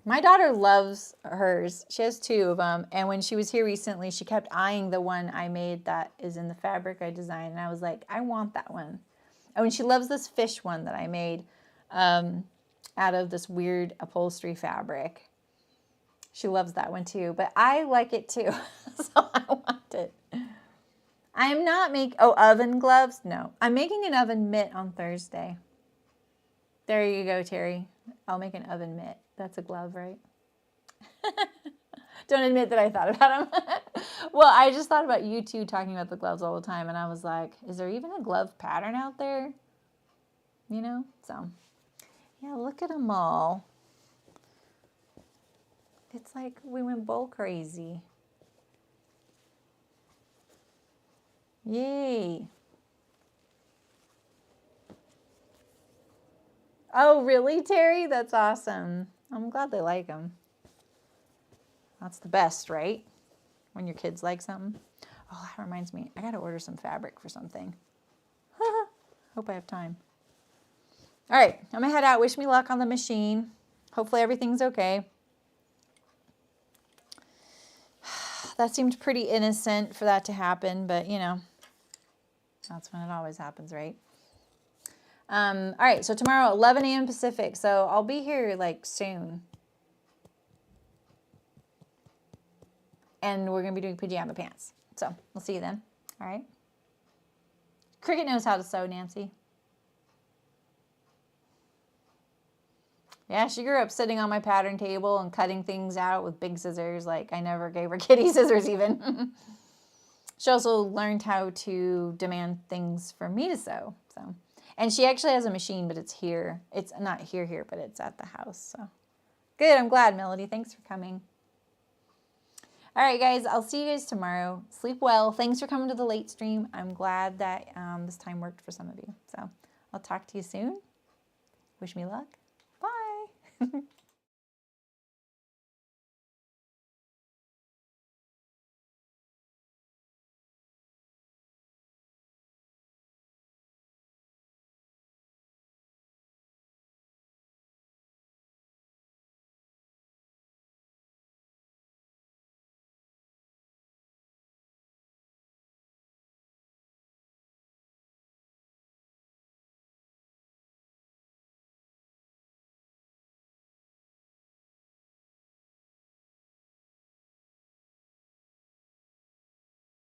My daughter loves hers. She has 2 of them. And when she was here recently, she kept eyeing the one I made that is in the fabric I designed. And I was like, I want that one. Oh, and she loves this fish one that I made out of this weird upholstery fabric. She loves that one too. But I like it too. So I want it. I'm not making, oven gloves? No. I'm making an oven mitt on Thursday. There you go, Terry. I'll make an oven mitt. That's a glove, right? Don't admit that I thought about them. Well, I just thought about you two talking about the gloves all the time, and I was like, is there even a glove pattern out there? You know? So, yeah, look at them all. It's like we went bull crazy. Yay. Oh, really, Terry? That's awesome. I'm glad they like them. That's the best, right? When your kids like something. Oh, that reminds me. I got to order some fabric for something. Hope I have time. All right, I'm going to head out. Wish me luck on the machine. Hopefully everything's okay. That seemed pretty innocent for that to happen, but you know, that's when it always happens, right? All right, so tomorrow, 11 a.m. Pacific, so I'll be here like soon. And we're going to be doing pajama pants. So we'll see you then. All right. Cricket knows how to sew, Nancy. Yeah, she grew up sitting on my pattern table and cutting things out with big scissors. Like, I never gave her kitty scissors even. She also learned how to demand things for me to sew. So, and she actually has a machine, but it's here. It's not here, but it's at the house. So good. I'm glad, Melody. Thanks for coming. All right, guys, I'll see you guys tomorrow. Sleep well. Thanks for coming to the late stream. I'm glad that this time worked for some of you. So I'll talk to you soon. Wish me luck. Bye.